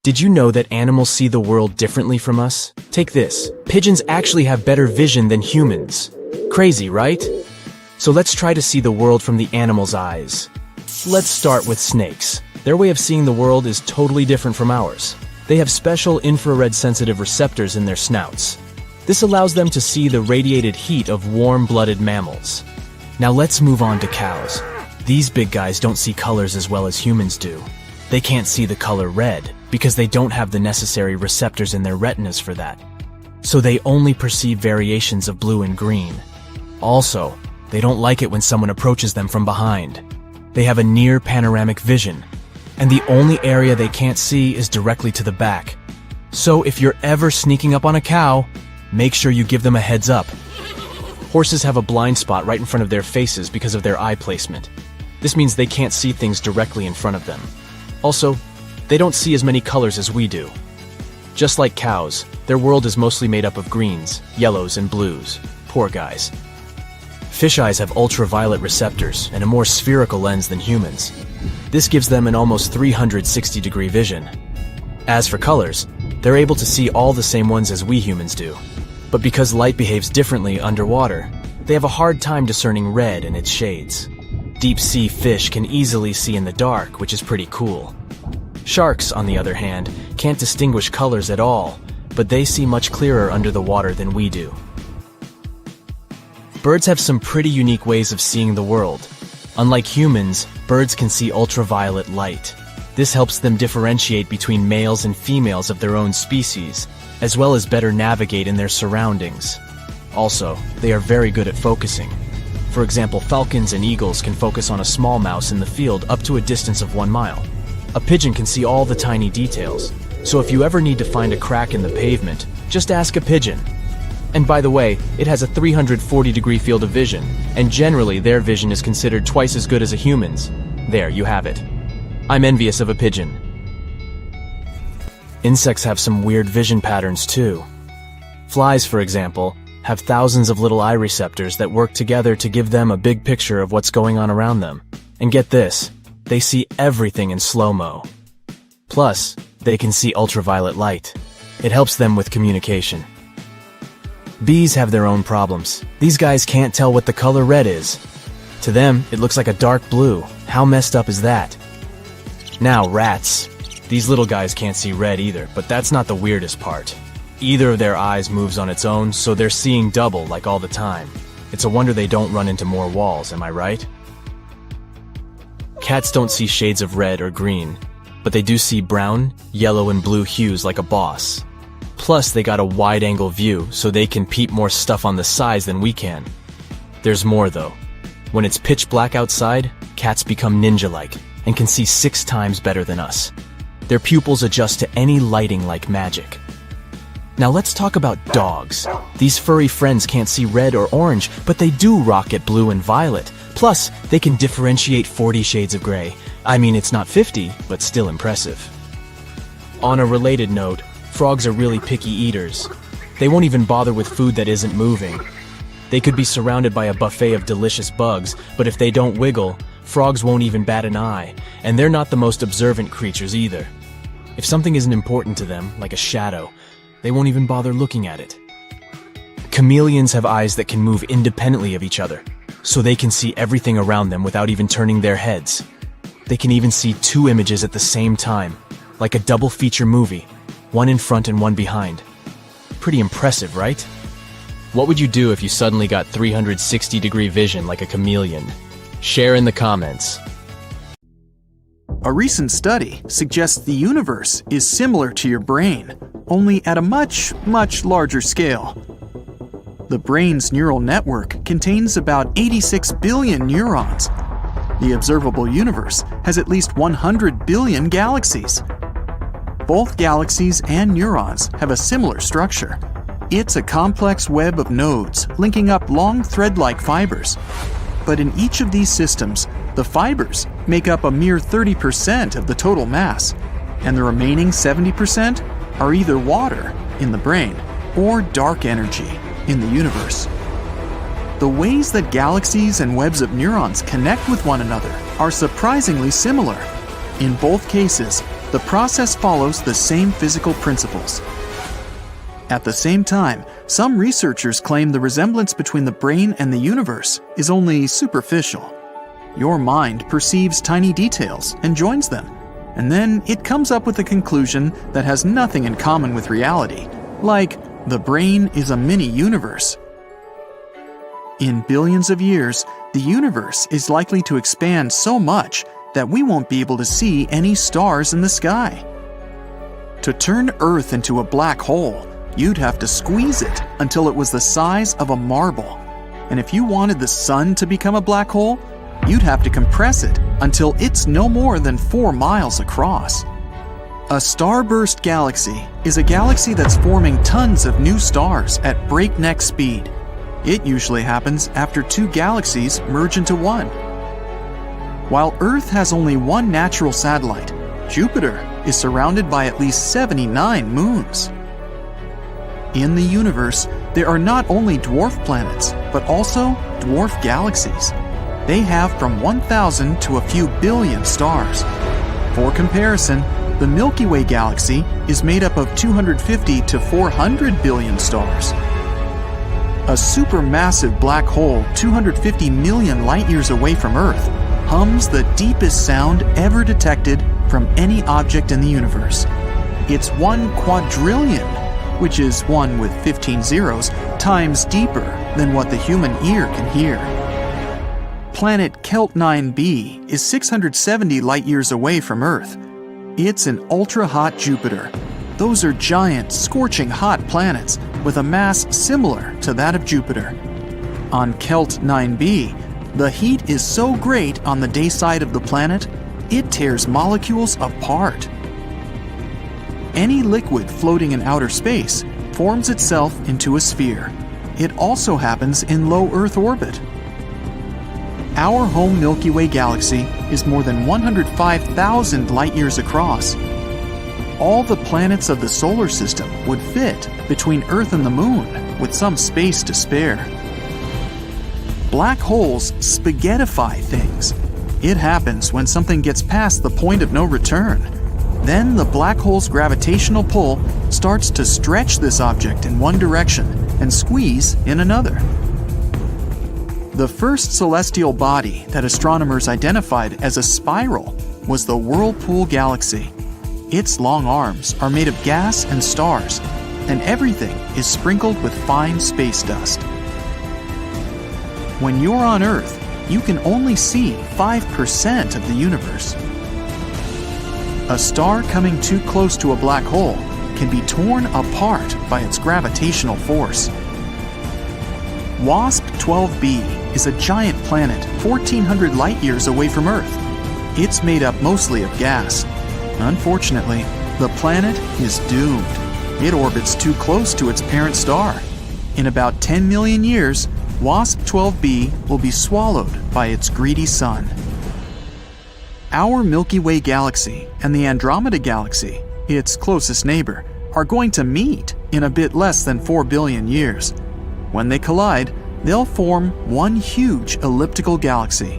Did you know that animals see the world differently from us? Take this. Pigeons actually have better vision than humans. Crazy, right? So let's try to see the world from the animal's eyes. Let's start with snakes. Their way of seeing the world is totally different from ours. They have special infrared sensitive receptors in their snouts. This allows them to see the radiated heat of warm-blooded mammals. Now let's move on to cows. These big guys don't see colors as well as humans do. They can't see the color red because they don't have the necessary receptors in their retinas for that. So they only perceive variations of blue and green. Also, they don't like it when someone approaches them from behind. They have a near panoramic vision, and the only area they can't see is directly to the back. So if you're ever sneaking up on a cow, make sure you give them a heads up. Horses have a blind spot right in front of their faces because of their eye placement. This means they can't see things directly in front of them. Also, they don't see as many colors as we do. Just like cows, their world is mostly made up of greens, yellows, and blues. Poor guys. Fish eyes have ultraviolet receptors and a more spherical lens than humans. This gives them an almost 360-degree vision. As for colors, they're able to see all the same ones as we humans do. But because light behaves differently underwater, they have a hard time discerning red and its shades. Deep-sea fish can easily see in the dark, which is pretty cool. Sharks, on the other hand, can't distinguish colors at all, but they see much clearer under the water than we do. Birds have some pretty unique ways of seeing the world. Unlike humans, birds can see ultraviolet light. This helps them differentiate between males and females of their own species, as well as better navigate in their surroundings. Also, they are very good at focusing. For example, falcons and eagles can focus on a small mouse in the field up to a distance of 1 mile. A pigeon can see all the tiny details, so if you ever need to find a crack in the pavement, just ask a pigeon. And by the way, it has a 340-degree field of vision, and generally their vision is considered twice as good as a human's. There, you have it. I'm envious of a pigeon. Insects have some weird vision patterns too. Flies, for example, have thousands of little eye receptors that work together to give them a big picture of what's going on around them. And get this, they see everything in slow-mo. Plus, they can see ultraviolet light. It helps them with communication. Bees have their own problems. These guys can't tell what the color red is. To them, it looks like a dark blue. How messed up is that? Now, rats. These little guys can't see red either, but that's not the weirdest part. Either of their eyes moves on its own, so they're seeing double like all the time. It's a wonder they don't run into more walls, am I right? Cats don't see shades of red or green, but they do see brown, yellow, and blue hues like a boss. Plus, they got a wide-angle view, so they can peep more stuff on the sides than we can. There's more, though. When it's pitch black outside, cats become ninja-like and can see 6 times better than us. Their pupils adjust to any lighting like magic. Now let's talk about dogs. These furry friends can't see red or orange, but they do rock at blue and violet. Plus, they can differentiate 40 shades of gray. I mean, it's not 50, but still impressive. On a related note, frogs are really picky eaters. They won't even bother with food that isn't moving. They could be surrounded by a buffet of delicious bugs, but if they don't wiggle, frogs won't even bat an eye, and they're not the most observant creatures either. If something isn't important to them, like a shadow, they won't even bother looking at it. Chameleons have eyes that can move independently of each other, so they can see everything around them without even turning their heads. They can even see 2 images at the same time, like a double feature movie, one in front and one behind. Pretty impressive, right? What would you do if you suddenly got 360-degree vision like a chameleon? Share in the comments. A recent study suggests the universe is similar to your brain, only at a much, much larger scale. The brain's neural network contains about 86 billion neurons. The observable universe has at least 100 billion galaxies. Both galaxies and neurons have a similar structure. It's a complex web of nodes linking up long thread-like fibers. But in each of these systems, the fibers make up a mere 30% of the total mass, and the remaining 70% are either water in the brain or dark energy in the universe. The ways that galaxies and webs of neurons connect with one another are surprisingly similar. In both cases, The process follows the same physical principles. At the same time, some researchers claim the resemblance between the brain and the universe is only superficial. Your mind perceives tiny details and joins them, and then it comes up with a conclusion that has nothing in common with reality, like the brain is a mini-universe. In billions of years, the universe is likely to expand so much that we won't be able to see any stars in the sky. To turn Earth into a black hole, you'd have to squeeze it until it was the size of a marble. And if you wanted the sun to become a black hole, you'd have to compress it until it's no more than 4 miles across. A starburst galaxy is a galaxy that's forming tons of new stars at breakneck speed. It usually happens after 2 galaxies merge into one. While Earth has only one natural satellite, Jupiter is surrounded by at least 79 moons. In the universe, there are not only dwarf planets, but also dwarf galaxies. They have from 1,000 to a few billion stars. For comparison, the Milky Way galaxy is made up of 250 to 400 billion stars. A supermassive black hole 250 million light-years away from Earth hums the deepest sound ever detected from any object in the universe. It's 1 quadrillion, which is 1 with 15 zeros, times deeper than what the human ear can hear. Planet Kelt 9b is 670 light-years away from Earth. It's an ultra-hot Jupiter. Those are giant, scorching hot planets with a mass similar to that of Jupiter. On Kelt 9b, the heat is so great on the day side of the planet, it tears molecules apart. Any liquid floating in outer space forms itself into a sphere. It also happens in low Earth orbit. Our home Milky Way galaxy is more than 105,000 light-years across. All the planets of the solar system would fit between Earth and the Moon with some space to spare. Black holes spaghettify things. It happens when something gets past the point of no return. Then the black hole's gravitational pull starts to stretch this object in one direction and squeeze in another. The first celestial body that astronomers identified as a spiral was the Whirlpool Galaxy. Its long arms are made of gas and stars, and everything is sprinkled with fine space dust. When you're on Earth, you can only see 5% of the universe. A star coming too close to a black hole can be torn apart by its gravitational force. WASP-12b is a giant planet 1,400 light-years away from Earth. It's made up mostly of gas. Unfortunately, the planet is doomed. It orbits too close to its parent star. In about 10 million years, WASP-12b will be swallowed by its greedy sun. Our Milky Way galaxy and the Andromeda Galaxy, its closest neighbor, are going to meet in a bit less than 4 billion years. When they collide, they'll form one huge elliptical galaxy.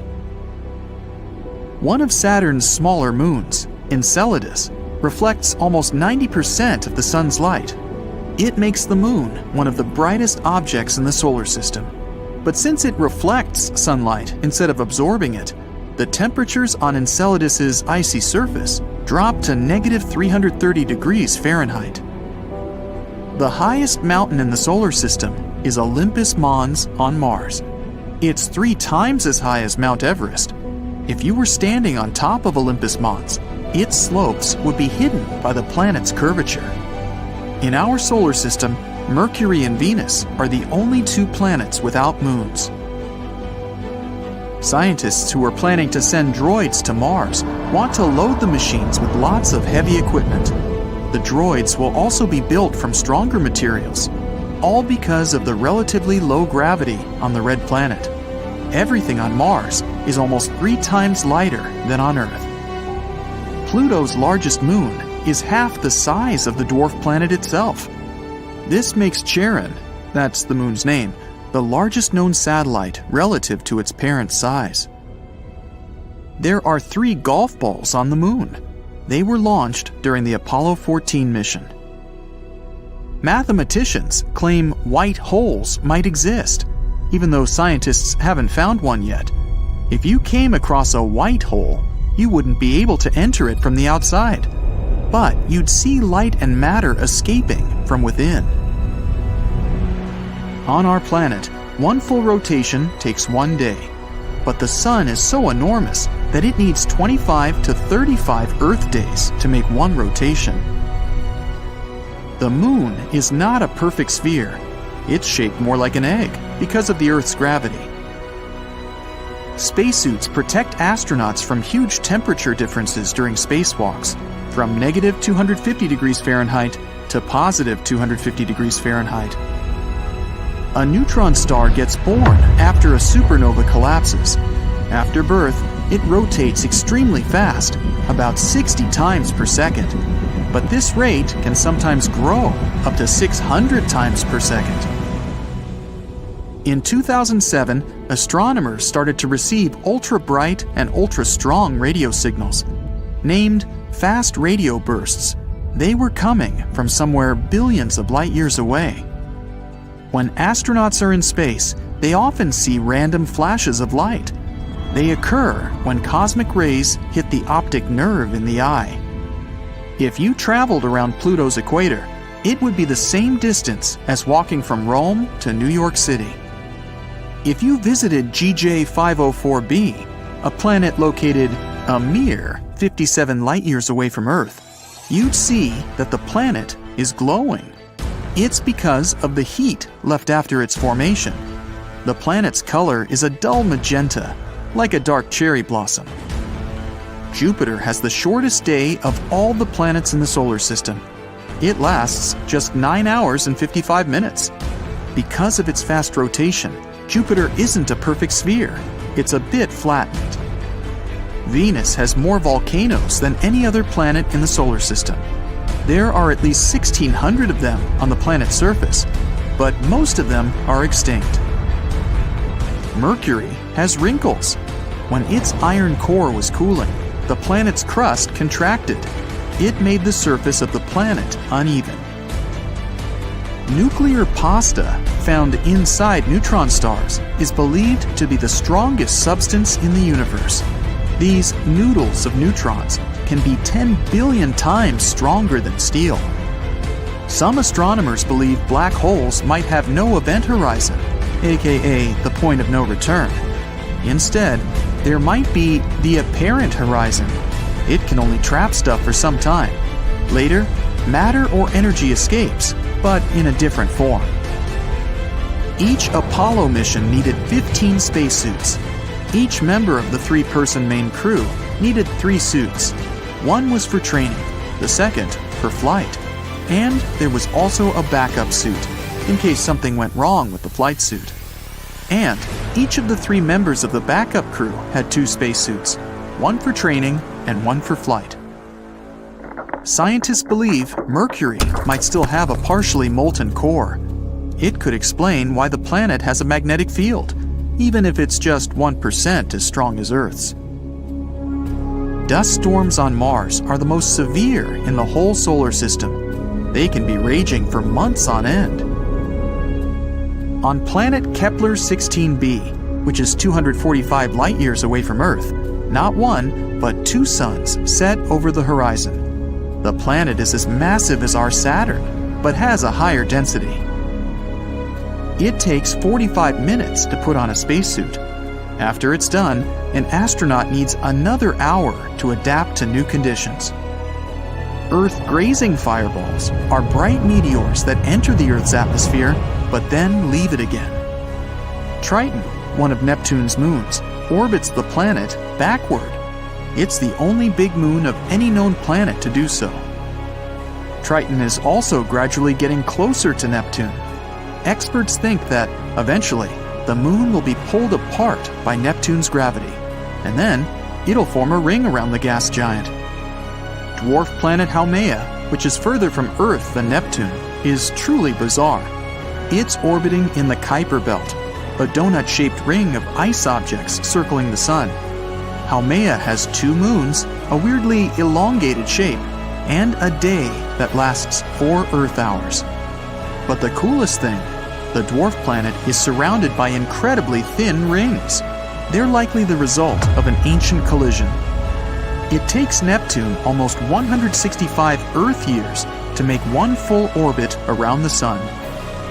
One of Saturn's smaller moons, Enceladus, reflects almost 90% of the sun's light. It makes the moon one of the brightest objects in the solar system. But since it reflects sunlight instead of absorbing it, the temperatures on Enceladus's icy surface drop to -330 degrees Fahrenheit. The highest mountain in the solar system is Olympus Mons on Mars. It's 3 times as high as Mount Everest. If you were standing on top of Olympus Mons, its slopes would be hidden by the planet's curvature. In our solar system, Mercury and Venus are the only 2 planets without moons. Scientists who are planning to send droids to Mars want to load the machines with lots of heavy equipment. The droids will also be built from stronger materials, all because of the relatively low gravity on the red planet. Everything on Mars is almost 3 times lighter than on Earth. Pluto's largest moon is half the size of the dwarf planet itself. This makes Charon, that's the moon's name, the largest known satellite relative to its parent size. There are 3 golf balls on the moon. They were launched during the Apollo 14 mission. Mathematicians claim white holes might exist, even though scientists haven't found one yet. If you came across a white hole, you wouldn't be able to enter it from the outside, but you'd see light and matter escaping from within. On our planet, one full rotation takes 1 day, but the Sun is so enormous that it needs 25 to 35 Earth days to make one rotation. The Moon is not a perfect sphere. It's shaped more like an egg because of the Earth's gravity. Spacesuits protect astronauts from huge temperature differences during spacewalks, from negative 250 degrees Fahrenheit to positive 250 degrees Fahrenheit. A neutron star gets born after a supernova collapses. After birth, it rotates extremely fast, about 60 times per second. But this rate can sometimes grow up to 600 times per second. In 2007, astronomers started to receive ultra-bright and ultra-strong radio signals. Named fast radio bursts, they were coming from somewhere billions of light years away. When astronauts are in space, they often see random flashes of light. They occur when cosmic rays hit the optic nerve in the eye. If you traveled around Pluto's equator, it would be the same distance as walking from Rome to New York City. If you visited GJ 504b, a planet located a mere 57 light-years away from Earth, you'd see that the planet is glowing. It's because of the heat left after its formation. The planet's color is a dull magenta, like a dark cherry blossom. Jupiter has the shortest day of all the planets in the solar system. It lasts just 9 hours and 55 minutes. Because of its fast rotation, Jupiter isn't a perfect sphere. It's a bit flattened. Venus has more volcanoes than any other planet in the solar system. There are at least 1,600 of them on the planet's surface, but most of them are extinct. Mercury has wrinkles. When its iron core was cooling, the planet's crust contracted. It made the surface of the planet uneven. Nuclear pasta found inside neutron stars is believed to be the strongest substance in the universe. These noodles of neutrons can be 10 billion times stronger than steel. Some astronomers believe black holes might have no event horizon, aka the point of no return. Instead, there might be the apparent horizon. It can only trap stuff for some time. Later, matter or energy escapes, but in a different form. Each Apollo mission needed 15 spacesuits. Each member of the 3-person main crew needed 3 suits. One was for training, the second for flight, and there was also a backup suit in case something went wrong with the flight suit. And each of the 3 members of the backup crew had 2 spacesuits, one for training and one for flight. Scientists believe Mercury might still have a partially molten core. It could explain why the planet has a magnetic field, even if it's just 1% as strong as Earth's. Dust storms on Mars are the most severe in the whole solar system. They can be raging for months on end. On planet Kepler 16b, which is 245 light-years away from Earth, not one, but 2 suns set over the horizon. The planet is as massive as our Saturn, but has a higher density. It takes 45 minutes to put on a spacesuit. After it's done, an astronaut needs another hour to adapt to new conditions. Earth-grazing fireballs are bright meteors that enter the Earth's atmosphere, but then leave it again. Triton, one of Neptune's moons, orbits the planet backward. It's the only big moon of any known planet to do so. Triton is also gradually getting closer to Neptune. Experts think that, eventually, the moon will be pulled apart by Neptune's gravity, and then it'll form a ring around the gas giant. Dwarf planet Haumea, which is further from Earth than Neptune, is truly bizarre. It's orbiting in the Kuiper Belt, a donut-shaped ring of ice objects circling the Sun. Haumea has 2 moons, a weirdly elongated shape, and a day that lasts 4 Earth hours. But the coolest thing, the dwarf planet is surrounded by incredibly thin rings. They're likely the result of an ancient collision. It takes Neptune almost 165 Earth years to make one full orbit around the Sun.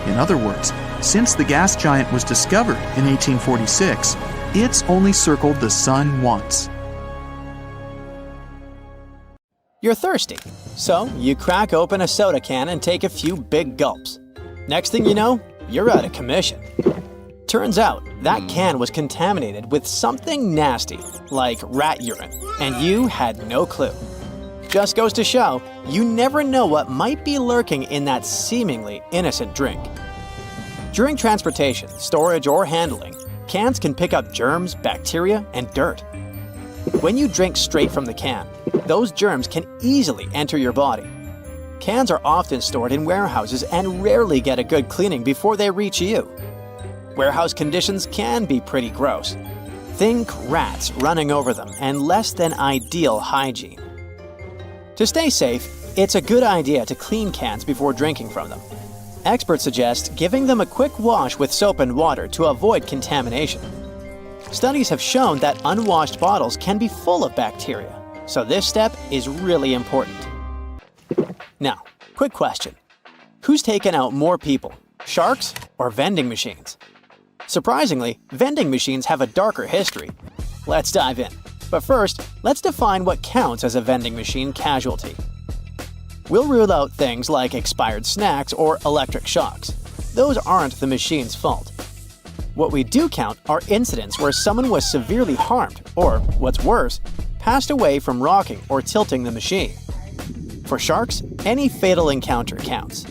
In other words, since the gas giant was discovered in 1846, it's only circled the Sun once. You're thirsty, so you crack open a soda can and take a few big gulps. Next thing you know, you're out of commission. Turns out, that can was contaminated with something nasty, like rat urine, and you had no clue. Just goes to show, you never know what might be lurking in that seemingly innocent drink. During transportation, storage, or handling, cans can pick up germs, bacteria, and dirt. When you drink straight from the can, those germs can easily enter your body. Cans are often stored in warehouses and rarely get a good cleaning before they reach you. Warehouse conditions can be pretty gross. Think rats running over them and less than ideal hygiene. To stay safe, it's a good idea to clean cans before drinking from them. Experts suggest giving them a quick wash with soap and water to avoid contamination. Studies have shown that unwashed bottles can be full of bacteria, so this step is really important. Now, quick question. Who's taken out more people, sharks or vending machines? Surprisingly, vending machines have a darker history. Let's dive in. But first, let's define what counts as a vending machine casualty. We'll rule out things like expired snacks or electric shocks. Those aren't the machine's fault. What we do count are incidents where someone was severely harmed or, what's worse, passed away from rocking or tilting the machine. For sharks, any fatal encounter counts.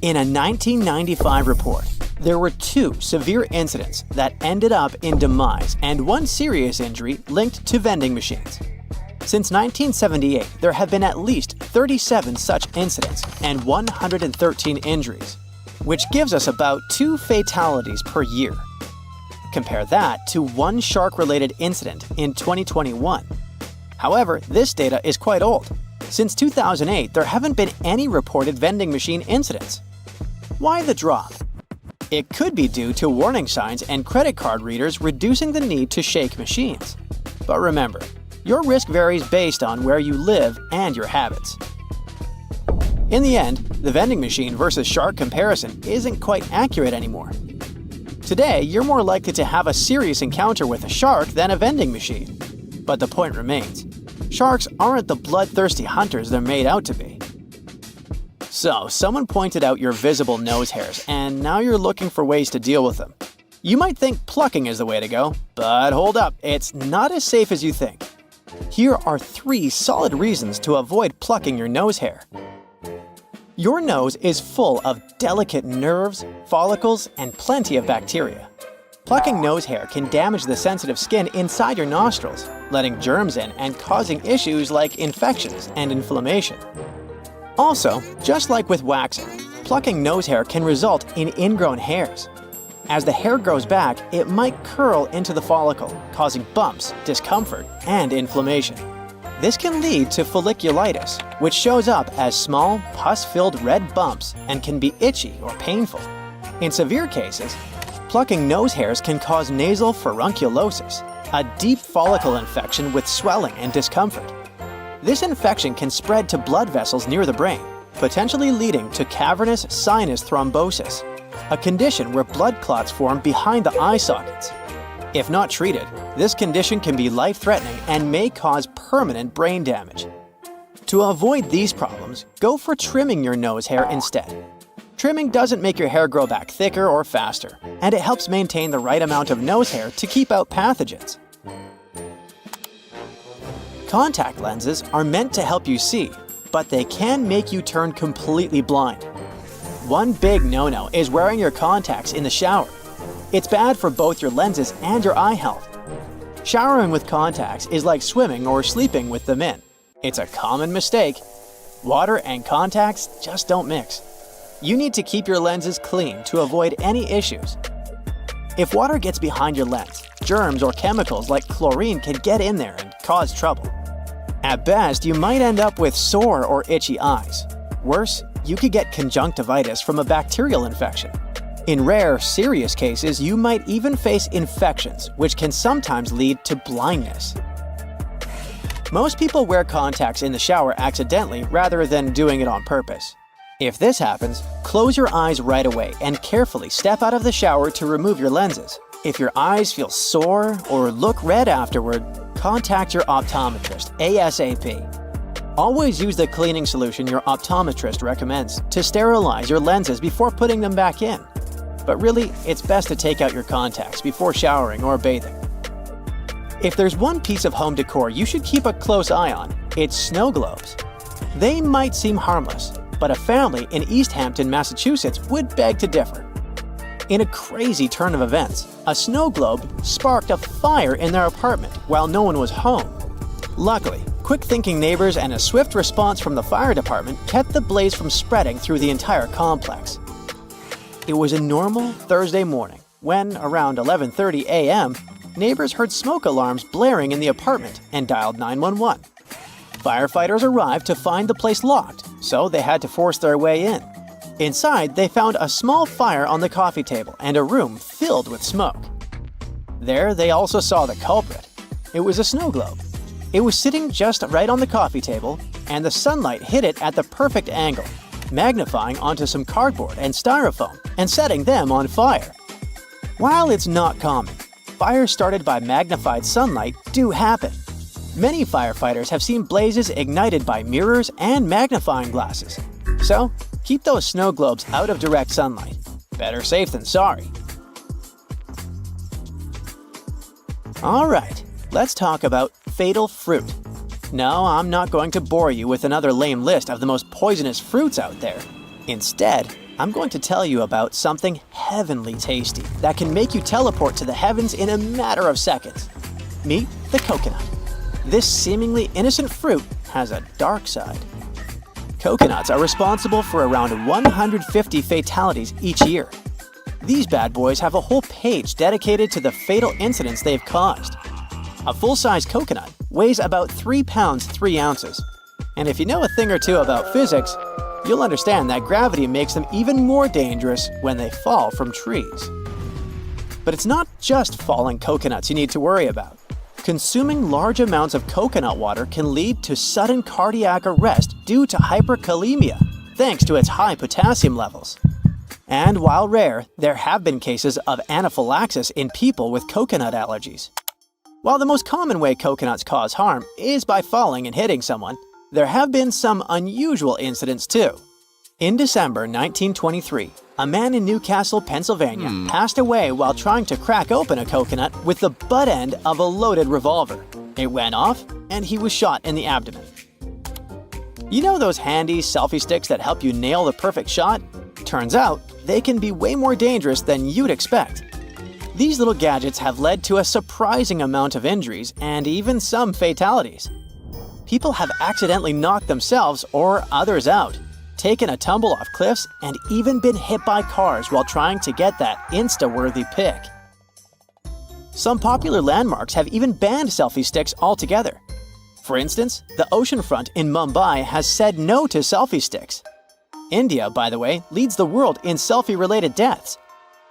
In a 1995 report, there were 2 severe incidents that ended up in demise and 1 serious injury linked to vending machines. Since 1978, there have been at least 37 such incidents and 113 injuries, which gives us about 2 fatalities per year. Compare that to 1 shark-related incident in 2021. However, this data is quite old. Since 2008, there haven't been any reported vending machine incidents. Why the drop? It could be due to warning signs and credit card readers reducing the need to shake machines. But remember, your risk varies based on where you live and your habits. In the end, the vending machine versus shark comparison isn't quite accurate anymore. Today, you're more likely to have a serious encounter with a shark than a vending machine. But the point remains, sharks aren't the bloodthirsty hunters they're made out to be. So, someone pointed out your visible nose hairs, and now you're looking for ways to deal with them. You might think plucking is the way to go, but hold up, it's not as safe as you think. Here are 3 solid reasons to avoid plucking your nose hair. Your nose is full of delicate nerves, follicles, and plenty of bacteria. Plucking nose hair can damage the sensitive skin inside your nostrils, letting germs in and causing issues like infections and inflammation. Also, just like with waxing, plucking nose hair can result in ingrown hairs. As the hair grows back, it might curl into the follicle, causing bumps, discomfort, and inflammation. This can lead to folliculitis, which shows up as small, pus-filled red bumps and can be itchy or painful. In severe cases, plucking nose hairs can cause nasal furunculosis, a deep follicle infection with swelling and discomfort. This infection can spread to blood vessels near the brain, potentially leading to cavernous sinus thrombosis, a condition where blood clots form behind the eye sockets. If not treated, this condition can be life-threatening and may cause permanent brain damage. To avoid these problems, go for trimming your nose hair instead. Trimming doesn't make your hair grow back thicker or faster, and it helps maintain the right amount of nose hair to keep out pathogens. Contact lenses are meant to help you see, but they can make you turn completely blind. One big no-no is wearing your contacts in the shower. It's bad for both your lenses and your eye health. Showering with contacts is like swimming or sleeping with them in. It's a common mistake. Water and contacts just don't mix. You need to keep your lenses clean to avoid any issues. If water gets behind your lens, germs or chemicals like chlorine can get in there and cause trouble. At best, you might end up with sore or itchy eyes. Worse, you could get conjunctivitis from a bacterial infection. In rare, serious cases, you might even face infections, which can sometimes lead to blindness. Most people wear contacts in the shower accidentally rather than doing it on purpose. If this happens, close your eyes right away and carefully step out of the shower to remove your lenses. If your eyes feel sore or look red afterward, contact your optometrist ASAP. Always use the cleaning solution your optometrist recommends to sterilize your lenses before putting them back in. But really, it's best to take out your contacts before showering or bathing. If there's one piece of home decor you should keep a close eye on, it's snow globes. They might seem harmless, but a family in East Hampton, Massachusetts would beg to differ. In a crazy turn of events, a snow globe sparked a fire in their apartment while no one was home. Luckily, quick-thinking neighbors and a swift response from the fire department kept the blaze from spreading through the entire complex. It was a normal Thursday morning when, around 11:30 a.m., neighbors heard smoke alarms blaring in the apartment and dialed 911. Firefighters arrived to find the place locked, so they had to force their way in. Inside, they found a small fire on the coffee table and a room filled with smoke. There, they also saw the culprit. It was a snow globe. It was sitting just right on the coffee table, and the sunlight hit it at the perfect angle, magnifying onto some cardboard and styrofoam and setting them on fire. While it's not common, fires started by magnified sunlight do happen. Many firefighters have seen blazes ignited by mirrors and magnifying glasses. So, keep those snow globes out of direct sunlight. Better safe than sorry. Alright, let's talk about fatal fruit. No, I'm not going to bore you with another lame list of the most poisonous fruits out there. Instead, I'm going to tell you about something heavenly tasty that can make you teleport to the heavens in a matter of seconds. Meet the coconut. This seemingly innocent fruit has a dark side. Coconuts are responsible for around 150 fatalities each year. These bad boys have a whole page dedicated to the fatal incidents they've caused. A full-size coconut weighs about 3 pounds 3 ounces. And if you know a thing or two about physics, you'll understand that gravity makes them even more dangerous when they fall from trees. But it's not just falling coconuts you need to worry about. Consuming large amounts of coconut water can lead to sudden cardiac arrest due to hyperkalemia, thanks to its high potassium levels. And while rare, there have been cases of anaphylaxis in people with coconut allergies. While the most common way coconuts cause harm is by falling and hitting someone, there have been some unusual incidents too. In December 1923, a man in Newcastle, Pennsylvania, passed away while trying to crack open a coconut with the butt end of a loaded revolver. It went off, and he was shot in the abdomen. You know those handy selfie sticks that help you nail the perfect shot? Turns out, they can be way more dangerous than you'd expect. These little gadgets have led to a surprising amount of injuries and even some fatalities. People have accidentally knocked themselves or others out, taken a tumble off cliffs, and even been hit by cars while trying to get that Insta-worthy pic. Some popular landmarks have even banned selfie sticks altogether. For instance, the oceanfront in Mumbai has said no to selfie sticks. India, by the way, leads the world in selfie-related deaths.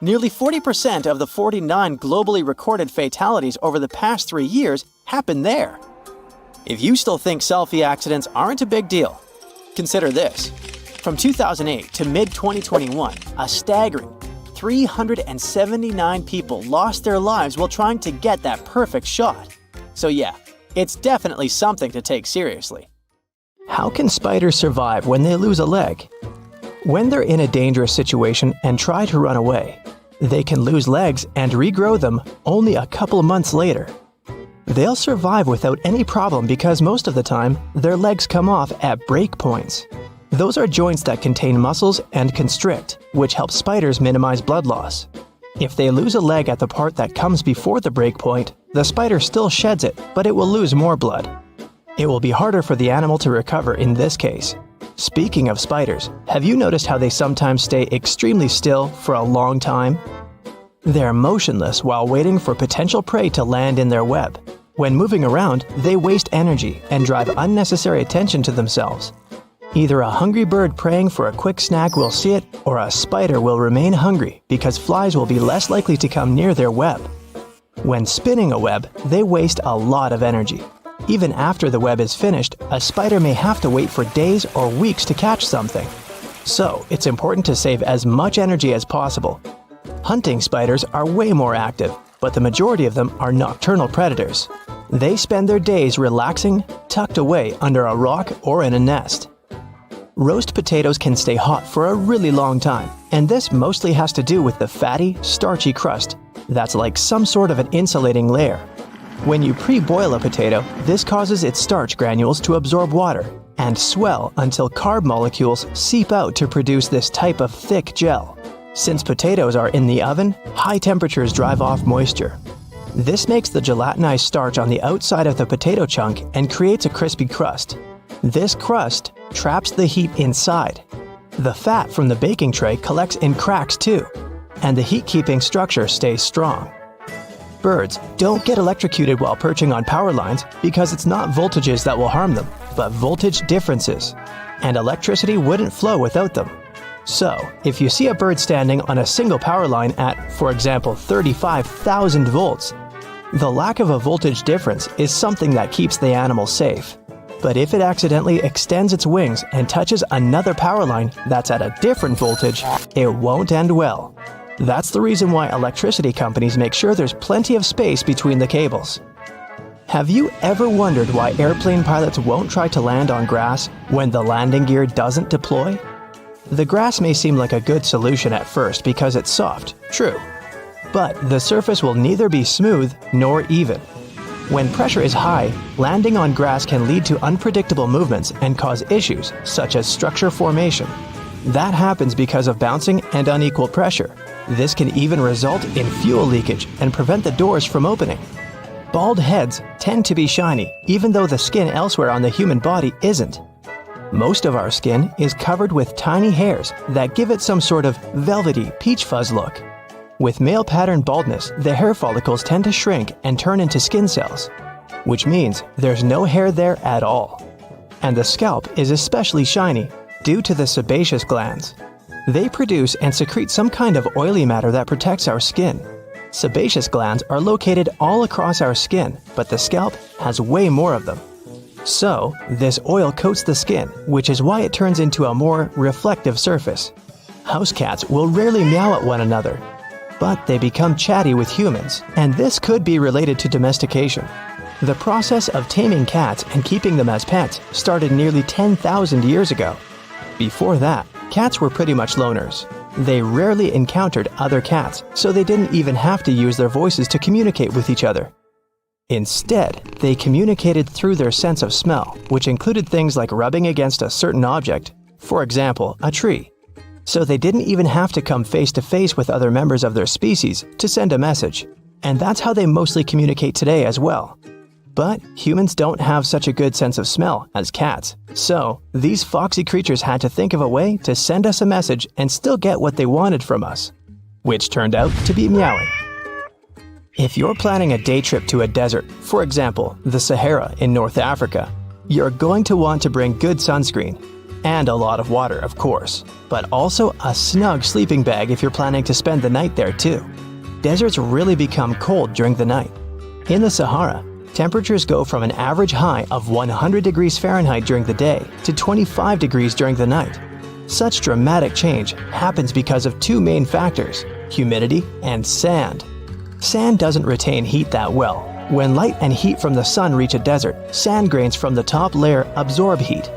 Nearly 40% of the 49 globally recorded fatalities over the past 3 years happened there. If you still think selfie accidents aren't a big deal, consider this. From 2008 to mid-2021, a staggering 379 people lost their lives while trying to get that perfect shot. So yeah, it's definitely something to take seriously. How can spiders survive when they lose a leg? When they're in a dangerous situation and try to run away, they can lose legs and regrow them only a couple months later. They'll survive without any problem because most of the time, their legs come off at break points. Those are joints that contain muscles and constrict, which helps spiders minimize blood loss. If they lose a leg at the part that comes before the break point, the spider still sheds it, but it will lose more blood. It will be harder for the animal to recover in this case. Speaking of spiders, have you noticed how they sometimes stay extremely still for a long time? They're motionless while waiting for potential prey to land in their web. When moving around, they waste energy and drive unnecessary attention to themselves. Either a hungry bird praying for a quick snack will see it, or a spider will remain hungry because flies will be less likely to come near their web. When spinning a web, they waste a lot of energy. Even after the web is finished, a spider may have to wait for days or weeks to catch something. So, it's important to save as much energy as possible. Hunting spiders are way more active, but the majority of them are nocturnal predators. They spend their days relaxing, tucked away under a rock or in a nest. Roast potatoes can stay hot for a really long time, and this mostly has to do with the fatty, starchy crust that's like some sort of an insulating layer. When you pre-boil a potato, this causes its starch granules to absorb water and swell until carb molecules seep out to produce this type of thick gel. Since potatoes are in the oven, high temperatures drive off moisture. This makes the gelatinized starch on the outside of the potato chunk and creates a crispy crust. This crust traps the heat inside. The fat from the baking tray collects in cracks too, and the heat-keeping structure stays strong. Birds don't get electrocuted while perching on power lines because it's not voltages that will harm them, but voltage differences, and electricity wouldn't flow without them. So, if you see a bird standing on a single power line at, for example, 35,000 volts, the lack of a voltage difference is something that keeps the animal safe. But if it accidentally extends its wings and touches another power line that's at a different voltage, it won't end well. That's the reason why electricity companies make sure there's plenty of space between the cables. Have you ever wondered why airplane pilots won't try to land on grass when the landing gear doesn't deploy? The grass may seem like a good solution at first because it's soft, true. But the surface will neither be smooth nor even. When pressure is high, landing on grass can lead to unpredictable movements and cause issues such as structure formation. That happens because of bouncing and unequal pressure. This can even result in fuel leakage and prevent the doors from opening. Bald heads tend to be shiny, even though the skin elsewhere on the human body isn't. Most of our skin is covered with tiny hairs that give it some sort of velvety peach fuzz look. With male pattern baldness, the hair follicles tend to shrink and turn into skin cells, which means there's no hair there at all. And the scalp is especially shiny due to the sebaceous glands. They produce and secrete some kind of oily matter that protects our skin. Sebaceous glands are located all across our skin, but the scalp has way more of them. So, this oil coats the skin, which is why it turns into a more reflective surface. House cats will rarely meow at one another, but they become chatty with humans, and this could be related to domestication. The process of taming cats and keeping them as pets started nearly 10,000 years ago. Before that, cats were pretty much loners. They rarely encountered other cats, so they didn't even have to use their voices to communicate with each other. Instead, they communicated through their sense of smell, which included things like rubbing against a certain object, for example, a tree. So they didn't even have to come face to face with other members of their species to send a message. And that's how they mostly communicate today as well. But humans don't have such a good sense of smell as cats, so these foxy creatures had to think of a way to send us a message and still get what they wanted from us, which turned out to be meowing. If you're planning a day trip to a desert, for example, the Sahara in North Africa, you're going to want to bring good sunscreen, and a lot of water, of course, but also a snug sleeping bag if you're planning to spend the night there too. Deserts really become cold during the night. In the Sahara, temperatures go from an average high of 100 degrees Fahrenheit during the day to 25 degrees during the night. Such dramatic change happens because of two main factors: humidity and sand. Sand doesn't retain heat that well. When light and heat from the sun reach a desert, sand grains from the top layer absorb heat.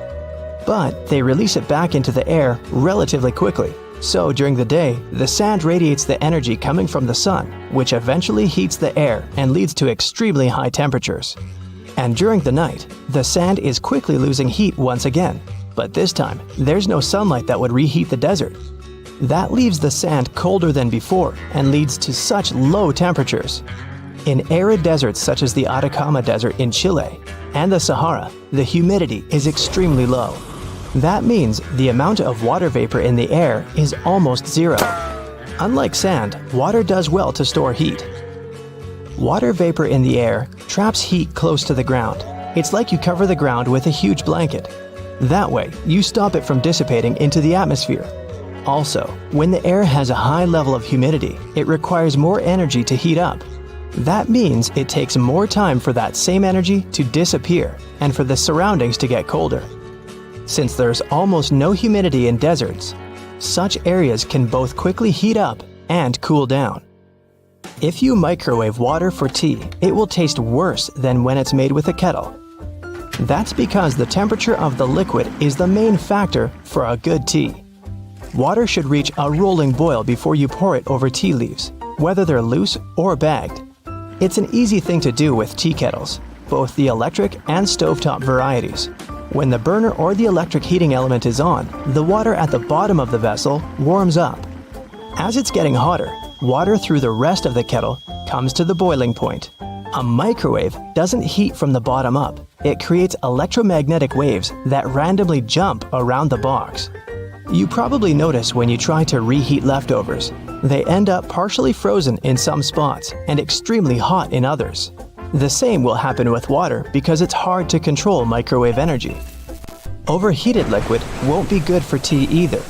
But they release it back into the air relatively quickly. So during the day, the sand radiates the energy coming from the sun, which eventually heats the air and leads to extremely high temperatures. And during the night, the sand is quickly losing heat once again. But this time, there's no sunlight that would reheat the desert. That leaves the sand colder than before and leads to such low temperatures. In arid deserts such as the Atacama Desert in Chile and the Sahara, the humidity is extremely low. That means the amount of water vapor in the air is almost zero. Unlike sand, water does well to store heat. Water vapor in the air traps heat close to the ground. It's like you cover the ground with a huge blanket. That way, you stop it from dissipating into the atmosphere. Also, when the air has a high level of humidity, it requires more energy to heat up. That means it takes more time for that same energy to disappear and for the surroundings to get colder. Since there's almost no humidity in deserts, such areas can both quickly heat up and cool down. If you microwave water for tea, it will taste worse than when it's made with a kettle. That's because the temperature of the liquid is the main factor for a good tea. Water should reach a rolling boil before you pour it over tea leaves, whether they're loose or bagged. It's an easy thing to do with tea kettles, both the electric and stovetop varieties. When the burner or the electric heating element is on, the water at the bottom of the vessel warms up. As it's getting hotter, water through the rest of the kettle comes to the boiling point. A microwave doesn't heat from the bottom up. It creates electromagnetic waves that randomly jump around the box. You probably notice when you try to reheat leftovers, they end up partially frozen in some spots and extremely hot in others. The same will happen with water because it's hard to control microwave energy. Overheated liquid won't be good for tea either.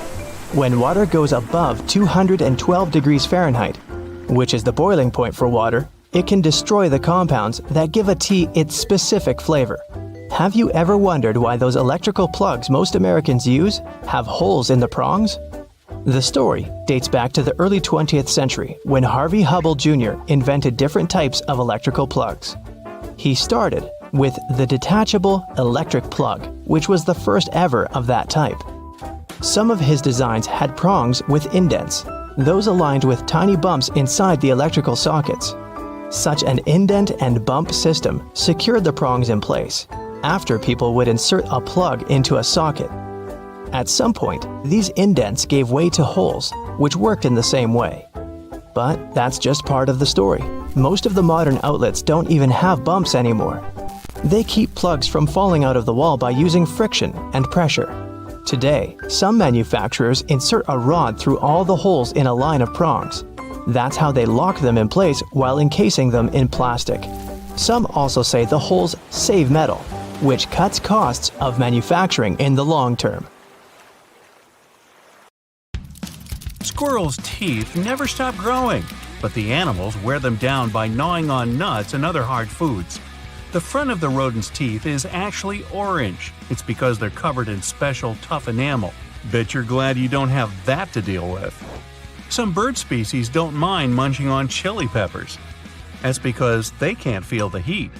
When water goes above 212 degrees Fahrenheit, which is the boiling point for water, it can destroy the compounds that give a tea its specific flavor. Have you ever wondered why those electrical plugs most Americans use have holes in the prongs? The story dates back to the early 20th century when Harvey Hubbell Jr. invented different types of electrical plugs. He started with the detachable electric plug, which was the first ever of that type. Some of his designs had prongs with indents, those aligned with tiny bumps inside the electrical sockets. Such an indent and bump system secured the prongs in place after people would insert a plug into a socket. At some point, these indents gave way to holes, which worked in the same way. But that's just part of the story. Most of the modern outlets don't even have bumps anymore. They keep plugs from falling out of the wall by using friction and pressure. Today, some manufacturers insert a rod through all the holes in a line of prongs. That's how they lock them in place while encasing them in plastic. Some also say the holes save metal, which cuts costs of manufacturing in the long term. Squirrels' teeth never stop growing, but the animals wear them down by gnawing on nuts and other hard foods. The front of the rodent's teeth is actually orange. It's because they're covered in special tough enamel. Bet you're glad you don't have that to deal with. Some bird species don't mind munching on chili peppers. That's because they can't feel the heat.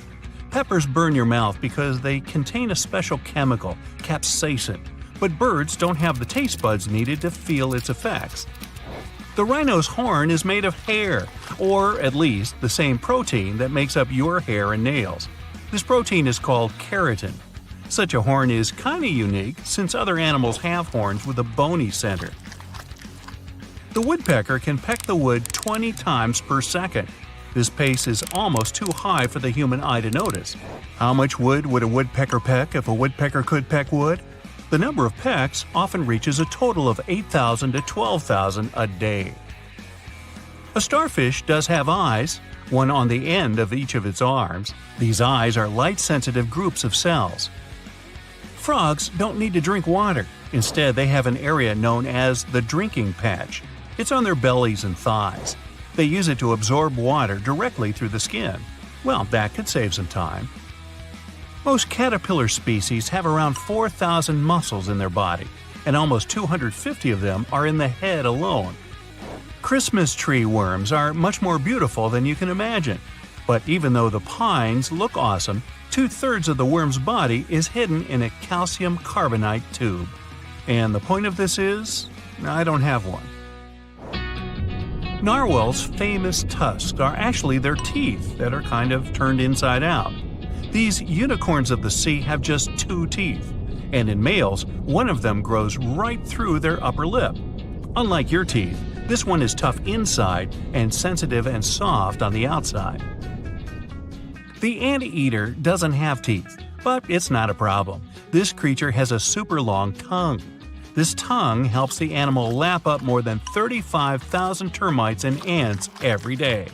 Peppers burn your mouth because they contain a special chemical, capsaicin, but birds don't have the taste buds needed to feel its effects. The rhino's horn is made of hair, or at least the same protein that makes up your hair and nails. This protein is called keratin. Such a horn is kinda unique since other animals have horns with a bony center. The woodpecker can peck the wood 20 times per second. This pace is almost too high for the human eye to notice. How much wood would a woodpecker peck if a woodpecker could peck wood? The number of pecks often reaches a total of 8,000 to 12,000 a day. A starfish does have eyes, one on the end of each of its arms. These eyes are light-sensitive groups of cells. Frogs don't need to drink water. Instead, they have an area known as the drinking patch. It's on their bellies and thighs. They use it to absorb water directly through the skin. Well, that could save some time. Most caterpillar species have around 4,000 muscles in their body, and almost 250 of them are in the head alone. Christmas tree worms are much more beautiful than you can imagine. But even though the pines look awesome, 2/3 of the worm's body is hidden in a calcium carbonate tube. And the point of this is, I don't have one. Narwhals' famous tusks are actually their teeth that are kind of turned inside out. These unicorns of the sea have just 2 teeth, and in males, one of them grows right through their upper lip. Unlike your teeth, this one is tough inside and sensitive and soft on the outside. The anteater doesn't have teeth, but it's not a problem. This creature has a super long tongue. This tongue helps the animal lap up more than 35,000 termites and ants every day.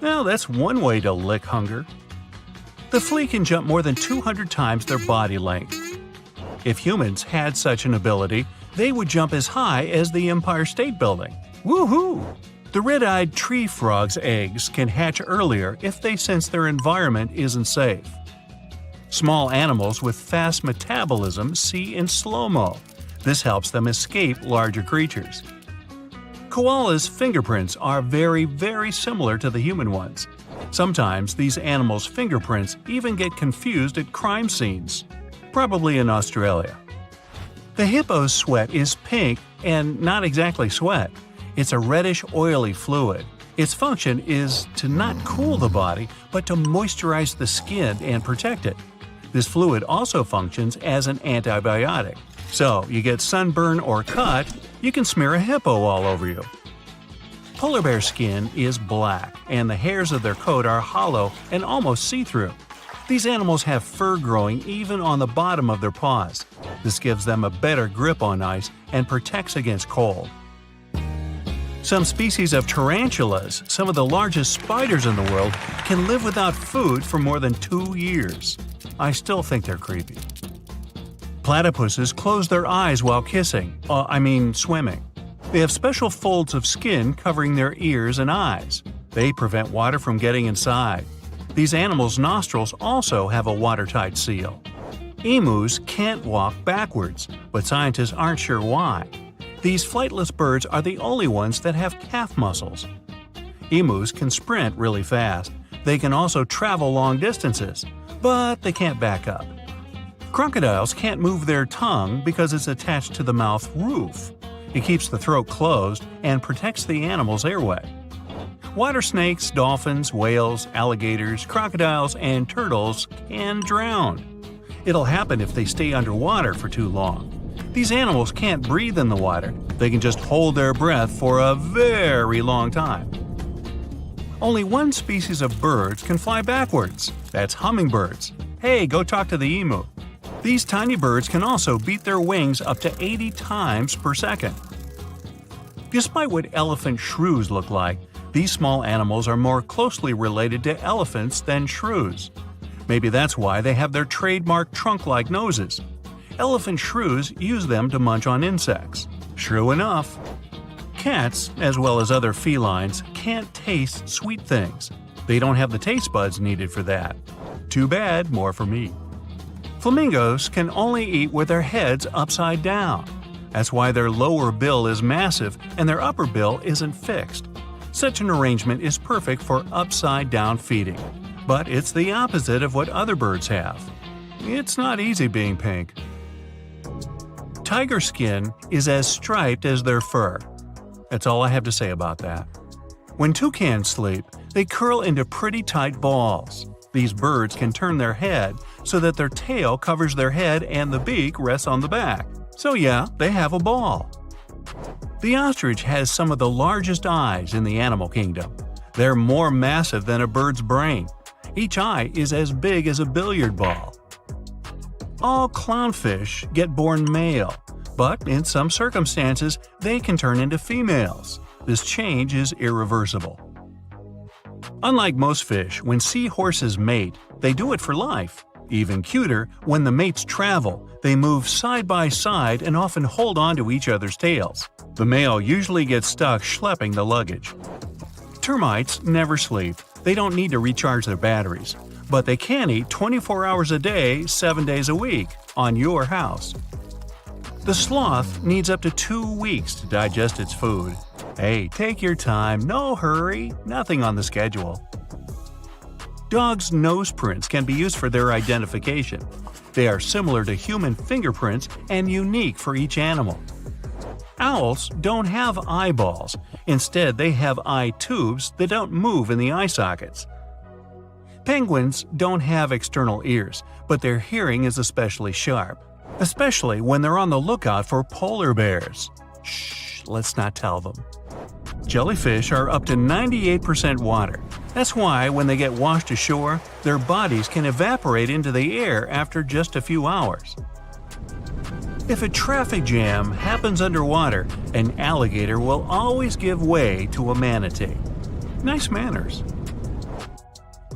Well, that's one way to lick hunger. The flea can jump more than 200 times their body length. If humans had such an ability, they would jump as high as the Empire State Building. Woohoo! The red-eyed tree frog's eggs can hatch earlier if they sense their environment isn't safe. Small animals with fast metabolism see in slow-mo. This helps them escape larger creatures. Koalas' fingerprints are very, very similar to the human ones. Sometimes these animals' fingerprints even get confused at crime scenes, probably in Australia. The hippo's sweat is pink and not exactly sweat. It's a reddish, oily fluid. Its function is to not cool the body, but to moisturize the skin and protect it. This fluid also functions as an antibiotic. So, you get sunburn or cut, you can smear a hippo all over you. Polar bear skin is black, and the hairs of their coat are hollow and almost see-through. These animals have fur growing even on the bottom of their paws. This gives them a better grip on ice and protects against cold. Some species of tarantulas, some of the largest spiders in the world, can live without food for more than 2 years. I still think they're creepy. Platypuses close their eyes while swimming. They have special folds of skin covering their ears and eyes. They prevent water from getting inside. These animals' nostrils also have a watertight seal. Emus can't walk backwards, but scientists aren't sure why. These flightless birds are the only ones that have calf muscles. Emus can sprint really fast. They can also travel long distances, but they can't back up. Crocodiles can't move their tongue because it's attached to the mouth roof. It keeps the throat closed and protects the animal's airway. Water snakes, dolphins, whales, alligators, crocodiles, and turtles can drown. It'll happen if they stay underwater for too long. These animals can't breathe in the water. They can just hold their breath for a very long time. Only one species of birds can fly backwards. That's hummingbirds. Hey, go talk to the emu. These tiny birds can also beat their wings up to 80 times per second. Despite what elephant shrews look like, these small animals are more closely related to elephants than shrews. Maybe that's why they have their trademark trunk-like noses. Elephant shrews use them to munch on insects. True enough. Cats, as well as other felines, can't taste sweet things. They don't have the taste buds needed for that. Too bad, more for me. Flamingos can only eat with their heads upside down. That's why their lower bill is massive and their upper bill isn't fixed. Such an arrangement is perfect for upside-down feeding. But it's the opposite of what other birds have. It's not easy being pink. Tiger skin is as striped as their fur. That's all I have to say about that. When toucans sleep, they curl into pretty tight balls. These birds can turn their head so that their tail covers their head and the beak rests on the back. So yeah, they have a ball. The ostrich has some of the largest eyes in the animal kingdom. They're more massive than a bird's brain. Each eye is as big as a billiard ball. All clownfish get born male, but in some circumstances, they can turn into females. This change is irreversible. Unlike most fish, when seahorses mate, they do it for life. Even cuter, when the mates travel, they move side by side and often hold on to each other's tails. The male usually gets stuck schlepping the luggage. Termites never sleep. They don't need to recharge their batteries. But they can eat 24 hours a day, 7 days a week, on your house. The sloth needs up to 2 weeks to digest its food. Hey, take your time, no hurry, nothing on the schedule. Dogs' nose prints can be used for their identification. They are similar to human fingerprints and unique for each animal. Owls don't have eyeballs. Instead, they have eye tubes that don't move in the eye sockets. Penguins don't have external ears, but their hearing is especially sharp, especially when they're on the lookout for polar bears. Shh, let's not tell them. Jellyfish are up to 98% water. That's why when they get washed ashore, their bodies can evaporate into the air after just a few hours. If a traffic jam happens underwater, an alligator will always give way to a manatee. Nice manners.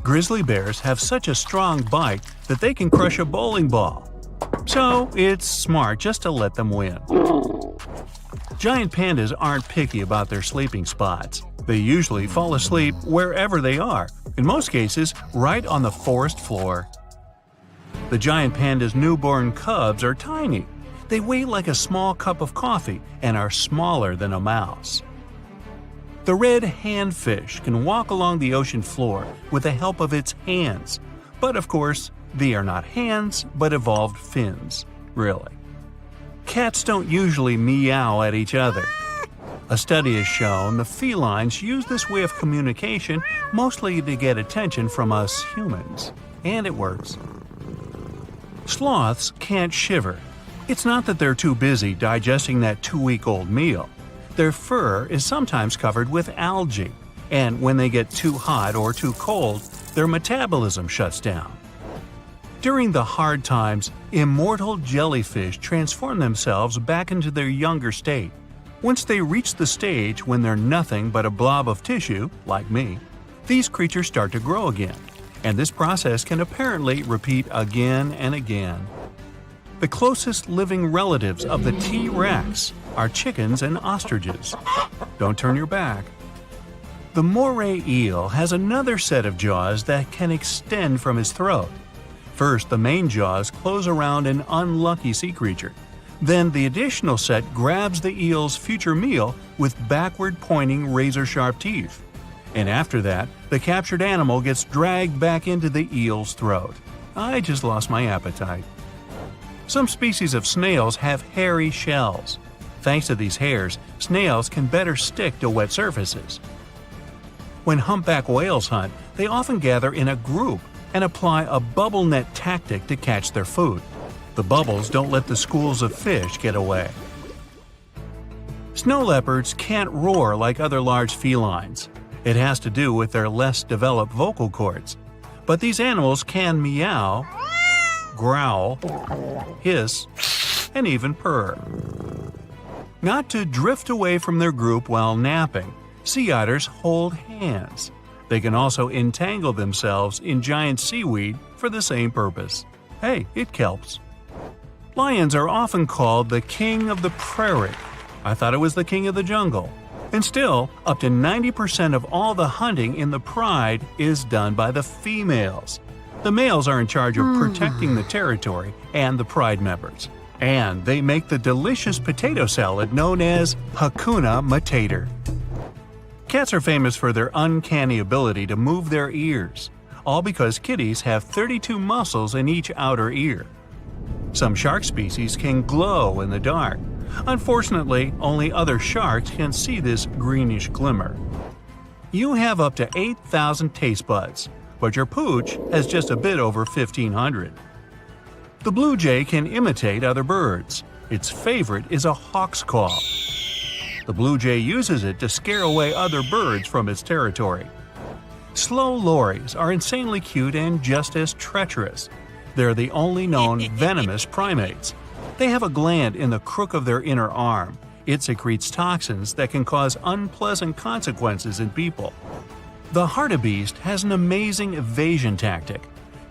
Grizzly bears have such a strong bite that they can crush a bowling ball. So it's smart just to let them win. Giant pandas aren't picky about their sleeping spots. They usually fall asleep wherever they are, in most cases right on the forest floor. The giant panda's newborn cubs are tiny. They weigh like a small cup of coffee and are smaller than a mouse. The red handfish can walk along the ocean floor with the help of its hands. But of course, they are not hands, but evolved fins. Really. Cats don't usually meow at each other. A study has shown the felines use this way of communication mostly to get attention from us humans. And it works. Sloths can't shiver. It's not that they're too busy digesting that 2-week-old meal. Their fur is sometimes covered with algae, and when they get too hot or too cold, their metabolism shuts down. During the hard times, immortal jellyfish transform themselves back into their younger state. Once they reach the stage when they're nothing but a blob of tissue, like me, these creatures start to grow again, and this process can apparently repeat again and again. The closest living relatives of the T-Rex are chickens and ostriches. Don't turn your back. The moray eel has another set of jaws that can extend from his throat. First, the main jaws close around an unlucky sea creature. Then the additional set grabs the eel's future meal with backward-pointing razor-sharp teeth. And after that, the captured animal gets dragged back into the eel's throat. I just lost my appetite. Some species of snails have hairy shells. Thanks to these hairs, snails can better stick to wet surfaces. When humpback whales hunt, they often gather in a group and apply a bubble net tactic to catch their food. The bubbles don't let the schools of fish get away. Snow leopards can't roar like other large felines. It has to do with their less developed vocal cords. But these animals can meow, growl, hiss, and even purr. Not to drift away from their group while napping, sea otters hold hands. They can also entangle themselves in giant seaweed for the same purpose. Hey, it kelps. Lions are often called the king of the prairie. I thought it was the king of the jungle. And still, up to 90% of all the hunting in the pride is done by the females. The males are in charge of protecting the territory and the pride members. And they make the delicious potato salad known as Hakuna Matata. Cats are famous for their uncanny ability to move their ears, all because kitties have 32 muscles in each outer ear. Some shark species can glow in the dark. Unfortunately, only other sharks can see this greenish glimmer. You have up to 8,000 taste buds, but your pooch has just a bit over 1,500. The blue jay can imitate other birds. Its favorite is a hawk's call. The blue jay uses it to scare away other birds from its territory. Slow lories are insanely cute and just as treacherous. They're the only known venomous primates. They have a gland in the crook of their inner arm. It secretes toxins that can cause unpleasant consequences in people. The hartebeest has an amazing evasion tactic.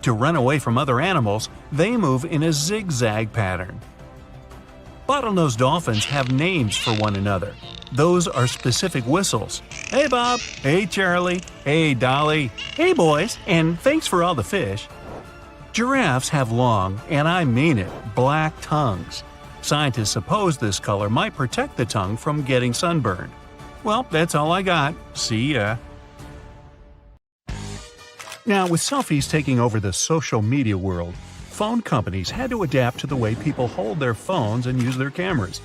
To run away from other animals, they move in a zigzag pattern. Bottlenose dolphins have names for one another. Those are specific whistles. Hey Bob, hey Charlie, hey Dolly, hey boys, and thanks for all the fish. Giraffes have long, and I mean it, black tongues. Scientists suppose this color might protect the tongue from getting sunburned. Well, that's all I got. See ya. Now, with selfies taking over the social media world, phone companies had to adapt to the way people hold their phones and use their cameras.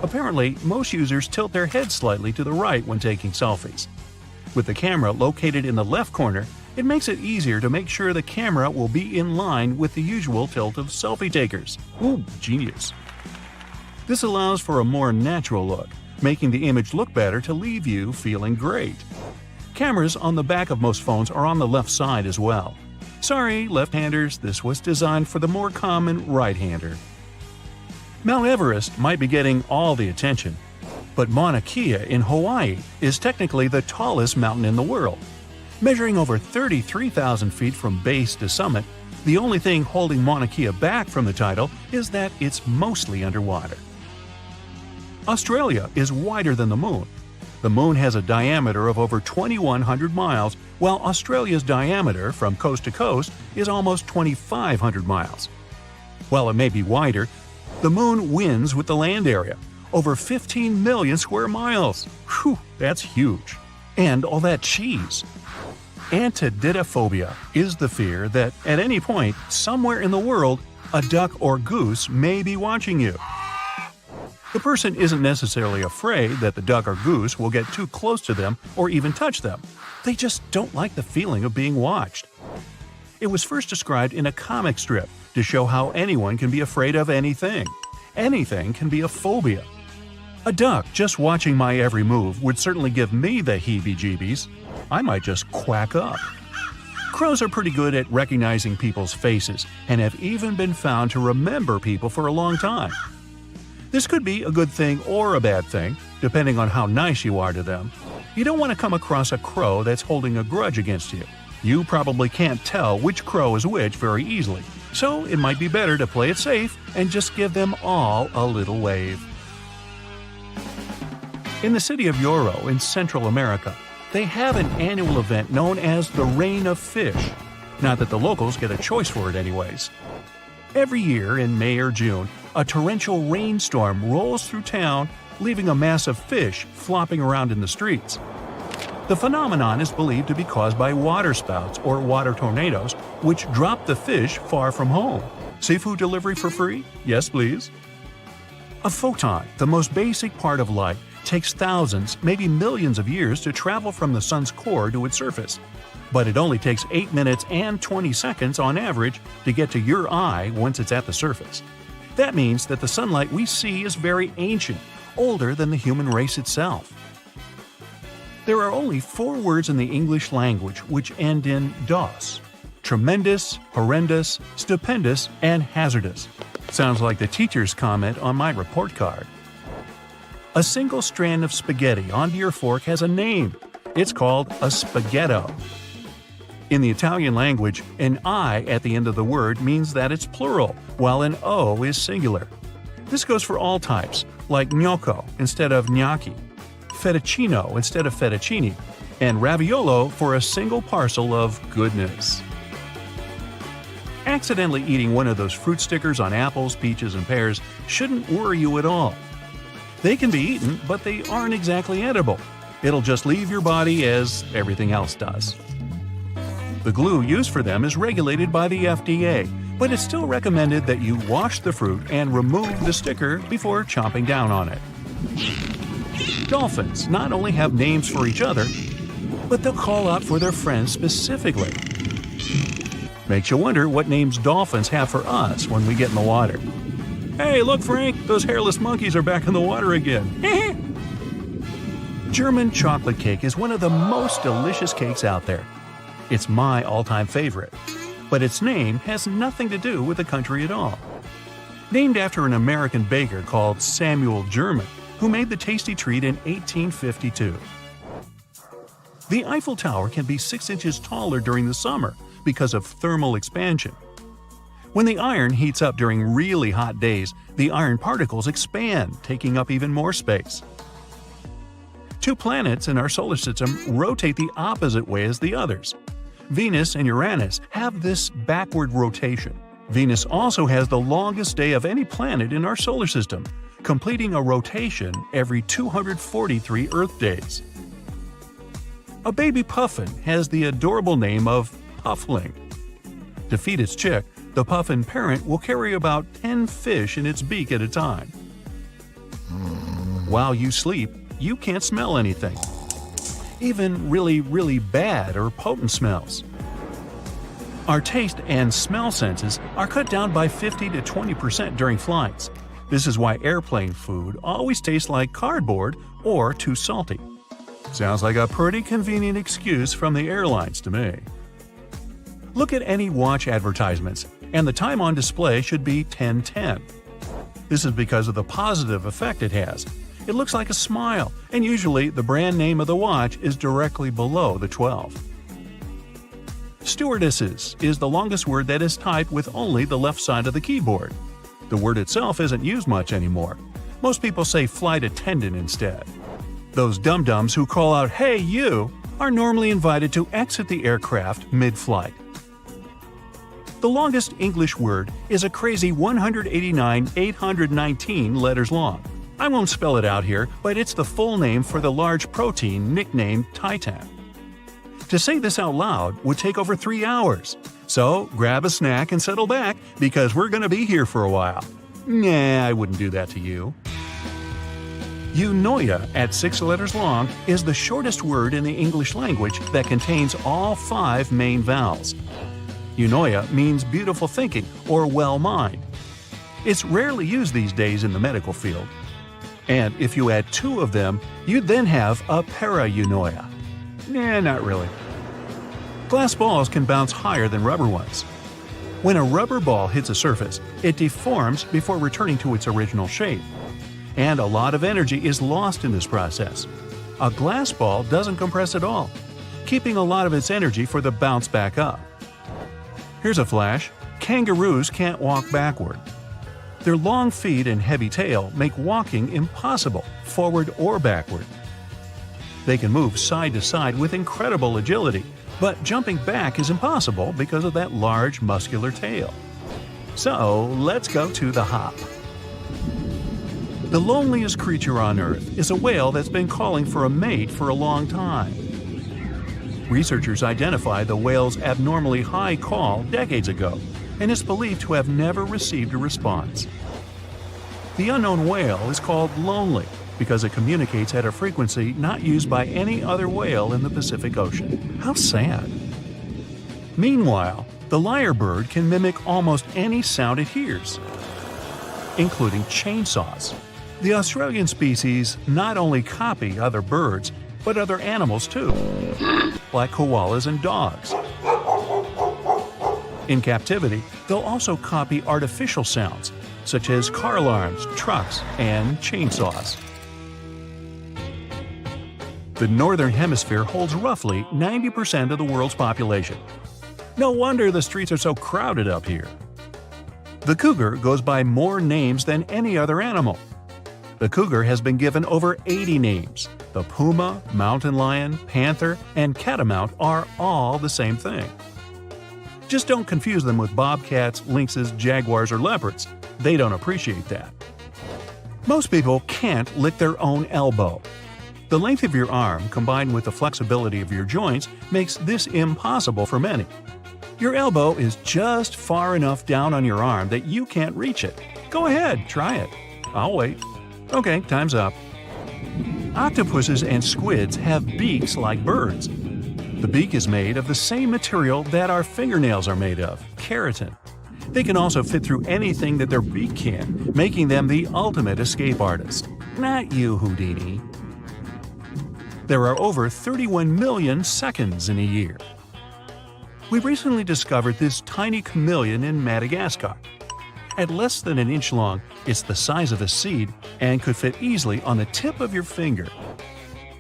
Apparently, most users tilt their heads slightly to the right when taking selfies. With the camera located in the left corner, it makes it easier to make sure the camera will be in line with the usual tilt of selfie takers. Ooh, genius. This allows for a more natural look, making the image look better to leave you feeling great. Cameras on the back of most phones are on the left side as well. Sorry, left-handers, this was designed for the more common right-hander. Mount Everest might be getting all the attention, but Mauna Kea in Hawaii is technically the tallest mountain in the world. Measuring over 33,000 feet from base to summit, the only thing holding Mauna Kea back from the title is that it's mostly underwater. Australia is wider than the Moon. The Moon has a diameter of over 2,100 miles, while Australia's diameter from coast to coast is almost 2,500 miles. While it may be wider, the Moon wins with the land area, over 15 million square miles. Whew, that's huge. And all that cheese. Antididophobia is the fear that at any point, somewhere in the world, a duck or goose may be watching you. The person isn't necessarily afraid that the duck or goose will get too close to them or even touch them. They just don't like the feeling of being watched. It was first described in a comic strip to show how anyone can be afraid of anything. Anything can be a phobia. A duck just watching my every move would certainly give me the heebie-jeebies. I might just quack up. Crows are pretty good at recognizing people's faces and have even been found to remember people for a long time. This could be a good thing or a bad thing, depending on how nice you are to them. You don't want to come across a crow that's holding a grudge against you. You probably can't tell which crow is which very easily, so it might be better to play it safe and just give them all a little wave. In the city of Yoro in Central America, they have an annual event known as the Rain of Fish. Not that the locals get a choice for it anyways. Every year in May or June, a torrential rainstorm rolls through town, leaving a mass of fish flopping around in the streets. The phenomenon is believed to be caused by waterspouts or water tornadoes, which drop the fish far from home. Seafood delivery for free? Yes, please. A photon, the most basic part of light, takes thousands, maybe millions of years to travel from the sun's core to its surface. But it only takes 8 minutes and 20 seconds on average to get to your eye once it's at the surface. That means that the sunlight we see is very ancient, older than the human race itself. There are only 4 words in the English language which end in "dos." Tremendous, horrendous, stupendous, and hazardous. Sounds like the teacher's comment on my report card. A single strand of spaghetti onto your fork has a name. It's called a spaghetto. In the Italian language, an I at the end of the word means that it's plural, while an O is singular. This goes for all types, like gnocco instead of gnocchi, fettuccino instead of fettuccine, and raviolo for a single parcel of goodness. Accidentally eating one of those fruit stickers on apples, peaches, and pears shouldn't worry you at all. They can be eaten, but they aren't exactly edible. It'll just leave your body as everything else does. The glue used for them is regulated by the FDA, but it's still recommended that you wash the fruit and remove the sticker before chomping down on it. Dolphins not only have names for each other, but they'll call out for their friends specifically. Makes you wonder what names dolphins have for us when we get in the water. Hey, look, Frank, those hairless monkeys are back in the water again. German chocolate cake is one of the most delicious cakes out there. It's my all-time favorite. But its name has nothing to do with the country at all. Named after an American baker called Samuel German, who made the tasty treat in 1852. The Eiffel Tower can be 6 inches taller during the summer because of thermal expansion. When the iron heats up during really hot days, the iron particles expand, taking up even more space. 2 planets in our solar system rotate the opposite way as the others. Venus and Uranus have this backward rotation. Venus also has the longest day of any planet in our solar system, completing a rotation every 243 Earth days. A baby puffin has the adorable name of Puffling. To feed its chick, the puffin parent will carry about 10 fish in its beak at a time. While you sleep, you can't smell anything, even really bad or potent smells. Our taste and smell senses are cut down by 50 to 20% during flights. This is why airplane food always tastes like cardboard or too salty. Sounds like a pretty convenient excuse from the airlines to me. Look at any watch advertisements, and the time on display should be 10:10. This is because of the positive effect it has. It looks like a smile, and usually the brand name of the watch is directly below the 12. Stewardesses is the longest word that is typed with only the left side of the keyboard. The word itself isn't used much anymore. Most people say flight attendant instead. Those dum-dums who call out, "Hey, you!" are normally invited to exit the aircraft mid-flight. The longest English word is a crazy 189,819 letters long. I won't spell it out here, but it's the full name for the large protein nicknamed Titan. To say this out loud would take over 3 hours. So grab a snack and settle back, because we're going to be here for a while. Nah, I wouldn't do that to you. Eunoia, at 6 letters long, is the shortest word in the English language that contains all 5 main vowels. Eunoia means beautiful thinking or well mind. It's rarely used these days in the medical field. And if you add 2 of them, you'd then have a para-eunoia. Nah, not really. Glass balls can bounce higher than rubber ones. When a rubber ball hits a surface, it deforms before returning to its original shape. And a lot of energy is lost in this process. A glass ball doesn't compress at all, keeping a lot of its energy for the bounce back up. Here's a flash. Kangaroos can't walk backward. Their long feet and heavy tail make walking impossible, forward or backward. They can move side to side with incredible agility, but jumping back is impossible because of that large muscular tail. So let's go to the hop. The loneliest creature on Earth is a whale that's been calling for a mate for a long time. Researchers identified the whale's abnormally high call decades ago, and is believed to have never received a response. The unknown whale is called lonely because it communicates at a frequency not used by any other whale in the Pacific Ocean. How sad. Meanwhile, the lyrebird can mimic almost any sound it hears, including chainsaws. The Australian species not only copy other birds, but other animals too, like koalas and dogs. In captivity, they'll also copy artificial sounds, such as car alarms, trucks, and chainsaws. The Northern Hemisphere holds roughly 90% of the world's population. No wonder the streets are so crowded up here. The cougar goes by more names than any other animal. The cougar has been given over 80 names. The puma, mountain lion, panther, and catamount are all the same thing. Just don't confuse them with bobcats, lynxes, jaguars, or leopards. They don't appreciate that. Most people can't lick their own elbow. The length of your arm combined with the flexibility of your joints makes this impossible for many. Your elbow is just far enough down on your arm that you can't reach it. Go ahead, try it. I'll wait. Okay, time's up. Octopuses and squids have beaks like birds. The beak is made of the same material that our fingernails are made of, keratin. They can also fit through anything that their beak can, making them the ultimate escape artist. Not you, Houdini. There are over 31 million seconds in a year. We recently discovered this tiny chameleon in Madagascar. At less than an inch long, it's the size of a seed and could fit easily on the tip of your finger.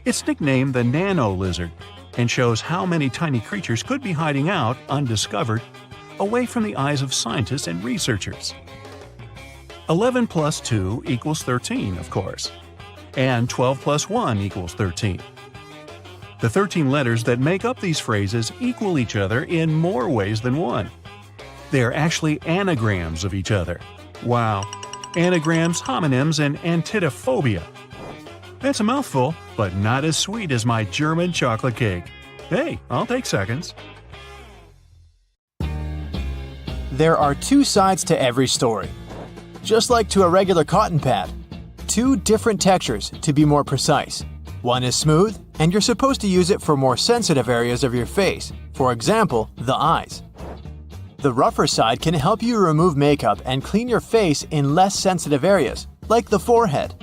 It's nicknamed the nano lizard and shows how many tiny creatures could be hiding out undiscovered, away from the eyes of scientists and researchers. 11 plus 2 equals 13, of course, and 12 plus 1 equals 13. The 13 letters that make up these phrases equal each other in more ways than one. They are actually anagrams of each other. Wow. Anagrams, homonyms, and antidophobia. That's a mouthful, but not as sweet as my German chocolate cake. Hey, I'll take seconds. There are 2 sides to every story. Just like to a regular cotton pad. 2 different textures, to be more precise. One is smooth, and you're supposed to use it for more sensitive areas of your face, for example, the eyes. The rougher side can help you remove makeup and clean your face in less sensitive areas, like the forehead.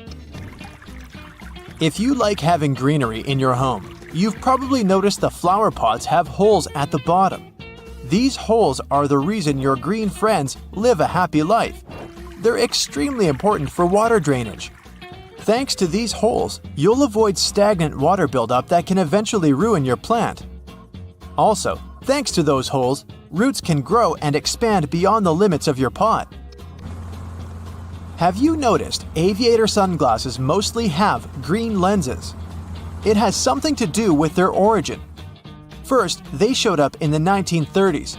If you like having greenery in your home, you've probably noticed the flower pots have holes at the bottom. These holes are the reason your green friends live a happy life. They're extremely important for water drainage. Thanks to these holes, you'll avoid stagnant water buildup that can eventually ruin your plant. Also, Thanks to those holes, roots can grow and expand beyond the limits of your pot. Have you noticed aviator sunglasses mostly have green lenses? It has something to do with their origin. First, they showed up in the 1930s.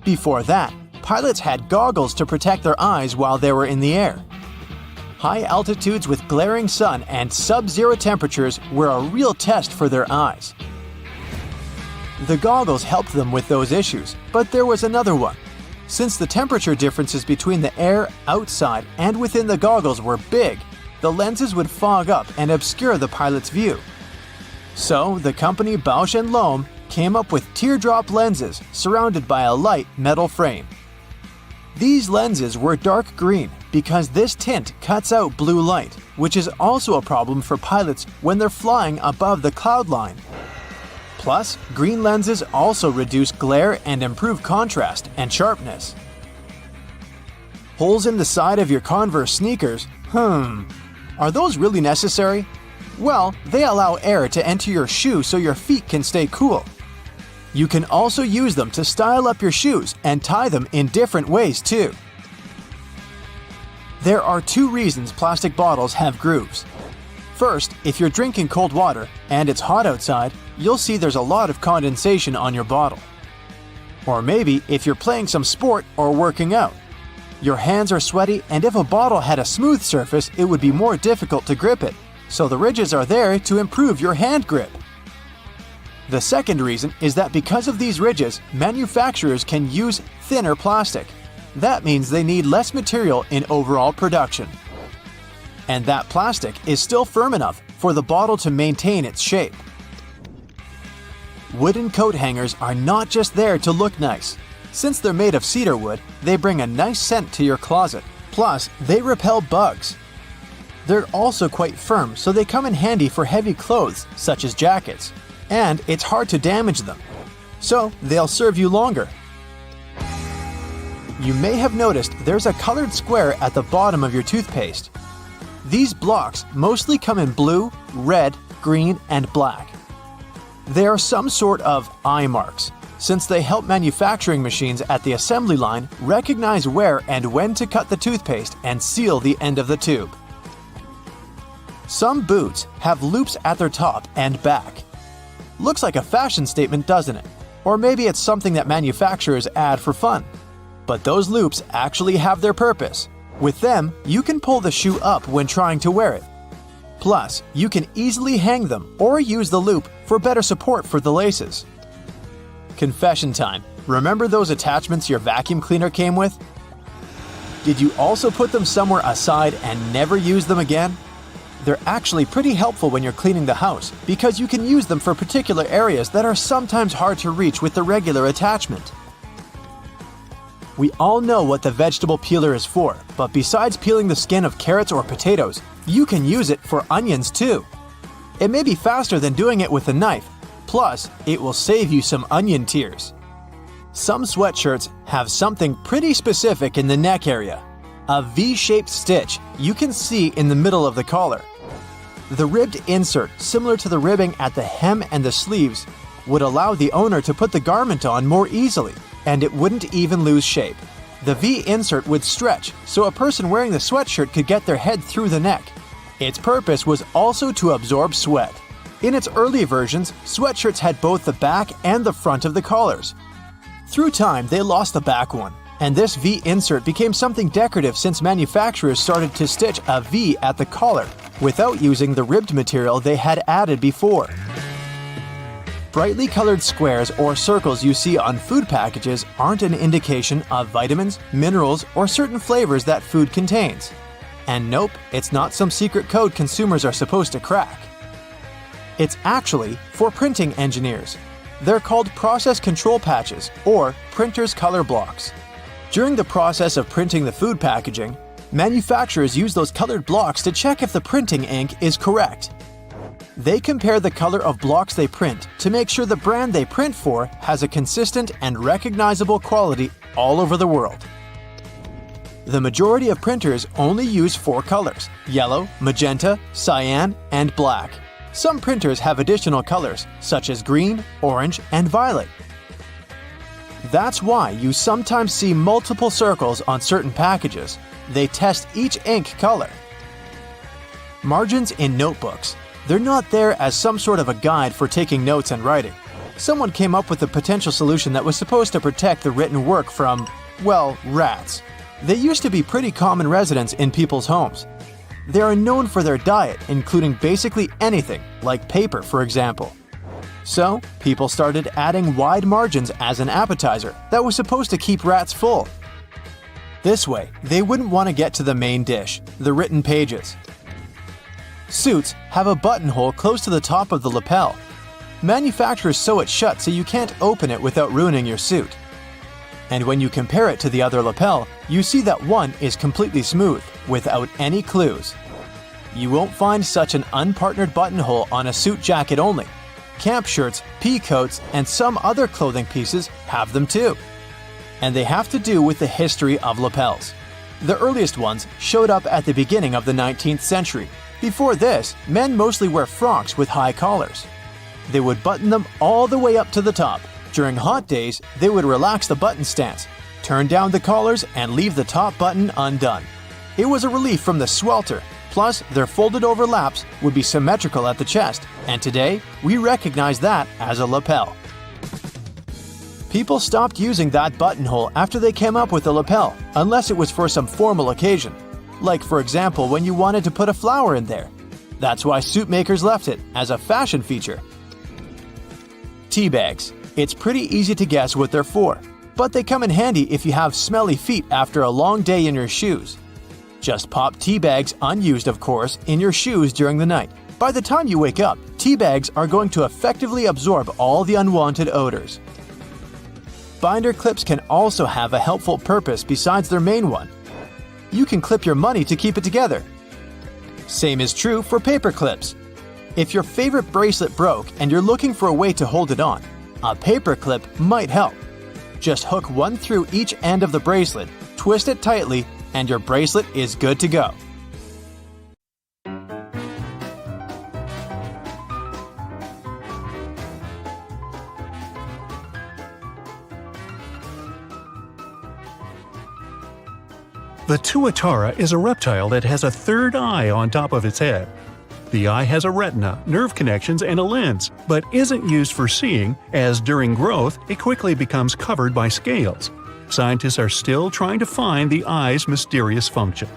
Before that, pilots had goggles to protect their eyes while they were in the air. High altitudes with glaring sun and sub-zero temperatures were a real test for their eyes. The goggles helped them with those issues, but there was another one. Since the temperature differences between the air outside and within the goggles were big, the lenses would fog up and obscure the pilot's view. So, the company Bausch & Lomb came up with teardrop lenses surrounded by a light metal frame. These lenses were dark green because this tint cuts out blue light, which is also a problem for pilots when they're flying above the cloud line. Plus, green lenses also reduce glare and improve contrast and sharpness. Holes in the side of your Converse sneakers? Are those really necessary? Well, they allow air to enter your shoe so your feet can stay cool. You can also use them to style up your shoes and tie them in different ways too. There are 2 reasons plastic bottles have grooves. First, if you're drinking cold water and it's hot outside, you'll see there's a lot of condensation on your bottle. Or maybe if you're playing some sport or working out. Your hands are sweaty, and if a bottle had a smooth surface, it would be more difficult to grip it, so the ridges are there to improve your hand grip. The second reason is that because of these ridges, manufacturers can use thinner plastic. That means they need less material in overall production. And that plastic is still firm enough for the bottle to maintain its shape. Wooden coat hangers are not just there to look nice. Since they're made of cedar wood, they bring a nice scent to your closet. Plus, they repel bugs. They're also quite firm, so they come in handy for heavy clothes, such as jackets. And it's hard to damage them. So, they'll serve you longer. You may have noticed there's a colored square at the bottom of your toothpaste. These blocks mostly come in blue, red, green, and black. They are some sort of eye marks, since they help manufacturing machines at the assembly line recognize where and when to cut the toothpaste and seal the end of the tube. Some boots have loops at their top and back. Looks like a fashion statement, doesn't it? Or maybe it's something that manufacturers add for fun. But those loops actually have their purpose. With them, you can pull the shoe up when trying to wear it. Plus, you can easily hang them or use the loop for better support for the laces. Confession time. Remember those attachments your vacuum cleaner came with? Did you also put them somewhere aside and never use them again? They're actually pretty helpful when you're cleaning the house because you can use them for particular areas that are sometimes hard to reach with the regular attachment. We all know what the vegetable peeler is for, but besides peeling the skin of carrots or potatoes, you can use it for onions too. It may be faster than doing it with a knife, plus it will save you some onion tears. Some sweatshirts have something pretty specific in the neck area, a V-shaped stitch you can see in the middle of the collar. The ribbed insert, similar to the ribbing at the hem and the sleeves, would allow the owner to put the garment on more easily, and it wouldn't even lose shape. The V insert would stretch, so a person wearing the sweatshirt could get their head through the neck. Its purpose was also to absorb sweat. In its early versions, sweatshirts had both the back and the front of the collars. Through time, they lost the back one, and this V insert became something decorative since manufacturers started to stitch a V at the collar without using the ribbed material they had added before. Brightly colored squares or circles you see on food packages aren't an indication of vitamins, minerals, or certain flavors that food contains. And nope, it's not some secret code consumers are supposed to crack. It's actually for printing engineers. They're called process control patches or printer's color blocks. During the process of printing the food packaging, manufacturers use those colored blocks to check if the printing ink is correct. They compare the color of blocks they print to make sure the brand they print for has a consistent and recognizable quality all over the world. The majority of printers only use 4 colors: yellow, magenta, cyan, and black. Some printers have additional colors, such as green, orange, and violet. That's why you sometimes see multiple circles on certain packages. They test each ink color. Margins in notebooks. They're not there as some sort of a guide for taking notes and writing. Someone came up with a potential solution that was supposed to protect the written work from, well, rats. They used to be pretty common residents in people's homes. They are known for their diet, including basically anything, like paper, for example. So, people started adding wide margins as an appetizer that was supposed to keep rats full. This way, they wouldn't want to get to the main dish, the written pages. Suits have a buttonhole close to the top of the lapel. Manufacturers sew it shut so you can't open it without ruining your suit. And when you compare it to the other lapel, you see that one is completely smooth, without any clues. You won't find such an unpartnered buttonhole on a suit jacket only. Camp shirts, pea coats, and some other clothing pieces have them too. And they have to do with the history of lapels. The earliest ones showed up at the beginning of the 19th century. Before this, men mostly wear frocks with high collars. They would button them all the way up to the top. During hot days, they would relax the button stance, turn down the collars, and leave the top button undone. It was a relief from the swelter, plus their folded over laps would be symmetrical at the chest, and today, we recognize that as a lapel. People stopped using that buttonhole after they came up with the lapel, unless it was for some formal occasion. Like for example when you wanted to put a flower in there. That's why suit makers left it, as a fashion feature. Tea bags. It's pretty easy to guess what they're for, but they come in handy if you have smelly feet after a long day in your shoes. Just pop tea bags, unused of course, in your shoes during the night. By the time you wake up, tea bags are going to effectively absorb all the unwanted odors. Binder clips can also have a helpful purpose besides their main one. You can clip your money to keep it together. Same is true for paper clips. If your favorite bracelet broke and you're looking for a way to hold it on, a paper clip might help. Just hook one through each end of the bracelet, twist it tightly, and your bracelet is good to go. The tuatara is a reptile that has a third eye on top of its head. The eye has a retina, nerve connections, and a lens, but isn't used for seeing, as during growth it quickly becomes covered by scales. Scientists are still trying to find the eye's mysterious function.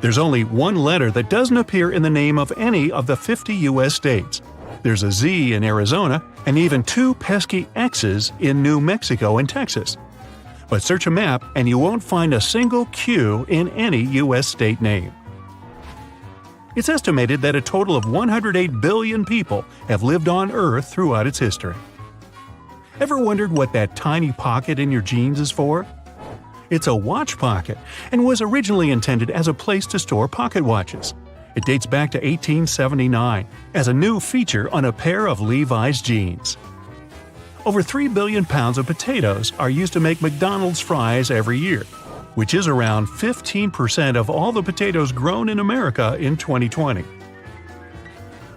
There's only one letter that doesn't appear in the name of any of the 50 U.S. states. There's a Z in Arizona, and even two pesky X's in New Mexico and Texas. But search a map and you won't find a single Q in any U.S. state name. It's estimated that a total of 108 billion people have lived on Earth throughout its history. Ever wondered what that tiny pocket in your jeans is for? It's a watch pocket and was originally intended as a place to store pocket watches. It dates back to 1879 as a new feature on a pair of Levi's jeans. Over 3 billion pounds of potatoes are used to make McDonald's fries every year, which is around 15% of all the potatoes grown in America in 2020.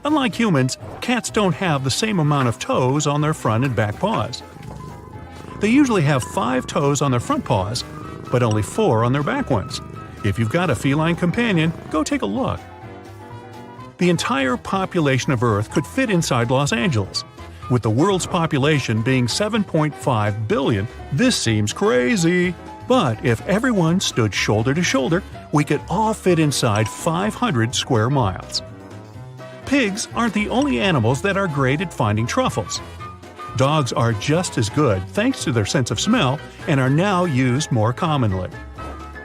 Unlike humans, cats don't have the same amount of toes on their front and back paws. They usually have 5 toes on their front paws, but only 4 on their back ones. If you've got a feline companion, go take a look. The entire population of Earth could fit inside Los Angeles. With the world's population being 7.5 billion, this seems crazy. But if everyone stood shoulder to shoulder, we could all fit inside 500 square miles. Pigs aren't the only animals that are great at finding truffles. Dogs are just as good thanks to their sense of smell and are now used more commonly.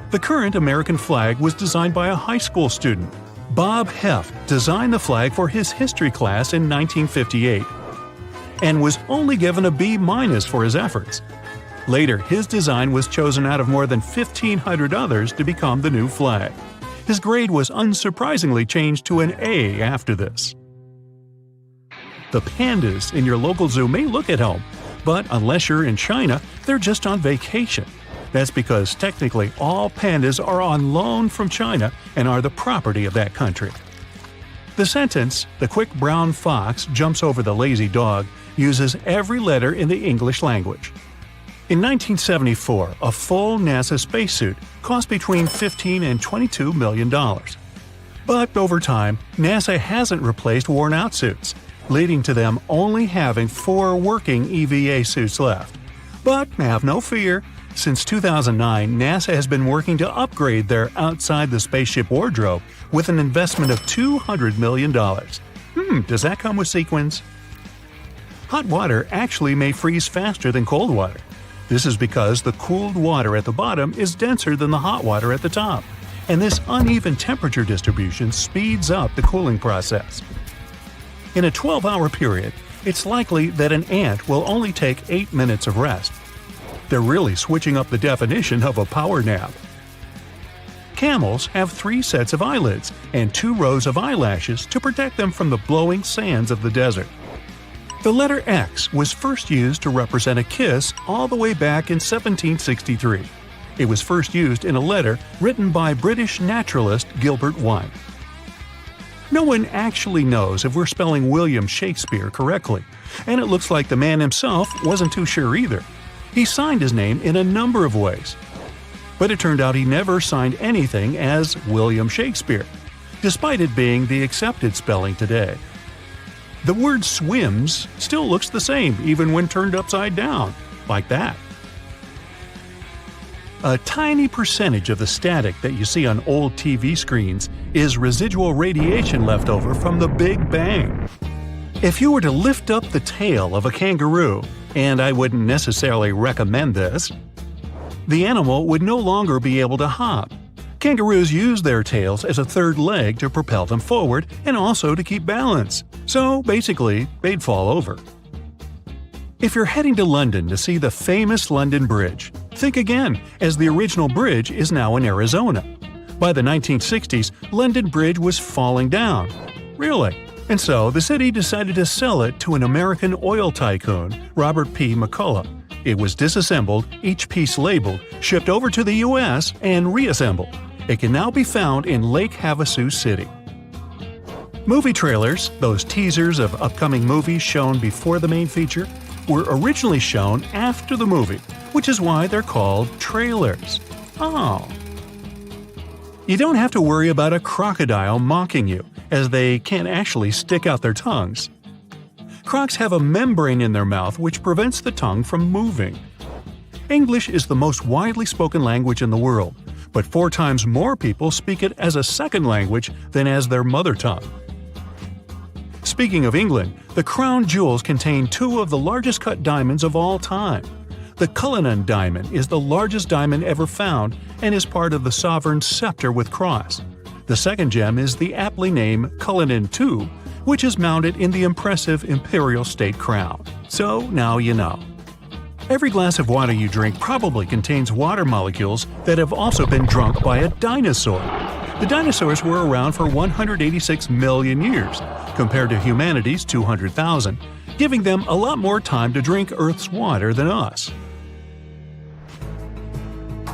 The current American flag was designed by a high school student. Bob Heft designed the flag for his history class in 1958 and was only given a B- for his efforts. Later, his design was chosen out of more than 1,500 others to become the new flag. His grade was unsurprisingly changed to an A after this. The pandas in your local zoo may look at home, but unless you're in China, they're just on vacation. That's because technically all pandas are on loan from China and are the property of that country. The sentence, "The quick brown fox jumps over the lazy dog," uses every letter in the English language. In 1974, a full NASA spacesuit cost between $15 and $22 million. But over time, NASA hasn't replaced worn-out suits, leading to them only having 4 working EVA suits left. But have no fear, since 2009, NASA has been working to upgrade their outside-the-spaceship wardrobe with an investment of $200 million. Does that come with sequins? Hot water actually may freeze faster than cold water. This is because the cooled water at the bottom is denser than the hot water at the top, and this uneven temperature distribution speeds up the cooling process. In a 12-hour period, it's likely that an ant will only take 8 minutes of rest. They're really switching up the definition of a power nap. Camels have 3 sets of eyelids and 2 rows of eyelashes to protect them from the blowing sands of the desert. The letter X was first used to represent a kiss all the way back in 1763. It was first used in a letter written by British naturalist Gilbert White. No one actually knows if we're spelling William Shakespeare correctly, and it looks like the man himself wasn't too sure either. He signed his name in a number of ways. But it turned out he never signed anything as William Shakespeare, despite it being the accepted spelling today. The word swims still looks the same even when turned upside down, like that. A tiny percentage of the static that you see on old TV screens is residual radiation left over from the Big Bang. If you were to lift up the tail of a kangaroo, and I wouldn't necessarily recommend this, the animal would no longer be able to hop. Kangaroos use their tails as a third leg to propel them forward and also to keep balance. So basically, they'd fall over. If you're heading to London to see the famous London Bridge, think again, as the original bridge is now in Arizona. By the 1960s, London Bridge was falling down. Really? And so the city decided to sell it to an American oil tycoon, Robert P. McCulloch. It was disassembled, each piece labeled, shipped over to the U.S., and reassembled. It can now be found in Lake Havasu City. Movie trailers, those teasers of upcoming movies shown before the main feature, were originally shown after the movie, which is why they're called trailers. Oh. You don't have to worry about a crocodile mocking you, as they can't actually stick out their tongues. Crocs have a membrane in their mouth which prevents the tongue from moving. English is the most widely spoken language in the world, but 4 times more people speak it as a second language than as their mother tongue. Speaking of England, the crown jewels contain 2 of the largest cut diamonds of all time. The Cullinan diamond is the largest diamond ever found and is part of the sovereign's scepter with cross. The second gem is the aptly named Cullinan II, which is mounted in the impressive imperial state crown. So now you know. Every glass of water you drink probably contains water molecules that have also been drunk by a dinosaur. The dinosaurs were around for 186 million years, compared to humanity's 200,000, giving them a lot more time to drink Earth's water than us.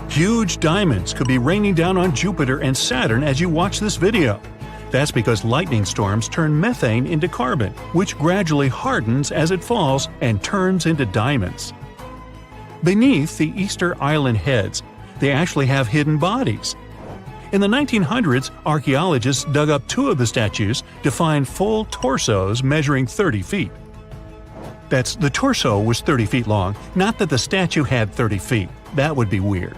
Huge diamonds could be raining down on Jupiter and Saturn as you watch this video. That's because lightning storms turn methane into carbon, which gradually hardens as it falls and turns into diamonds. Beneath the Easter Island heads, they actually have hidden bodies. In the 1900s, archaeologists dug up 2 of the statues to find full torsos measuring 30 feet. The torso was 30 feet long, not that the statue had 30 feet. That would be weird.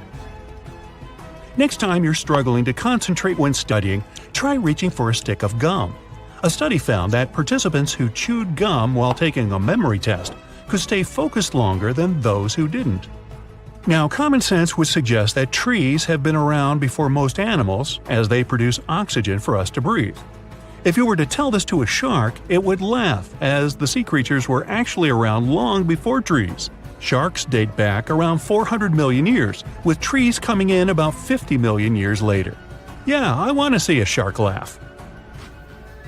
Next time you're struggling to concentrate when studying, try reaching for a stick of gum. A study found that participants who chewed gum while taking a memory test could stay focused longer than those who didn't. Now, common sense would suggest that trees have been around before most animals, as they produce oxygen for us to breathe. If you were to tell this to a shark, it would laugh, as the sea creatures were actually around long before trees. Sharks date back around 400 million years, with trees coming in about 50 million years later. Yeah, I want to see a shark laugh.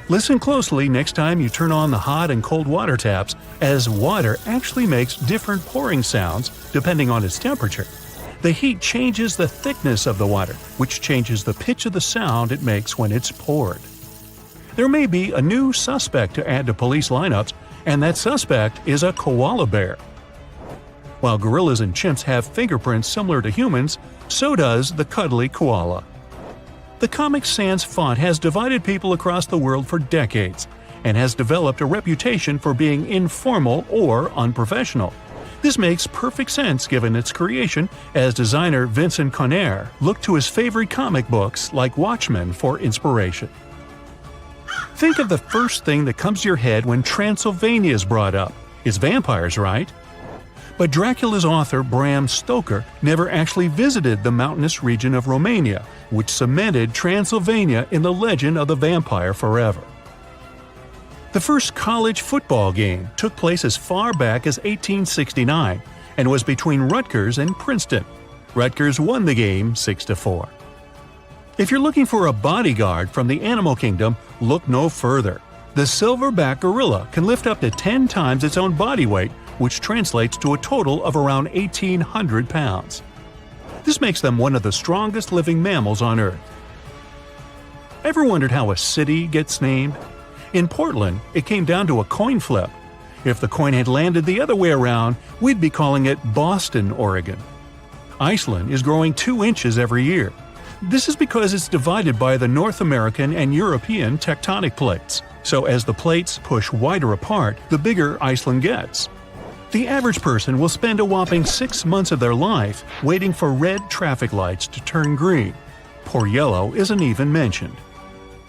Listen closely next time you turn on the hot and cold water taps, as water actually makes different pouring sounds depending on its temperature. The heat changes the thickness of the water, which changes the pitch of the sound it makes when it's poured. There may be a new suspect to add to police lineups, and that suspect is a koala bear. While gorillas and chimps have fingerprints similar to humans, so does the cuddly koala. The Comic Sans font has divided people across the world for decades and has developed a reputation for being informal or unprofessional. This makes perfect sense given its creation, as designer Vincent Conner looked to his favorite comic books like Watchmen for inspiration. Think of the first thing that comes to your head when Transylvania is brought up. It's vampires, right? But Dracula's author Bram Stoker never actually visited the mountainous region of Romania, which cemented Transylvania in the legend of the vampire forever. The first college football game took place as far back as 1869 and was between Rutgers and Princeton. Rutgers won the game 6-4. If you're looking for a bodyguard from the animal kingdom, look no further. The silverback gorilla can lift up to 10 times its own body weight, which translates to a total of around 1,800 pounds. This makes them one of the strongest living mammals on Earth. Ever wondered how a city gets named? In Portland, it came down to a coin flip. If the coin had landed the other way around, we'd be calling it Boston, Oregon. Iceland is growing 2 inches every year. This is because it's divided by the North American and European tectonic plates. So as the plates push wider apart, the bigger Iceland gets. The average person will spend a whopping 6 months of their life waiting for red traffic lights to turn green. Poor yellow isn't even mentioned.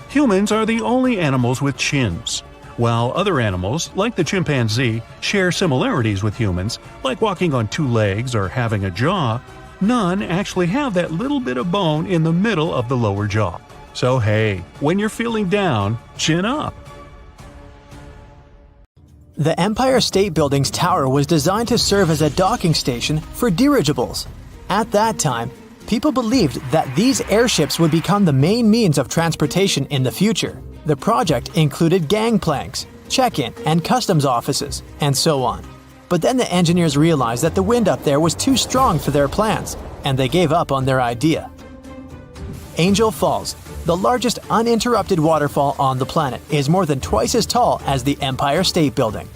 Humans are the only animals with chins. While other animals, like the chimpanzee, share similarities with humans, like walking on 2 legs or having a jaw, none actually have that little bit of bone in the middle of the lower jaw. So hey, when you're feeling down, chin up. The Empire State Building's tower was designed to serve as a docking station for dirigibles. At that time, people believed that these airships would become the main means of transportation in the future. The project included gangplanks, check-in and customs offices, and so on. But then the engineers realized that the wind up there was too strong for their plans, and they gave up on their idea. Angel Falls, the largest uninterrupted waterfall on the planet, is more than twice as tall as the Empire State Building.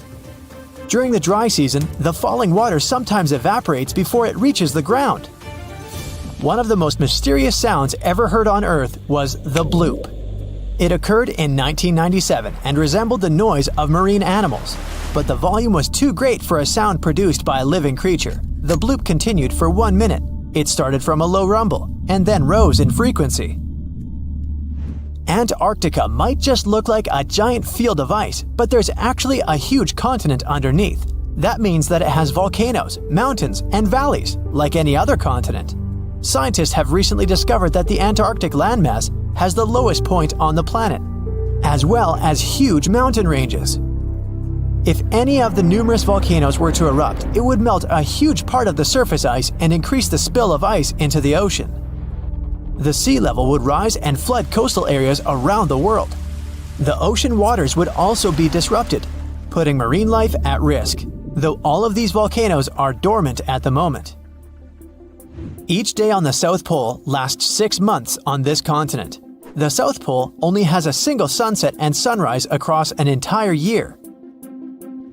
During the dry season, the falling water sometimes evaporates before it reaches the ground. One of the most mysterious sounds ever heard on Earth was the bloop. It occurred in 1997 and resembled the noise of marine animals, but the volume was too great for a sound produced by a living creature. The bloop continued for 1 minute. It started from a low rumble and then rose in frequency. Antarctica might just look like a giant field of ice, but there's actually a huge continent underneath. That means that it has volcanoes, mountains, and valleys, like any other continent. Scientists have recently discovered that the Antarctic landmass has the lowest point on the planet, as well as huge mountain ranges. If any of the numerous volcanoes were to erupt, it would melt a huge part of the surface ice and increase the spill of ice into the ocean. The sea level would rise and flood coastal areas around the world. The ocean waters would also be disrupted, putting marine life at risk, though all of these volcanoes are dormant at the moment. Each day on the South Pole lasts 6 months on this continent. The South Pole only has a single sunset and sunrise across an entire year.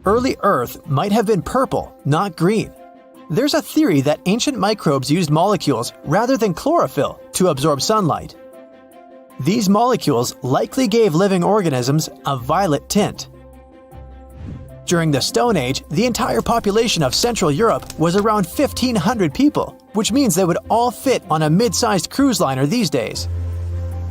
Early Earth might have been purple, not green. There's a theory that ancient microbes used molecules rather than chlorophyll to absorb sunlight. These molecules likely gave living organisms a violet tint. During the Stone Age, the entire population of Central Europe was around 1,500 people, which means they would all fit on a mid-sized cruise liner these days.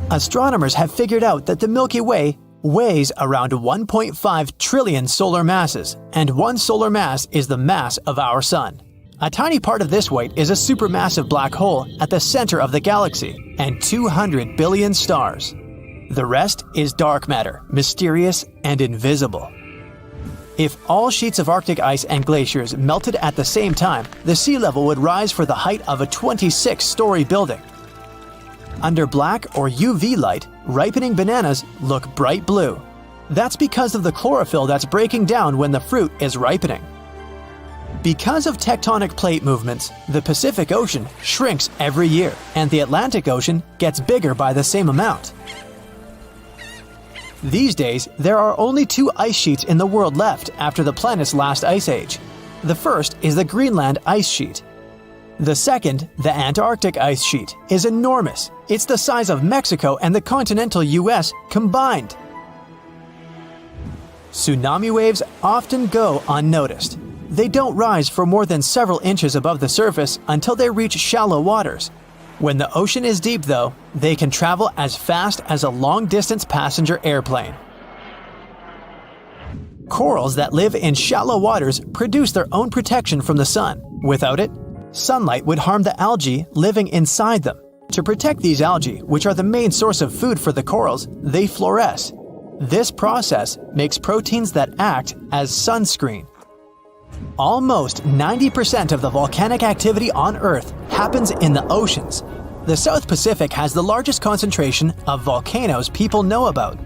Astronomers have figured out that the Milky Way weighs around 1.5 trillion solar masses, and one solar mass is the mass of our Sun. A tiny part of this weight is a supermassive black hole at the center of the galaxy, and 200 billion stars. The rest is dark matter, mysterious and invisible. If all sheets of Arctic ice and glaciers melted at the same time, the sea level would rise for the height of a 26-story building. Under black or UV light, ripening bananas look bright blue. That's because of the chlorophyll that's breaking down when the fruit is ripening. Because of tectonic plate movements, the Pacific Ocean shrinks every year, and the Atlantic Ocean gets bigger by the same amount. These days, there are only 2 ice sheets in the world left after the planet's last ice age. The first is the Greenland ice sheet. The second, the Antarctic ice sheet, is enormous. It's the size of Mexico and the continental US combined. Tsunami waves often go unnoticed. They don't rise for more than several inches above the surface until they reach shallow waters. When the ocean is deep, though, they can travel as fast as a long-distance passenger airplane. Corals that live in shallow waters produce their own protection from the sun. Without it, sunlight would harm the algae living inside them. To protect these algae, which are the main source of food for the corals, they fluoresce. This process makes proteins that act as sunscreen. Almost 90% of the volcanic activity on Earth happens in the oceans. The South Pacific has the largest concentration of volcanoes people know about.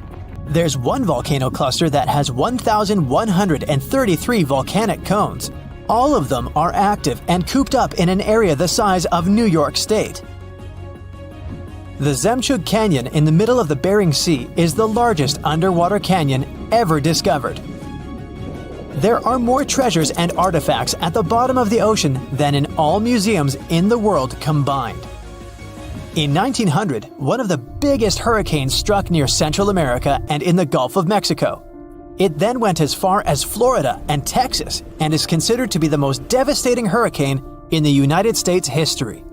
There's one volcano cluster that has 1,133 volcanic cones. All of them are active and cooped up in an area the size of New York State. The Zemchug Canyon in the middle of the Bering Sea is the largest underwater canyon ever discovered. There are more treasures and artifacts at the bottom of the ocean than in all museums in the world combined. In 1900, one of the biggest hurricanes struck near Central America and in the Gulf of Mexico. It then went as far as Florida and Texas and is considered to be the most devastating hurricane in the United States history.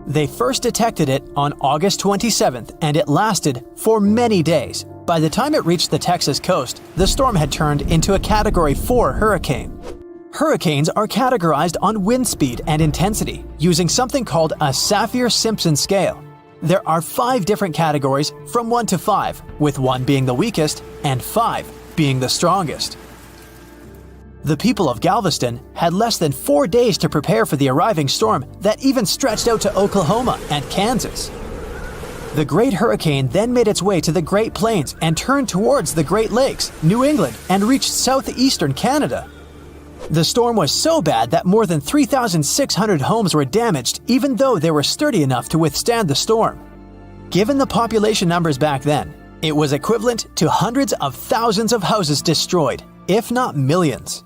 They first detected it on August 27th, and it lasted for many days. By the time it reached the Texas coast, the storm had turned into a Category 4 hurricane. Hurricanes are categorized on wind speed and intensity using something called a Saffir-Simpson scale. There are 5 different categories from 1 to 5, with 1 being the weakest and 5 being the strongest. The people of Galveston had less than 4 days to prepare for the arriving storm that even stretched out to Oklahoma and Kansas. The Great Hurricane then made its way to the Great Plains and turned towards the Great Lakes, New England, and reached southeastern Canada. The storm was so bad that more than 3,600 homes were damaged, even though they were sturdy enough to withstand the storm. Given the population numbers back then, it was equivalent to hundreds of thousands of houses destroyed, if not millions.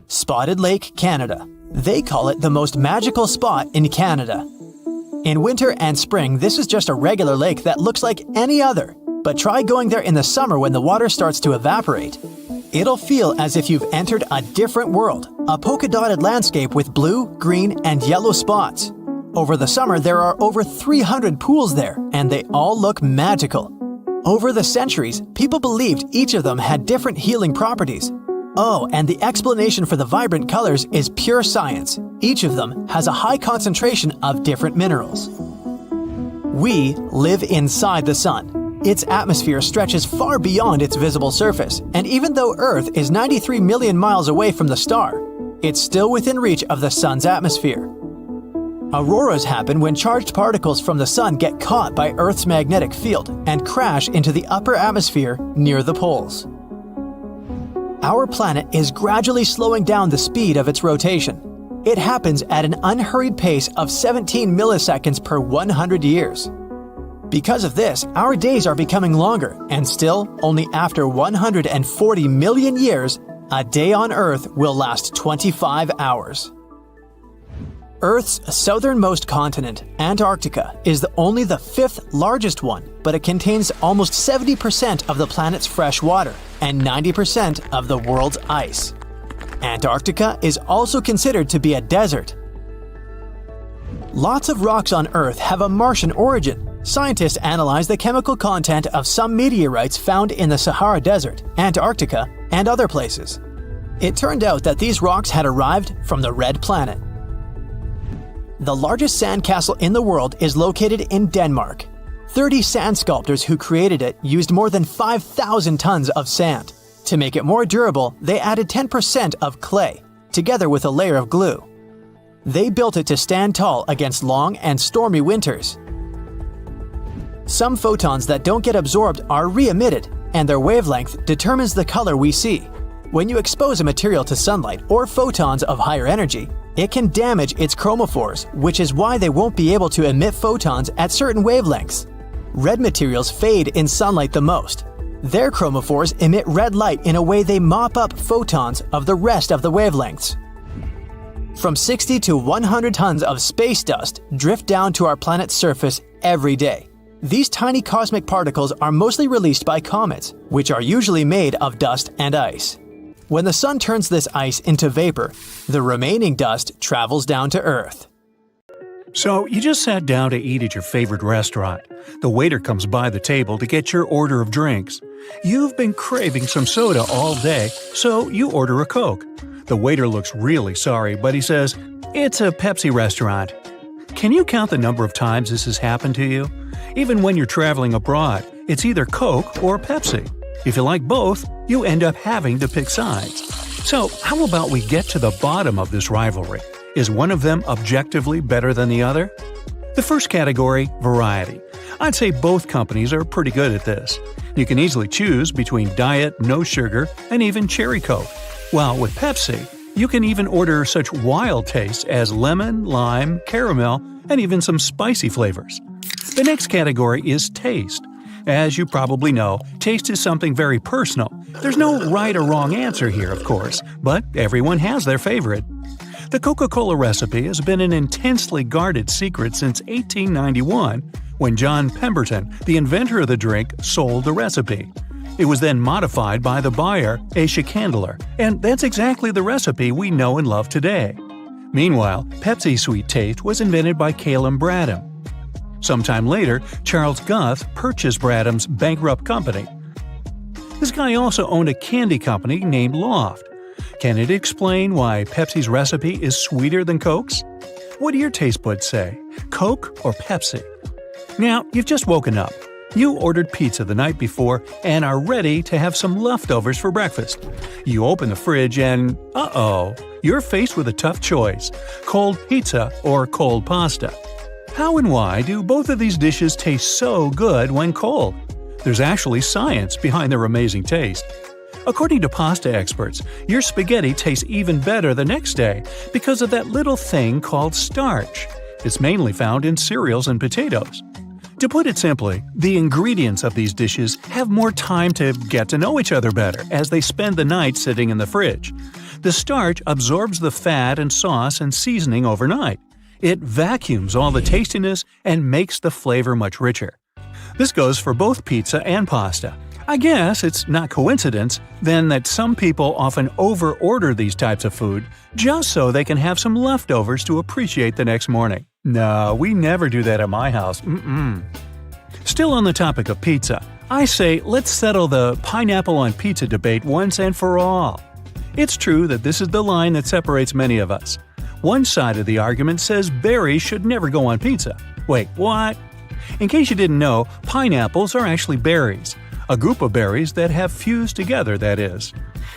Spotted Lake, Canada. They call it the most magical spot in Canada. In winter and spring, this is just a regular lake that looks like any other, but try going there in the summer when the water starts to evaporate. It'll feel as if you've entered a different world, a polka-dotted landscape with blue, green, and yellow spots. Over the summer, there are over 300 pools there, and they all look magical. Over the centuries, people believed each of them had different healing properties. Oh, and the explanation for the vibrant colors is pure science. Each of them has a high concentration of different minerals. We live inside the sun. Its atmosphere stretches far beyond its visible surface, and even though Earth is 93 million miles away from the star, it's still within reach of the sun's atmosphere. Auroras happen when charged particles from the sun get caught by Earth's magnetic field and crash into the upper atmosphere near the poles. Our planet is gradually slowing down the speed of its rotation. It happens at an unhurried pace of 17 milliseconds per 100 years. Because of this, our days are becoming longer, and still, only after 140 million years, a day on Earth will last 25 hours. Earth's southernmost continent, Antarctica, is only the 5th largest one, but it contains almost 70% of the planet's fresh water and 90% of the world's ice. Antarctica is also considered to be a desert. Lots of rocks on Earth have a Martian origin. Scientists analyze the chemical content of some meteorites found in the Sahara Desert, Antarctica, and other places. It turned out that these rocks had arrived from the Red Planet. The largest sandcastle in the world is located in Denmark. 30 sand sculptors who created it used more than 5,000 tons of sand. To make it more durable, they added 10% of clay, together with a layer of glue. They built it to stand tall against long and stormy winters. Some photons that don't get absorbed are re-emitted, and their wavelength determines the color we see. When you expose a material to sunlight or photons of higher energy, it can damage its chromophores, which is why they won't be able to emit photons at certain wavelengths. Red materials fade in sunlight the most. Their chromophores emit red light in a way they mop up photons of the rest of the wavelengths. From 60 to 100 tons of space dust drift down to our planet's surface every day. These tiny cosmic particles are mostly released by comets, which are usually made of dust and ice. When the sun turns this ice into vapor, the remaining dust travels down to Earth. So, you just sat down to eat at your favorite restaurant. The waiter comes by the table to get your order of drinks. You've been craving some soda all day, so you order a Coke. The waiter looks really sorry, but he says, "It's a Pepsi restaurant." Can you count the number of times this has happened to you? Even when you're traveling abroad, it's either Coke or Pepsi. If you like both, you end up having to pick sides. So, how about we get to the bottom of this rivalry? Is one of them objectively better than the other? The first category, variety. I'd say both companies are pretty good at this. You can easily choose between diet, no sugar, and even cherry Coke. While with Pepsi, you can even order such wild tastes as lemon, lime, caramel, and even some spicy flavors. The next category is taste. As you probably know, taste is something very personal. There's no right or wrong answer here, of course, but everyone has their favorite. The Coca-Cola recipe has been an intensely guarded secret since 1891, when John Pemberton, the inventor of the drink, sold the recipe. It was then modified by the buyer, Asa Candler, and that's exactly the recipe we know and love today. Meanwhile, Pepsi Sweet Taste was invented by Calum Bradham. Sometime later, Charles Guth purchased Bradham's bankrupt company. This guy also owned a candy company named Loft. Can it explain why Pepsi's recipe is sweeter than Coke's? What do your taste buds say? Coke or Pepsi? Now, you've just woken up. You ordered pizza the night before and are ready to have some leftovers for breakfast. You open the fridge and, you're faced with a tough choice: cold pizza or cold pasta. How and why do both of these dishes taste so good when cold? There's actually science behind their amazing taste. According to pasta experts, your spaghetti tastes even better the next day because of that little thing called starch. It's mainly found in cereals and potatoes. To put it simply, the ingredients of these dishes have more time to get to know each other better as they spend the night sitting in the fridge. The starch absorbs the fat and sauce and seasoning overnight. It vacuums all the tastiness and makes the flavor much richer. This goes for both pizza and pasta. I guess it's not coincidence, then, that some people often over-order these types of food just so they can have some leftovers to appreciate the next morning. No, we never do that at my house. Still on the topic of pizza, I say let's settle the pineapple on pizza debate once and for all. It's true that this is the line that separates many of us. One side of the argument says berries should never go on pizza. Wait, what? In case you didn't know, pineapples are actually berries. A group of berries that have fused together, that is.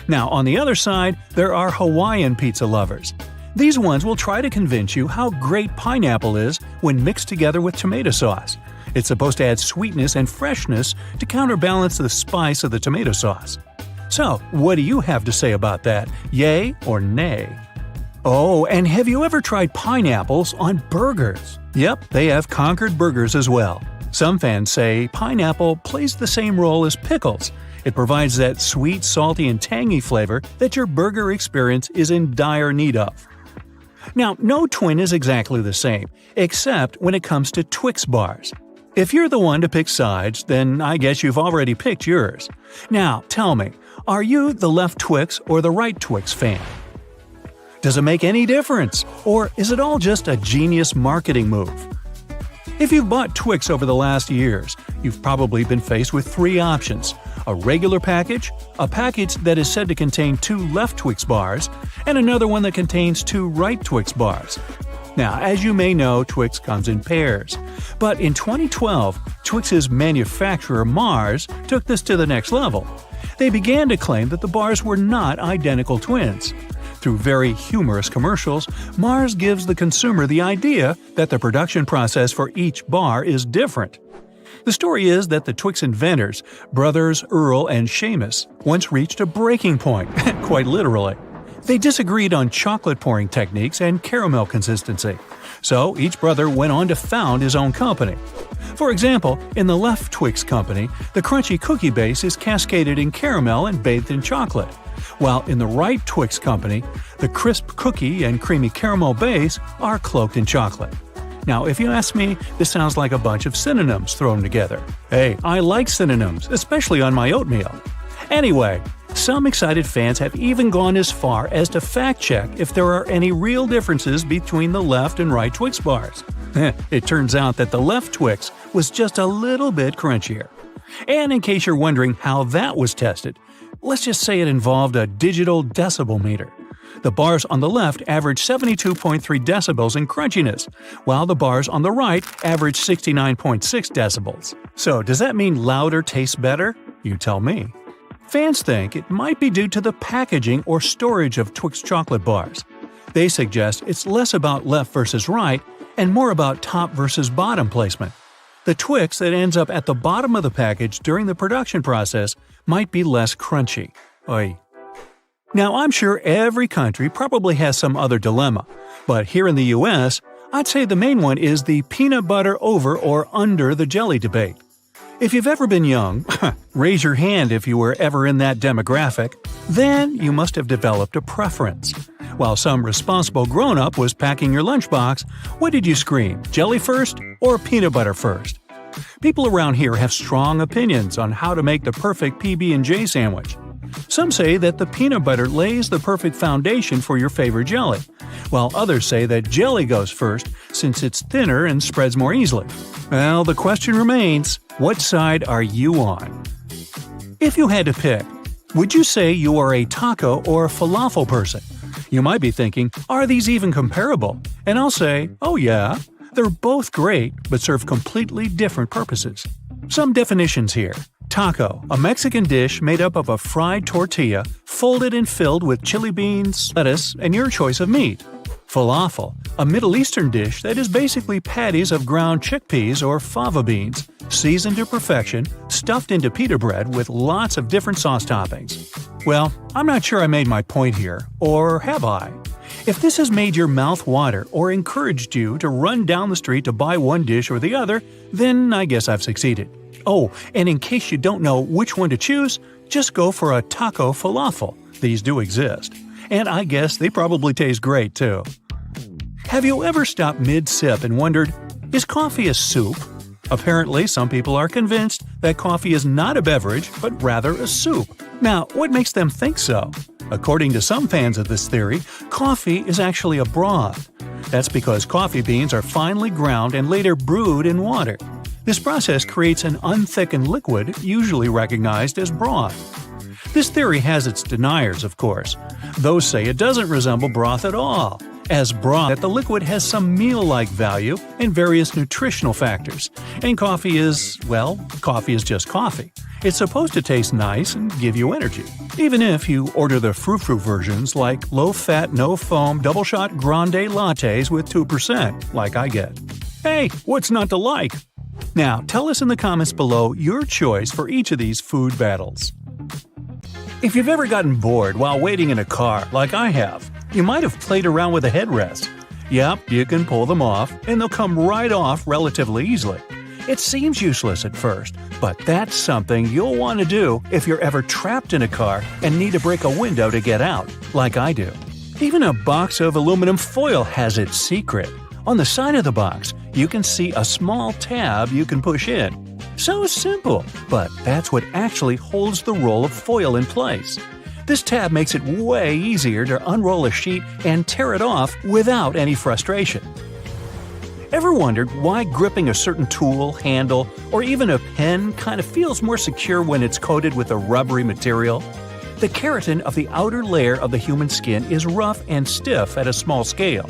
Now, on the other side, there are Hawaiian pizza lovers. These ones will try to convince you how great pineapple is when mixed together with tomato sauce. It's supposed to add sweetness and freshness to counterbalance the spice of the tomato sauce. So, what do you have to say about that? Yay or nay? Oh, and have you ever tried pineapples on burgers? Yep, they have Concord burgers as well. Some fans say pineapple plays the same role as pickles. It provides that sweet, salty, and tangy flavor that your burger experience is in dire need of. Now, no twin is exactly the same, except when it comes to Twix bars. If you're the one to pick sides, then I guess you've already picked yours. Now, tell me, are you the left Twix or the right Twix fan? Does it make any difference? Or is it all just a genius marketing move? If you've bought Twix over the last years, you've probably been faced with three options: a regular package, a package that is said to contain 2 left Twix bars, and another one that contains 2 right Twix bars. Now, as you may know, Twix comes in pairs. But in 2012, Twix's manufacturer Mars took this to the next level. They began to claim that the bars were not identical twins. Through very humorous commercials, Mars gives the consumer the idea that the production process for each bar is different. The story is that the Twix inventors, brothers Earl and Seamus, once reached a breaking point, quite literally. They disagreed on chocolate pouring techniques and caramel consistency, so each brother went on to found his own company. For example, in the left Twix company, the crunchy cookie base is cascaded in caramel and bathed in chocolate. while in the right Twix company, the crisp cookie and creamy caramel base are cloaked in chocolate. Now, if you ask me, this sounds like a bunch of synonyms thrown together. Hey, I like synonyms, especially on my oatmeal. Anyway, some excited fans have even gone as far as to fact-check if there are any real differences between the left and right Twix bars. It turns out that the left Twix was just a little bit crunchier. And in case you're wondering how that was tested, let's just say it involved a digital decibel meter. The bars on the left average 72.3 decibels in crunchiness, while the bars on the right average 69.6 decibels. So does that mean louder tastes better? You tell me. Fans think it might be due to the packaging or storage of Twix chocolate bars. They suggest it's less about left versus right and more about top versus bottom placement. The Twix that ends up at the bottom of the package during the production process might be less crunchy. Oy. Now, I'm sure every country probably has some other dilemma, but here in the US, I'd say the main one is the peanut butter over or under the jelly debate. If you've ever been young, raise your hand if you were ever in that demographic, then you must have developed a preference. While some responsible grown-up was packing your lunchbox, what did you scream, jelly first or peanut butter first? People around here have strong opinions on how to make the perfect PB&J sandwich. Some say that the peanut butter lays the perfect foundation for your favorite jelly, while others say that jelly goes first since it's thinner and spreads more easily. Well, the question remains, what side are you on? If you had to pick, would you say you are a taco or a falafel person? You might be thinking, are these even comparable? And I'll say, oh yeah, they're both great but serve completely different purposes. Some definitions here. Taco, a Mexican dish made up of a fried tortilla, folded and filled with chili beans, lettuce, and your choice of meat. Falafel, a Middle Eastern dish that is basically patties of ground chickpeas or fava beans, seasoned to perfection, stuffed into pita bread with lots of different sauce toppings. Well, I'm not sure I made my point here, or have I? If this has made your mouth water or encouraged you to run down the street to buy one dish or the other, then I guess I've succeeded. Oh, and in case you don't know which one to choose, just go for a taco falafel. These do exist. And I guess they probably taste great, too. Have you ever stopped mid-sip and wondered, is coffee a soup? Apparently, some people are convinced that coffee is not a beverage, but rather a soup. Now, what makes them think so? According to some fans of this theory, coffee is actually a broth. That's because coffee beans are finely ground and later brewed in water. This process creates an unthickened liquid, usually recognized as broth. This theory has its deniers, of course. Those say it doesn't resemble broth at all, as broth that the liquid has some meal-like value and various nutritional factors. And coffee is just coffee. It's supposed to taste nice and give you energy. Even if you order the frou-frou versions like low-fat, no-foam, double-shot grande lattes with 2%, like I get. Hey, what's not to like? Now, tell us in the comments below your choice for each of these food battles. If you've ever gotten bored while waiting in a car, like I have, you might have played around with a headrest. Yep, you can pull them off, and they'll come right off relatively easily. It seems useless at first, but that's something you'll want to do if you're ever trapped in a car and need to break a window to get out, like I do. Even a box of aluminum foil has its secret. On the side of the box, you can see a small tab you can push in. So simple, but that's what actually holds the roll of foil in place. This tab makes it way easier to unroll a sheet and tear it off without any frustration. Ever wondered why gripping a certain tool, handle, or even a pen kind of feels more secure when it's coated with a rubbery material? The keratin of the outer layer of the human skin is rough and stiff at a small scale.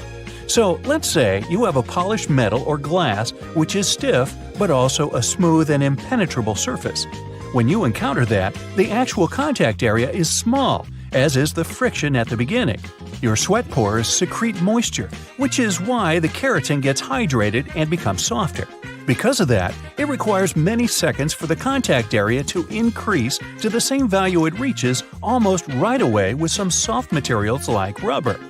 So let's say you have a polished metal or glass which is stiff but also a smooth and impenetrable surface. When you encounter that, the actual contact area is small, as is the friction at the beginning. Your sweat pores secrete moisture, which is why the keratin gets hydrated and becomes softer. Because of that, it requires many seconds for the contact area to increase to the same value it reaches almost right away with some soft materials like rubber.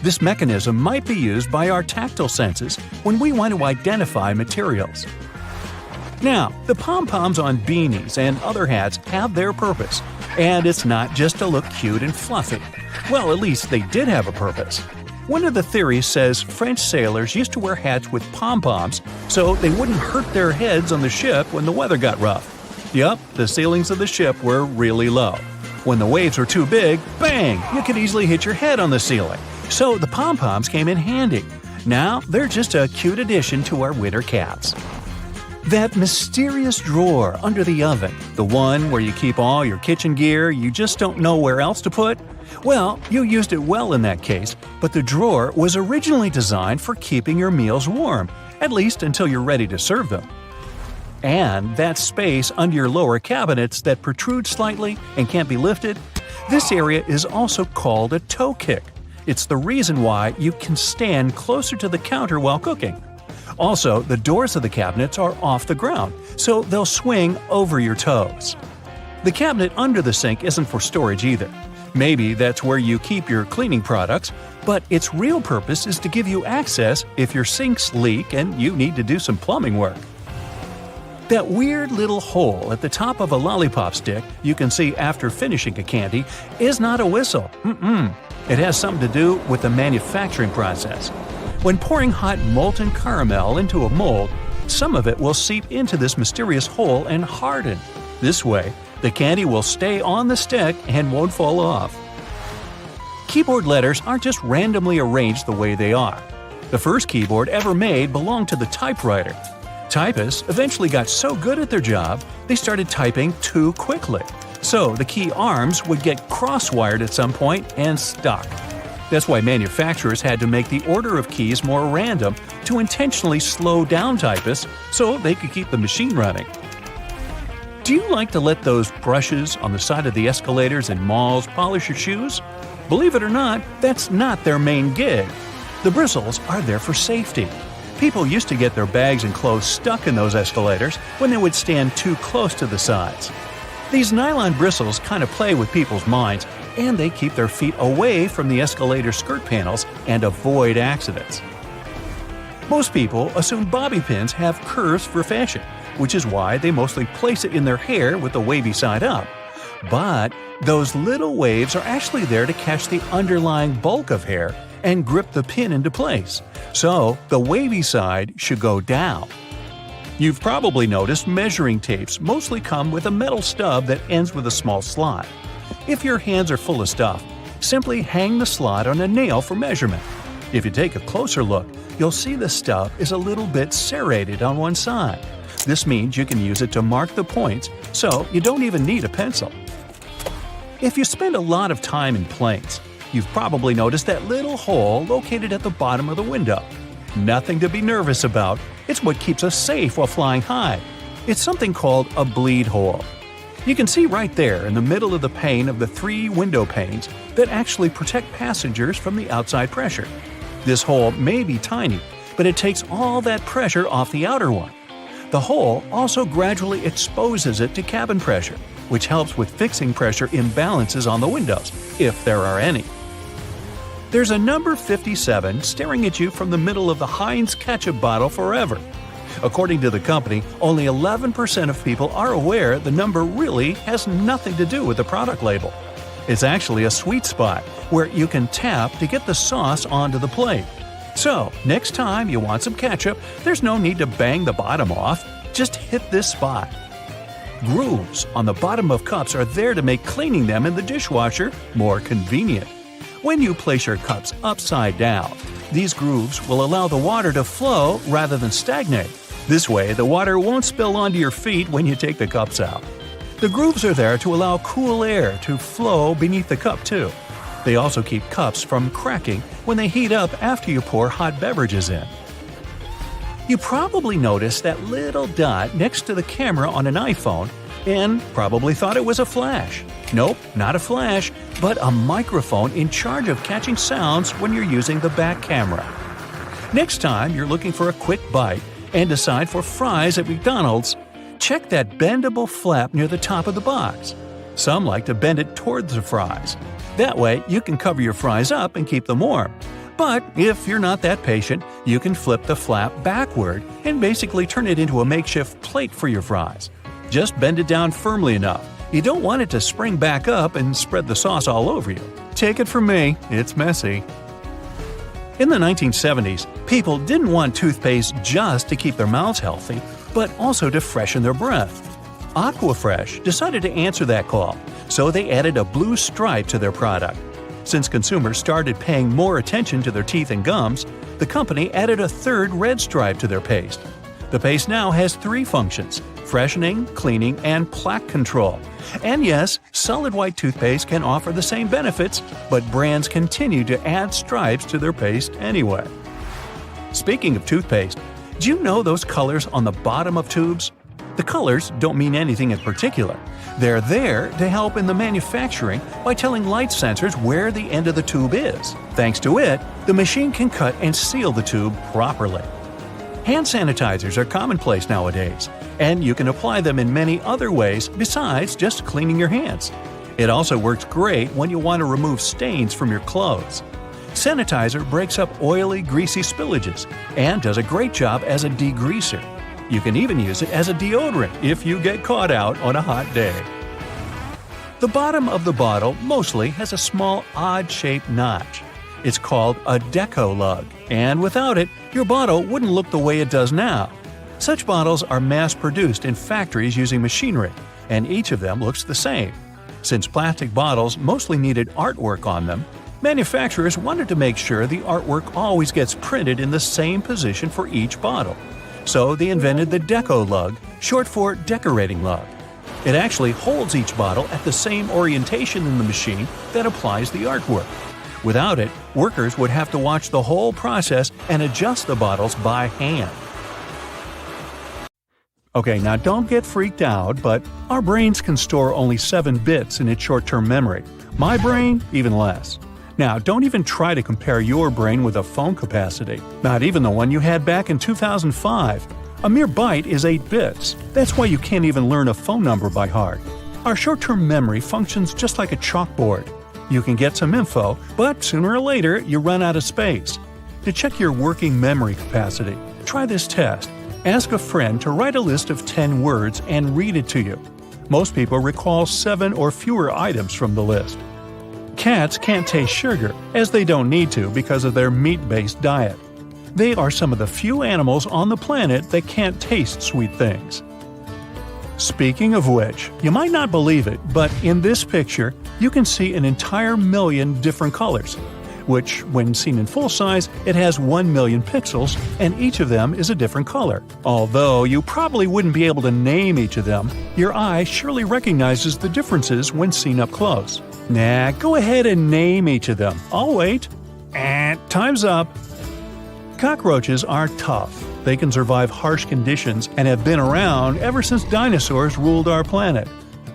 This mechanism might be used by our tactile senses when we want to identify materials. Now, the pom-poms on beanies and other hats have their purpose. And it's not just to look cute and fluffy. Well, at least they did have a purpose. One of the theories says French sailors used to wear hats with pom-poms so they wouldn't hurt their heads on the ship when the weather got rough. Yup, the ceilings of the ship were really low. When the waves were too big, bang, you could easily hit your head on the ceiling. So the pom-poms came in handy. Now they're just a cute addition to our winter caps. That mysterious drawer under the oven, the one where you keep all your kitchen gear you just don't know where else to put? Well, you used it well in that case, but the drawer was originally designed for keeping your meals warm, at least until you're ready to serve them. And that space under your lower cabinets that protrude slightly and can't be lifted, this area is also called a toe kick. It's the reason why you can stand closer to the counter while cooking. Also, the doors of the cabinets are off the ground, so they'll swing over your toes. The cabinet under the sink isn't for storage either. Maybe that's where you keep your cleaning products, but its real purpose is to give you access if your sinks leak and you need to do some plumbing work. That weird little hole at the top of a lollipop stick you can see after finishing a candy is not a whistle. It has something to do with the manufacturing process. When pouring hot molten caramel into a mold, some of it will seep into this mysterious hole and harden. This way, the candy will stay on the stick and won't fall off. Keyboard letters aren't just randomly arranged the way they are. The first keyboard ever made belonged to the typewriter. Typists eventually got so good at their job, they started typing too quickly. So the key arms would get cross-wired at some point and stuck. That's why manufacturers had to make the order of keys more random to intentionally slow down typists so they could keep the machine running. Do you like to let those brushes on the side of the escalators in malls polish your shoes? Believe it or not, that's not their main gig. The bristles are there for safety. People used to get their bags and clothes stuck in those escalators when they would stand too close to the sides. These nylon bristles kind of play with people's minds, and they keep their feet away from the escalator skirt panels and avoid accidents. Most people assume bobby pins have curves for fashion, which is why they mostly place it in their hair with the wavy side up. But those little waves are actually there to catch the underlying bulk of hair and grip the pin into place. So the wavy side should go down. You've probably noticed measuring tapes mostly come with a metal stub that ends with a small slot. If your hands are full of stuff, simply hang the slot on a nail for measurement. If you take a closer look, you'll see the stub is a little bit serrated on one side. This means you can use it to mark the points, so you don't even need a pencil. If you spend a lot of time in planes, you've probably noticed that little hole located at the bottom of the window. Nothing to be nervous about. It's what keeps us safe while flying high. It's something called a bleed hole. You can see right there in the middle of the pane of the 3 window panes that actually protect passengers from the outside pressure. This hole may be tiny, but it takes all that pressure off the outer one. The hole also gradually exposes it to cabin pressure, which helps with fixing pressure imbalances on the windows, if there are any. There's a number 57 staring at you from the middle of the Heinz ketchup bottle forever. According to the company, only 11% of people are aware the number really has nothing to do with the product label. It's actually a sweet spot where you can tap to get the sauce onto the plate. So, next time you want some ketchup, there's no need to bang the bottom off. Just hit this spot. Grooves on the bottom of cups are there to make cleaning them in the dishwasher more convenient. When you place your cups upside down, these grooves will allow the water to flow rather than stagnate. This way, the water won't spill onto your feet when you take the cups out. The grooves are there to allow cool air to flow beneath the cup too. They also keep cups from cracking when they heat up after you pour hot beverages in. You probably noticed that little dot next to the camera on an iPhone and probably thought it was a flash. Nope, not a flash, but a microphone in charge of catching sounds when you're using the back camera. Next time you're looking for a quick bite and decide for fries at McDonald's, check that bendable flap near the top of the box. Some like to bend it towards the fries. That way you can cover your fries up and keep them warm. But if you're not that patient, you can flip the flap backward and basically turn it into a makeshift plate for your fries. Just bend it down firmly enough, You don't want it to spring back up and spread the sauce all over you. Take it from me, it's messy. In the 1970s, people didn't want toothpaste just to keep their mouths healthy, but also to freshen their breath. Aquafresh decided to answer that call, so they added a blue stripe to their product. Since consumers started paying more attention to their teeth and gums, the company added a third red stripe to their paste. The paste now has 3 functions: freshening, cleaning, and plaque control. And yes, solid white toothpaste can offer the same benefits, but brands continue to add stripes to their paste anyway. Speaking of toothpaste, do you know those colors on the bottom of tubes? The colors don't mean anything in particular. They're there to help in the manufacturing by telling light sensors where the end of the tube is. Thanks to it, the machine can cut and seal the tube properly. Hand sanitizers are commonplace nowadays, and you can apply them in many other ways besides just cleaning your hands. It also works great when you want to remove stains from your clothes. Sanitizer breaks up oily, greasy spillages and does a great job as a degreaser. You can even use it as a deodorant if you get caught out on a hot day. The bottom of the bottle mostly has a small, odd-shaped notch. It's called a deco lug, and without it, your bottle wouldn't look the way it does now. Such bottles are mass-produced in factories using machinery, and each of them looks the same. Since plastic bottles mostly needed artwork on them, manufacturers wanted to make sure the artwork always gets printed in the same position for each bottle. So they invented the deco lug, short for decorating lug. It actually holds each bottle at the same orientation in the machine that applies the artwork. Without it, workers would have to watch the whole process and adjust the bottles by hand. Okay, now don't get freaked out, but our brains can store only 7 bits in its short-term memory. My brain, even less. Now, don't even try to compare your brain with a phone capacity, not even the one you had back in 2005. A mere byte is 8 bits. That's why you can't even learn a phone number by heart. Our short-term memory functions just like a chalkboard. You can get some info, but sooner or later you run out of space. To check your working memory capacity, try this test. Ask a friend to write a list of 10 words and read it to you. Most people recall 7 or fewer items from the list. Cats can't taste sugar, as they don't need to because of their meat-based diet. They are some of the few animals on the planet that can't taste sweet things. Speaking of which, you might not believe it, but in this picture, you can see an entire million different colors, which, when seen in full size, it has 1 million pixels, and each of them is a different color. Although you probably wouldn't be able to name each of them, your eye surely recognizes the differences when seen up close. Nah, go ahead and name each of them. I'll wait. Time's up. Cockroaches are tough. They can survive harsh conditions and have been around ever since dinosaurs ruled our planet.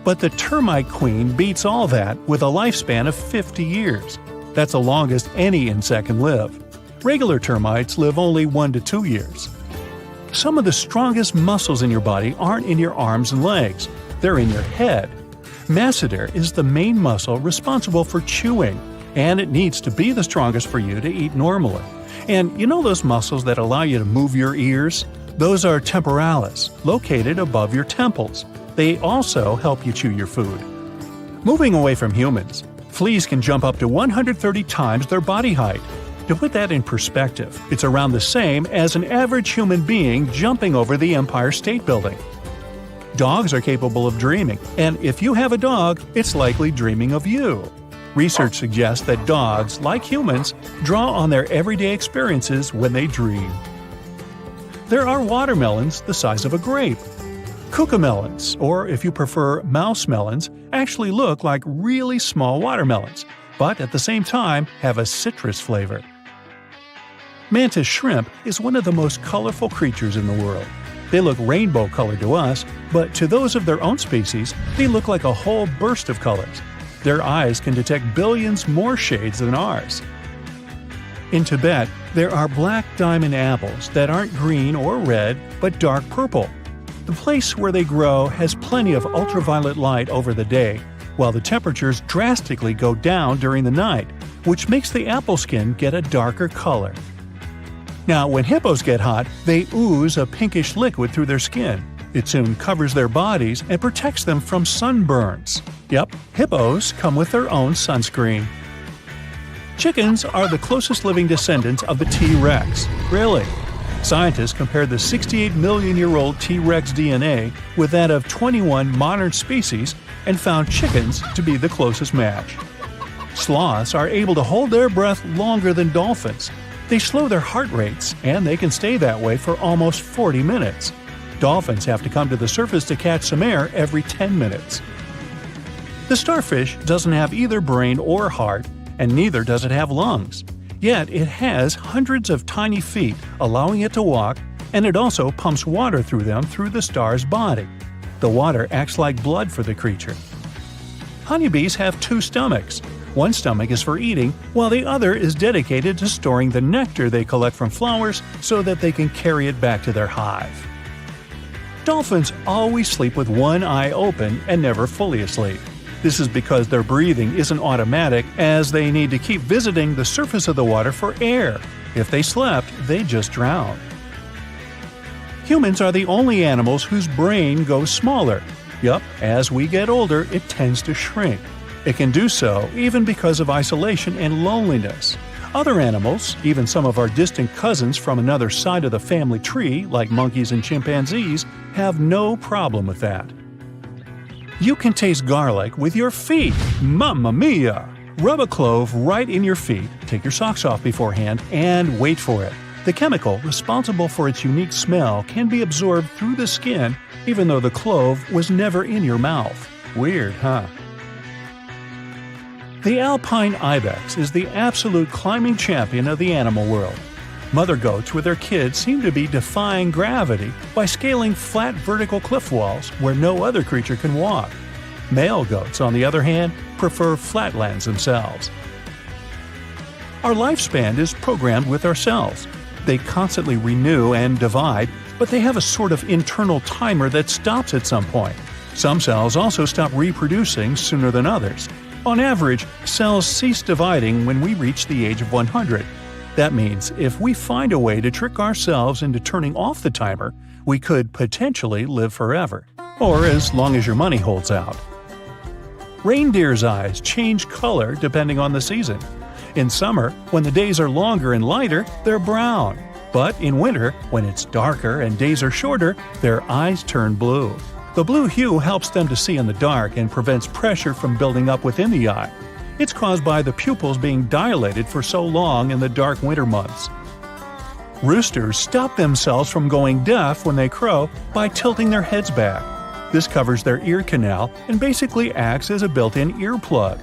But the termite queen beats all that with a lifespan of 50 years. That's the longest any insect can live. Regular termites live only 1 to 2 years. Some of the strongest muscles in your body aren't in your arms and legs. They're in your head. Masseter is the main muscle responsible for chewing, and it needs to be the strongest for you to eat normally. And you know those muscles that allow you to move your ears? Those are temporalis, located above your temples. They also help you chew your food. Moving away from humans, fleas can jump up to 130 times their body height. To put that in perspective, it's around the same as an average human being jumping over the Empire State Building. Dogs are capable of dreaming, and if you have a dog, it's likely dreaming of you. Research suggests that dogs, like humans, draw on their everyday experiences when they dream. There are watermelons the size of a grape. Cucamelons, or if you prefer mouse melons, actually look like really small watermelons, but at the same time have a citrus flavor. Mantis shrimp is one of the most colorful creatures in the world. They look rainbow-colored to us, but to those of their own species, they look like a whole burst of colors. Their eyes can detect billions more shades than ours. In Tibet, there are black diamond apples that aren't green or red, but dark purple. The place where they grow has plenty of ultraviolet light over the day, while the temperatures drastically go down during the night, which makes the apple skin get a darker color. Now, when hippos get hot, they ooze a pinkish liquid through their skin. It soon covers their bodies and protects them from sunburns. Yep, hippos come with their own sunscreen. Chickens are the closest living descendants of the T-Rex. Really? Scientists compared the 68 million-year-old T-Rex DNA with that of 21 modern species and found chickens to be the closest match. Sloths are able to hold their breath longer than dolphins. They slow their heart rates, and they can stay that way for almost 40 minutes. Dolphins have to come to the surface to catch some air every 10 minutes. The starfish doesn't have either brain or heart, and neither does it have lungs. Yet it has hundreds of tiny feet, allowing it to walk, and it also pumps water through them through the star's body. The water acts like blood for the creature. Honeybees have two stomachs. One stomach is for eating, while the other is dedicated to storing the nectar they collect from flowers so that they can carry it back to their hive. Dolphins always sleep with one eye open and never fully asleep. This is because their breathing isn't automatic, as they need to keep visiting the surface of the water for air. If they slept, they'd just drown. Humans are the only animals whose brain goes smaller. Yup, as we get older, it tends to shrink. It can do so even because of isolation and loneliness. Other animals, even some of our distant cousins from another side of the family tree, like monkeys and chimpanzees, have no problem with that. You can taste garlic with your feet. Mamma mia! Rub a clove right in your feet, take your socks off beforehand, and wait for it. The chemical responsible for its unique smell can be absorbed through the skin, even though the clove was never in your mouth. Weird, huh? The alpine ibex is the absolute climbing champion of the animal world. Mother goats with their kids seem to be defying gravity by scaling flat vertical cliff walls where no other creature can walk. Male goats, on the other hand, prefer flatlands themselves. Our lifespan is programmed with our cells. They constantly renew and divide, but they have a sort of internal timer that stops at some point. Some cells also stop reproducing sooner than others. On average, cells cease dividing when we reach the age of 100. That means if we find a way to trick ourselves into turning off the timer, we could potentially live forever. Or as long as your money holds out. Reindeer's eyes change color depending on the season. In summer, when the days are longer and lighter, they're brown. But in winter, when it's darker and days are shorter, their eyes turn blue. The blue hue helps them to see in the dark and prevents pressure from building up within the eye. It's caused by the pupils being dilated for so long in the dark winter months. Roosters stop themselves from going deaf when they crow by tilting their heads back. This covers their ear canal and basically acts as a built-in earplug.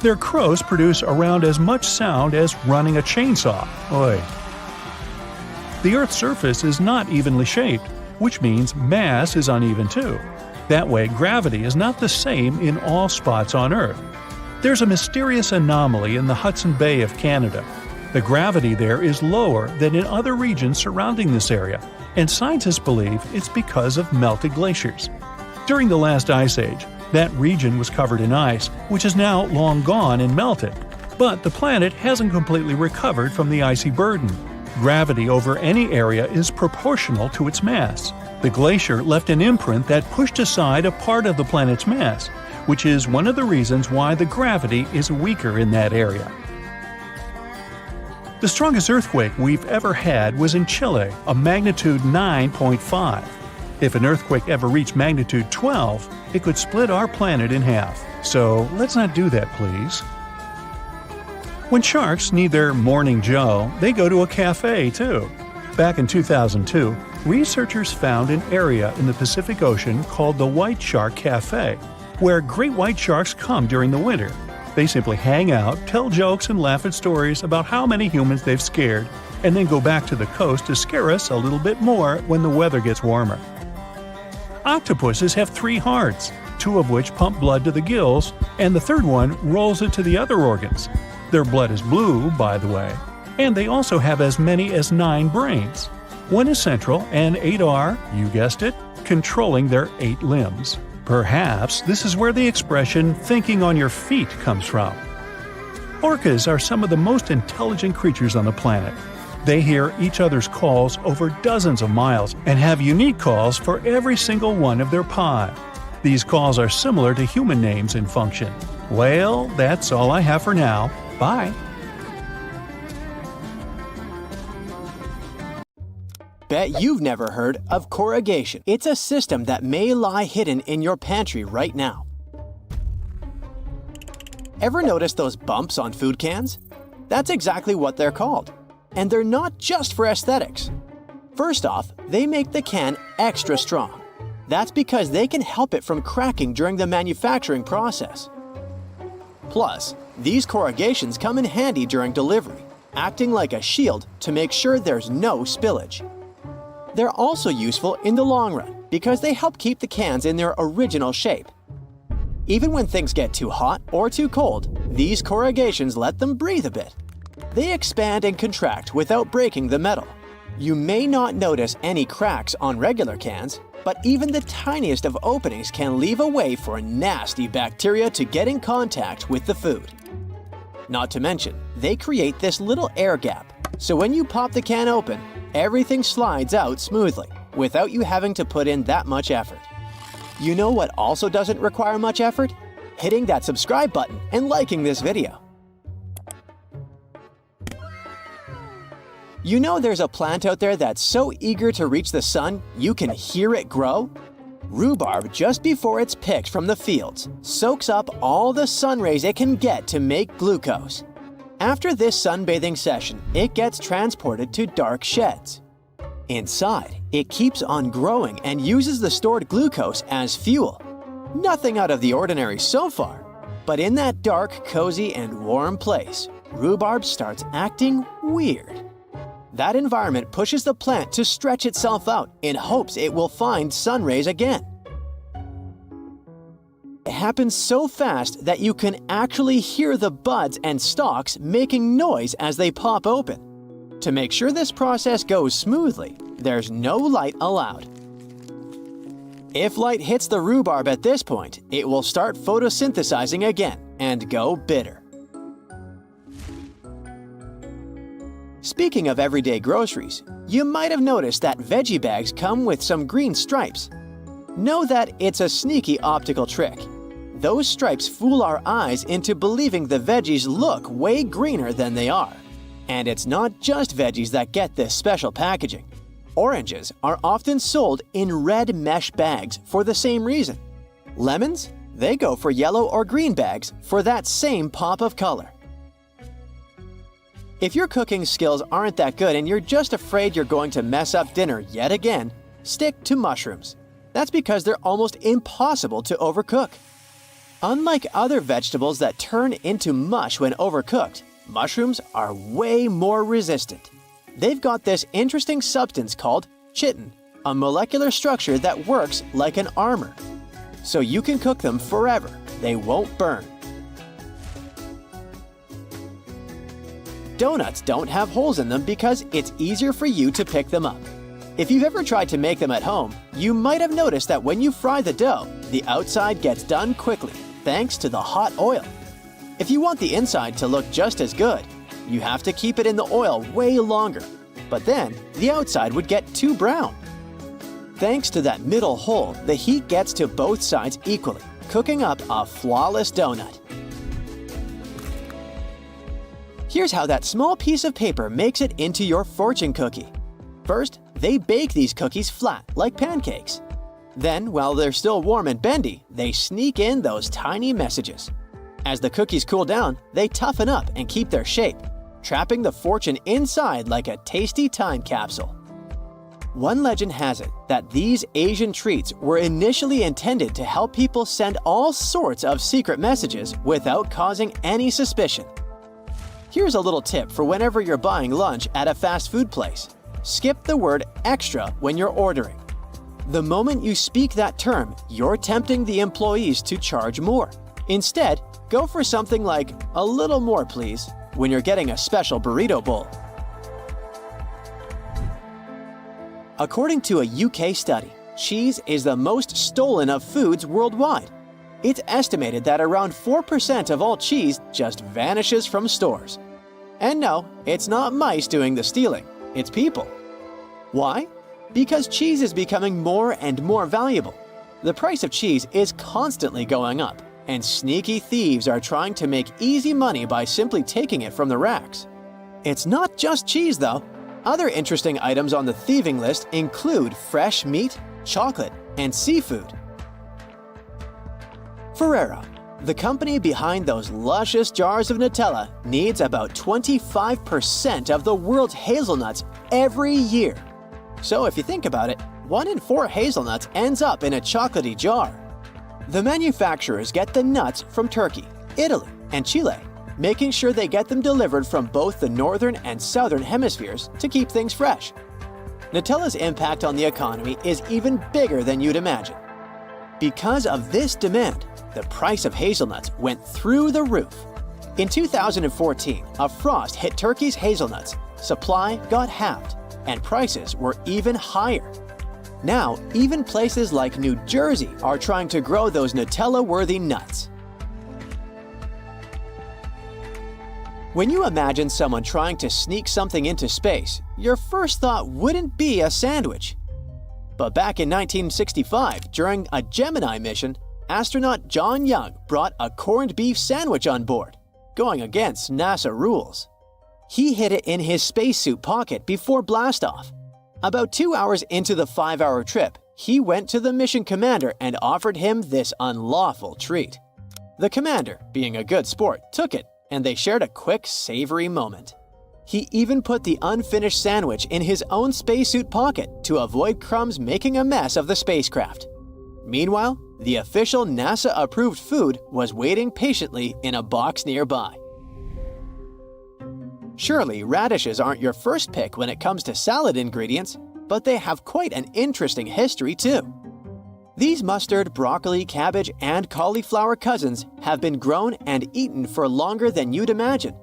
Their crows produce around as much sound as running a chainsaw. Oy. The Earth's surface is not evenly shaped, which means mass is uneven too. That way, gravity is not the same in all spots on Earth. There's a mysterious anomaly in the Hudson Bay of Canada. The gravity there is lower than in other regions surrounding this area, and scientists believe it's because of melted glaciers. During the last ice age, that region was covered in ice, which is now long gone and melted. But the planet hasn't completely recovered from the icy burden. Gravity over any area is proportional to its mass. The glacier left an imprint that pushed aside a part of the planet's mass, which is one of the reasons why the gravity is weaker in that area. The strongest earthquake we've ever had was in Chile, a magnitude 9.5. If an earthquake ever reached magnitude 12, it could split our planet in half. So let's not do that, please. When sharks need their morning joe, they go to a cafe too. Back in 2002, researchers found an area in the Pacific Ocean called the White Shark Cafe, where great white sharks come during the winter. They simply hang out, tell jokes, and laugh at stories about how many humans they've scared, and then go back to the coast to scare us a little bit more when the weather gets warmer. Octopuses have 3 hearts, 2 of which pump blood to the gills, and the third one rolls it to the other organs. Their blood is blue, by the way, and they also have as many as 9 brains. 1 is central, and 8 are, you guessed it, controlling their 8 limbs. Perhaps this is where the expression "thinking on your feet" comes from. Orcas are some of the most intelligent creatures on the planet. They hear each other's calls over dozens of miles and have unique calls for every single one of their pod. These calls are similar to human names in function. Well, that's all I have for now. Bye. Bet you've never heard of corrugation. It's a system that may lie hidden in your pantry right now. Ever notice those bumps on food cans? That's exactly what they're called. And they're not just for aesthetics. First off, they make the can extra strong. That's because they can help it from cracking during the manufacturing process. Plus, these corrugations come in handy during delivery, acting like a shield to make sure there's no spillage. They're also useful in the long run because they help keep the cans in their original shape. Even when things get too hot or too cold, these corrugations let them breathe a bit. They expand and contract without breaking the metal. You may not notice any cracks on regular cans, but even the tiniest of openings can leave a way for nasty bacteria to get in contact with the food. Not to mention, they create this little air gap, so when you pop the can open, everything slides out smoothly, without you having to put in that much effort. You know what also doesn't require much effort? Hitting that subscribe button and liking this video. You know there's a plant out there that's so eager to reach the sun, you can hear it grow? Rhubarb, just before it's picked from the fields, soaks up all the sun rays it can get to make glucose. After this sunbathing session, it gets transported to dark sheds. Inside, it keeps on growing and uses the stored glucose as fuel. Nothing out of the ordinary so far, but in that dark, cozy, and warm place, rhubarb starts acting weird. That environment pushes the plant to stretch itself out in hopes it will find sun rays again. It happens so fast that you can actually hear the buds and stalks making noise as they pop open. To make sure this process goes smoothly, there's no light allowed. If light hits the rhubarb at this point, it will start photosynthesizing again and go bitter. Speaking of everyday groceries, you might have noticed that veggie bags come with some green stripes. Know that it's a sneaky optical trick. Those stripes fool our eyes into believing the veggies look way greener than they are. And it's not just veggies that get this special packaging. Oranges are often sold in red mesh bags for the same reason. Lemons? They go for yellow or green bags for that same pop of color. If your cooking skills aren't that good and you're just afraid you're going to mess up dinner yet again, stick to mushrooms. That's because they're almost impossible to overcook. Unlike other vegetables that turn into mush when overcooked, mushrooms are way more resistant. They've got this interesting substance called chitin, a molecular structure that works like an armor. So you can cook them forever. They won't burn. Donuts don't have holes in them because it's easier for you to pick them up. If you've ever tried to make them at home, you might have noticed that when you fry the dough, the outside gets done quickly, thanks to the hot oil. If you want the inside to look just as good, you have to keep it in the oil way longer, but then the outside would get too brown. Thanks to that middle hole, the heat gets to both sides equally, cooking up a flawless donut. Here's how that small piece of paper makes it into your fortune cookie. First, they bake these cookies flat, like pancakes. Then, while they're still warm and bendy, they sneak in those tiny messages. As the cookies cool down, they toughen up and keep their shape, trapping the fortune inside like a tasty time capsule. One legend has it that these Asian treats were initially intended to help people send all sorts of secret messages without causing any suspicion. Here's a little tip for whenever you're buying lunch at a fast food place. Skip the word extra when you're ordering. The moment you speak that term, you're tempting the employees to charge more. Instead, go for something like, "A little more, please," when you're getting a special burrito bowl. According to a UK study, cheese is the most stolen of foods worldwide. It's estimated that around 4% of all cheese just vanishes from stores. And no, it's not mice doing the stealing. It's people. Why? Because cheese is becoming more and more valuable. The price of cheese is constantly going up, and sneaky thieves are trying to make easy money by simply taking it from the racks. It's not just cheese, though. Other interesting items on the thieving list include fresh meat, chocolate, and seafood. Ferrero, the company behind those luscious jars of Nutella, needs about 25% of the world's hazelnuts every year. So if you think about it, 1 in 4 hazelnuts ends up in a chocolatey jar. The manufacturers get the nuts from Turkey, Italy, and Chile, making sure they get them delivered from both the northern and southern hemispheres to keep things fresh. Nutella's impact on the economy is even bigger than you'd imagine. Because of this demand, the price of hazelnuts went through the roof. In 2014, a frost hit Turkey's hazelnuts, supply got halved, and prices were even higher. Now, even places like New Jersey are trying to grow those Nutella-worthy nuts. When you imagine someone trying to sneak something into space, your first thought wouldn't be a sandwich. But back in 1965, during a Gemini mission, astronaut John Young brought a corned beef sandwich on board, going against NASA rules. He hid it in his spacesuit pocket before blastoff. About 2 hours into the 5-hour trip, he went to the mission commander and offered him this unlawful treat. The commander, being a good sport, took it, and they shared a quick, savory moment. He even put the unfinished sandwich in his own spacesuit pocket to avoid crumbs making a mess of the spacecraft. Meanwhile, the official NASA-approved food was waiting patiently in a box nearby. Surely, radishes aren't your first pick when it comes to salad ingredients, but they have quite an interesting history too. These mustard, broccoli, cabbage, and cauliflower cousins have been grown and eaten for longer than you'd imagine,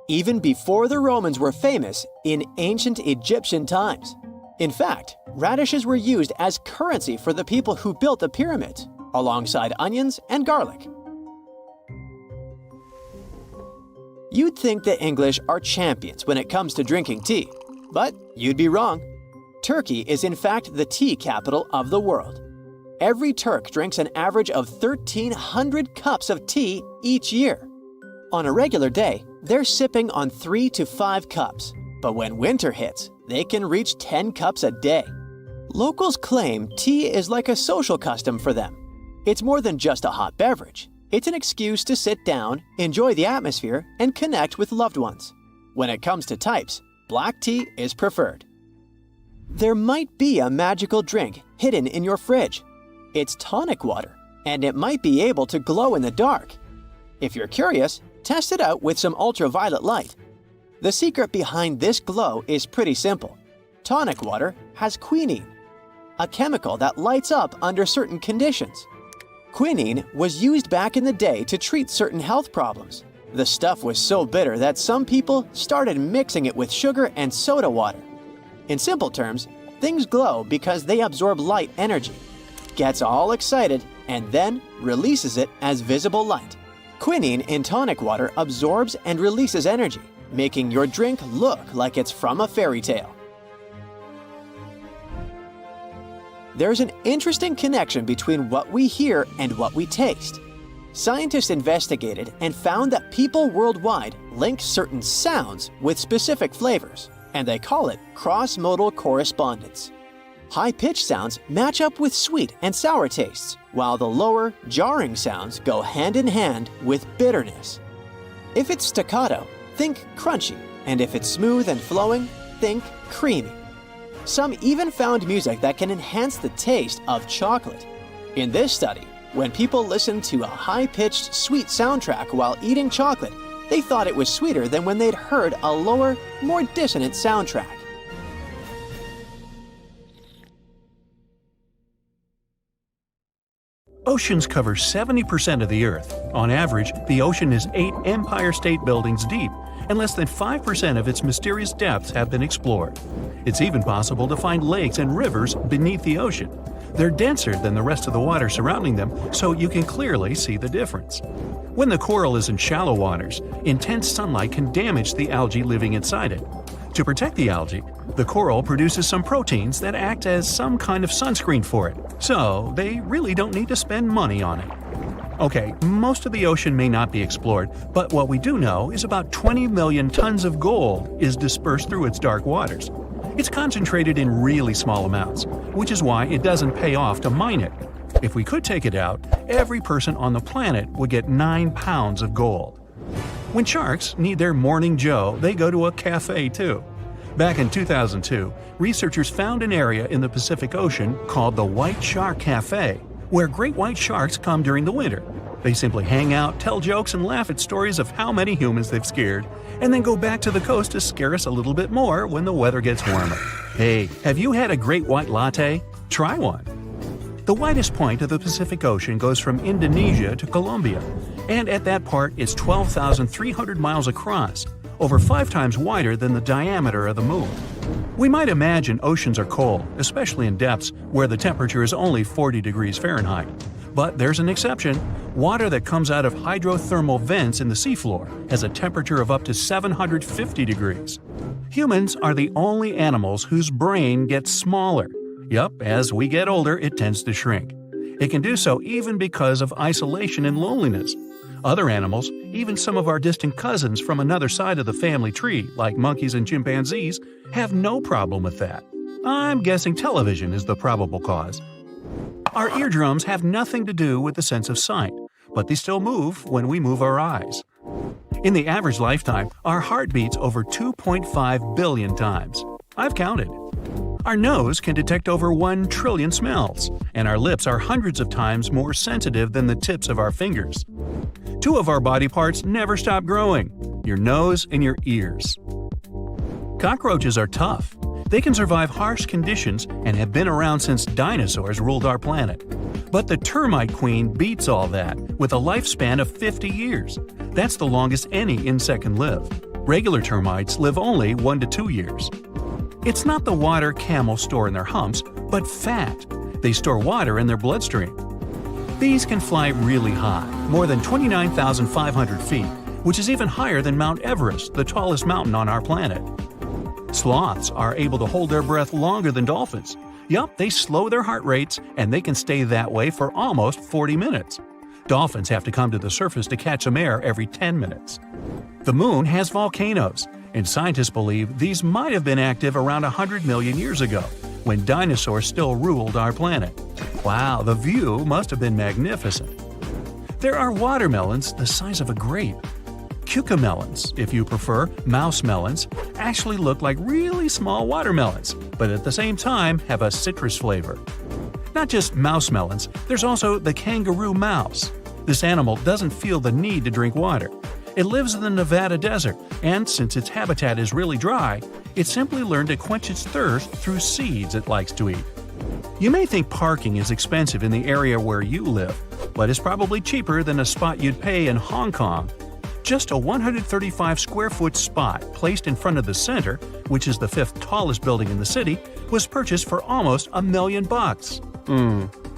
even before the Romans were famous in ancient Egyptian times. In fact, radishes were used as currency for the people who built the pyramids, alongside onions and garlic. You'd think the English are champions when it comes to drinking tea, but you'd be wrong. Turkey is in fact the tea capital of the world. Every Turk drinks an average of 1,300 cups of tea each year. On a regular day, they're sipping on 3 to 5 cups, but when winter hits, they can reach 10 cups a day. Locals claim tea is like a social custom for them. It's more than just a hot beverage. It's an excuse to sit down, enjoy the atmosphere, and connect with loved ones. When it comes to types, black tea is preferred. There might be a magical drink hidden in your fridge. It's tonic water, and it might be able to glow in the dark. If you're curious, test it out with some ultraviolet light. The secret behind this glow is pretty simple. Tonic water has quinine, a chemical that lights up under certain conditions. Quinine was used back in the day to treat certain health problems. The stuff was so bitter that some people started mixing it with sugar and soda water. In simple terms, things glow because they absorb light energy, gets all excited, and then releases it as visible light. Quinine in tonic water absorbs and releases energy, making your drink look like it's from a fairy tale. There's an interesting connection between what we hear and what we taste. Scientists investigated and found that people worldwide link certain sounds with specific flavors, and they call it cross-modal correspondence. High-pitched sounds match up with sweet and sour tastes, while the lower, jarring sounds go hand in hand with bitterness. If it's staccato, think crunchy, and if it's smooth and flowing, think creamy. Some even found music that can enhance the taste of chocolate. In this study, when people listened to a high-pitched, sweet soundtrack while eating chocolate, they thought it was sweeter than when they'd heard a lower, more dissonant soundtrack. Oceans cover 70% of the Earth. On average, the ocean is 8 Empire State Buildings deep, and less than 5% of its mysterious depths have been explored. It's even possible to find lakes and rivers beneath the ocean. They're denser than the rest of the water surrounding them, so you can clearly see the difference. When the coral is in shallow waters, intense sunlight can damage the algae living inside it. To protect the algae, the coral produces some proteins that act as some kind of sunscreen for it, so they really don't need to spend money on it. Okay, most of the ocean may not be explored, but what we do know is about 20 million tons of gold is dispersed through its dark waters. It's concentrated in really small amounts, which is why it doesn't pay off to mine it. If we could take it out, every person on the planet would get 9 pounds of gold. When sharks need their morning joe, they go to a cafe too. Back in 2002, researchers found an area in the Pacific Ocean called the White Shark Cafe, where great white sharks come during the winter. They simply hang out, tell jokes, and laugh at stories of how many humans they've scared, and then go back to the coast to scare us a little bit more when the weather gets warmer. Hey, have you had a great white latte? Try one. The widest point of the Pacific Ocean goes from Indonesia to Colombia, and at that part it's 12,300 miles across, over 5 times wider than the diameter of the moon. We might imagine oceans are cold, especially in depths where the temperature is only 40 degrees Fahrenheit. But there's an exception. Water that comes out of hydrothermal vents in the seafloor has a temperature of up to 750 degrees. Humans are the only animals whose brain gets smaller. Yup, as we get older, it tends to shrink. It can do so even because of isolation and loneliness. Other animals, even some of our distant cousins from another side of the family tree, like monkeys and chimpanzees, have no problem with that. I'm guessing television is the probable cause. Our eardrums have nothing to do with the sense of sight, but they still move when we move our eyes. In the average lifetime, our heart beats over 2.5 billion times. I've counted. Our nose can detect over 1 trillion smells, and our lips are hundreds of times more sensitive than the tips of our fingers. 2 of our body parts never stop growing: your nose and your ears. Cockroaches are tough. They can survive harsh conditions and have been around since dinosaurs ruled our planet. But the termite queen beats all that, with a lifespan of 50 years. That's the longest any insect can live. Regular termites live only 1 to 2 years. It's not the water camels store in their humps, but fat. They store water in their bloodstream. These can fly really high, more than 29,500 feet, which is even higher than Mount Everest, the tallest mountain on our planet. Sloths are able to hold their breath longer than dolphins. Yup, they slow their heart rates, and they can stay that way for almost 40 minutes. Dolphins have to come to the surface to catch some air every 10 minutes. The moon has volcanoes, and scientists believe these might have been active around 100 million years ago, when dinosaurs still ruled our planet. Wow, the view must have been magnificent. There are watermelons the size of a grape. Cucamelons, if you prefer, mouse melons, actually look like really small watermelons, but at the same time have a citrus flavor. Not just mouse melons, there's also the kangaroo mouse. This animal doesn't feel the need to drink water. It lives in the Nevada desert, and since its habitat is really dry, it simply learned to quench its thirst through seeds it likes to eat. You may think parking is expensive in the area where you live, but it's probably cheaper than a spot you'd pay in Hong Kong. Just a 135 square foot spot placed in front of the center, which is the 5th tallest building in the city, was purchased for almost $1 million.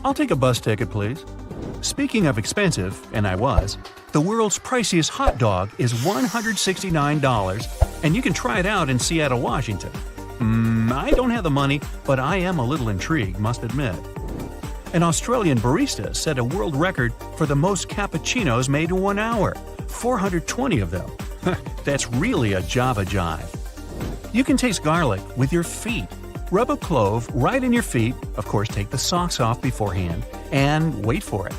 I'll take a bus ticket, please. Speaking of expensive, and I was, the world's priciest hot dog is $169, and you can try it out in Seattle, Washington. I don't have the money, but I am a little intrigued, must admit. An Australian barista set a world record for the most cappuccinos made in 1 hour, 420 of them. That's really a Java jive. You can taste garlic with your feet. Rub a clove right in your feet, of course take the socks off beforehand, and wait for it.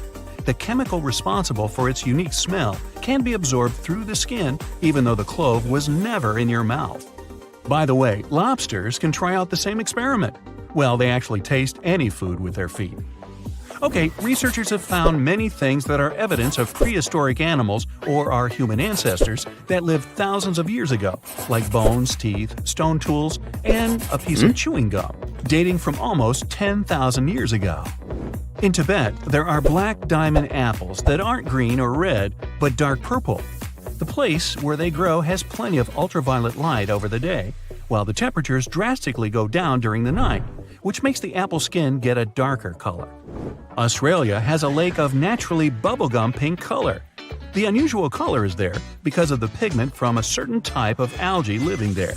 The chemical responsible for its unique smell can be absorbed through the skin even though the clove was never in your mouth. By the way, lobsters can try out the same experiment. Well, they actually taste any food with their feet. Okay, researchers have found many things that are evidence of prehistoric animals or our human ancestors that lived thousands of years ago, like bones, teeth, stone tools, and a piece of chewing gum, dating from almost 10,000 years ago. In Tibet, there are black diamond apples that aren't green or red, but dark purple. The place where they grow has plenty of ultraviolet light over the day, while the temperatures drastically go down during the night, which makes the apple skin get a darker color. Australia has a lake of naturally bubblegum pink color. The unusual color is there because of the pigment from a certain type of algae living there.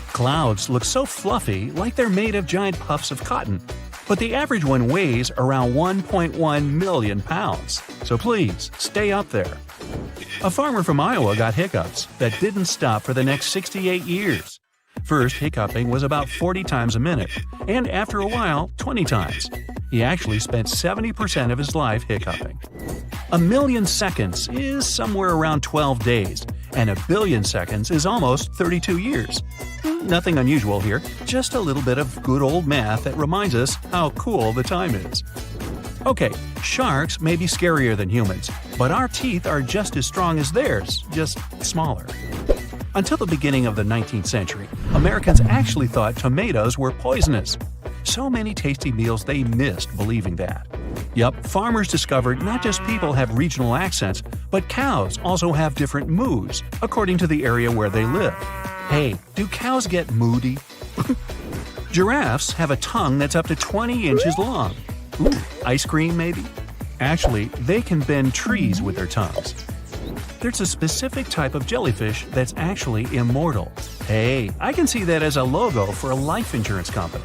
Clouds look so fluffy, like they're made of giant puffs of cotton, but the average one weighs around 1.1 million pounds, so please stay up there. A farmer from Iowa got hiccups that didn't stop for the next 68 years. First, hiccuping was about 40 times a minute, and after a while, 20 times. He actually spent 70% of his life hiccuping. 1,000,000 seconds is somewhere around 12 days, and 1,000,000,000 seconds is almost 32 years. Nothing unusual here, just a little bit of good old math that reminds us how cool the time is. Okay, sharks may be scarier than humans, but our teeth are just as strong as theirs, just smaller. Until the beginning of the 19th century, Americans actually thought tomatoes were poisonous. So many tasty meals they missed believing that. Yup, farmers discovered not just people have regional accents, but cows also have different moods, according to the area where they live. Hey, do cows get moody? Giraffes have a tongue that's up to 20 inches long. Ooh, ice cream maybe? Actually, they can bend trees with their tongues. There's a specific type of jellyfish that's actually immortal. Hey, I can see that as a logo for a life insurance company.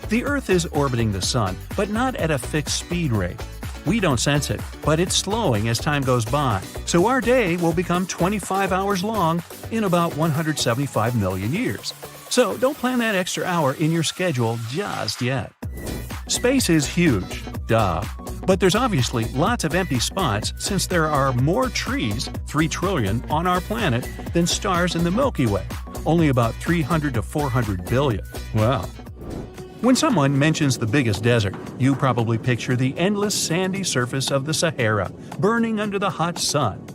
The Earth is orbiting the Sun, but not at a fixed speed rate. We don't sense it, but it's slowing as time goes by, so our day will become 25 hours long in about 175 million years. So don't plan that extra hour in your schedule just yet. Space is huge, duh. But there's obviously lots of empty spots since there are more trees, 3 trillion, on our planet than stars in the Milky Way, only about 300 to 400 billion. Wow. When someone mentions the biggest desert, you probably picture the endless sandy surface of the Sahara, burning under the hot sun.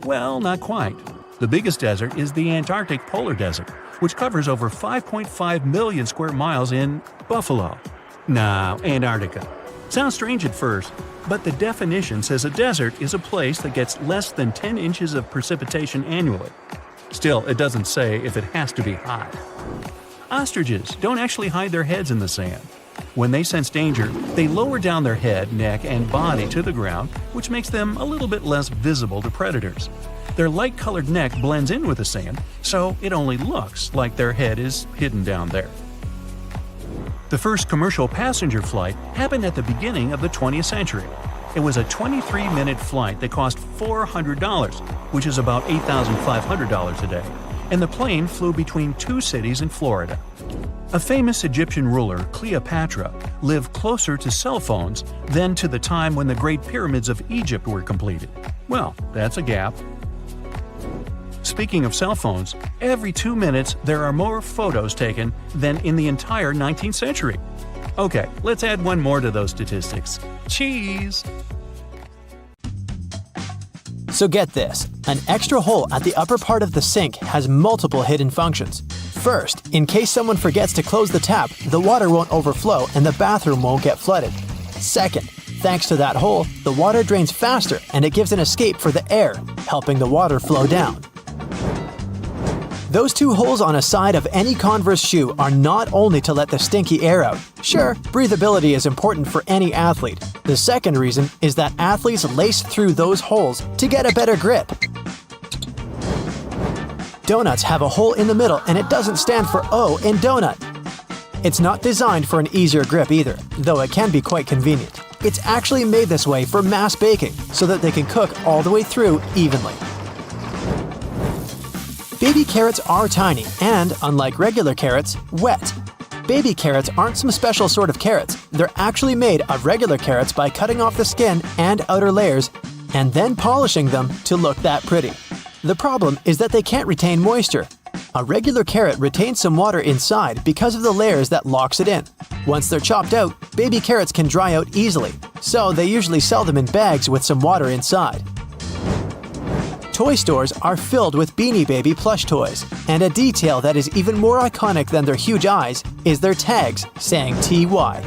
Well, not quite. The biggest desert is the Antarctic Polar Desert, which covers over 5.5 million square miles in Buffalo. Nah, Antarctica. Sounds strange at first, but the definition says a desert is a place that gets less than 10 inches of precipitation annually. Still, it doesn't say if it has to be hot. Ostriches don't actually hide their heads in the sand. When they sense danger, they lower down their head, neck, and body to the ground, which makes them a little bit less visible to predators. Their light-colored neck blends in with the sand, so it only looks like their head is hidden down there. The first commercial passenger flight happened at the beginning of the 20th century. It was a 23-minute flight that cost $400, which is about $8,500 today, and the plane flew between 2 cities in Florida. A famous Egyptian ruler, Cleopatra, lived closer to cell phones than to the time when the Great Pyramids of Egypt were completed. Well, that's a gap. Speaking of cell phones, every 2 minutes there are more photos taken than in the entire 19th century. Okay, let's add one more to those statistics. Cheese! So get this, an extra hole at the upper part of the sink has multiple hidden functions. First, in case someone forgets to close the tap, the water won't overflow and the bathroom won't get flooded. Second, thanks to that hole, the water drains faster and it gives an escape for the air, helping the water flow down. Those 2 holes on a side of any Converse shoe are not only to let the stinky air out. Sure, breathability is important for any athlete. The second reason is that athletes lace through those holes to get a better grip. Donuts have a hole in the middle and it doesn't stand for O in donut. It's not designed for an easier grip either, though it can be quite convenient. It's actually made this way for mass baking so that they can cook all the way through evenly. Baby carrots are tiny and, unlike regular carrots, wet. Baby carrots aren't some special sort of carrots. They're actually made of regular carrots by cutting off the skin and outer layers and then polishing them to look that pretty. The problem is that they can't retain moisture. A regular carrot retains some water inside because of the layers that locks it in. Once they're chopped out, baby carrots can dry out easily, so they usually sell them in bags with some water inside. Toy stores are filled with Beanie Baby plush toys, and a detail that is even more iconic than their huge eyes is their tags saying TY.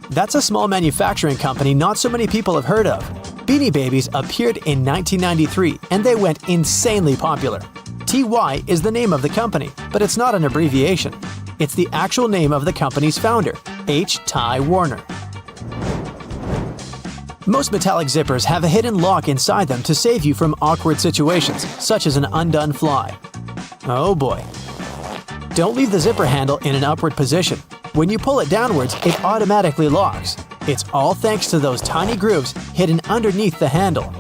That's a small manufacturing company not so many people have heard of. Beanie Babies appeared in 1993 and they went insanely popular. TY is the name of the company, but it's not an abbreviation. It's the actual name of the company's founder, H. Ty Warner. Most metallic zippers have a hidden lock inside them to save you from awkward situations, such as an undone fly. Oh boy. Don't leave the zipper handle in an upward position. When you pull it downwards, it automatically locks. It's all thanks to those tiny grooves hidden underneath the handle.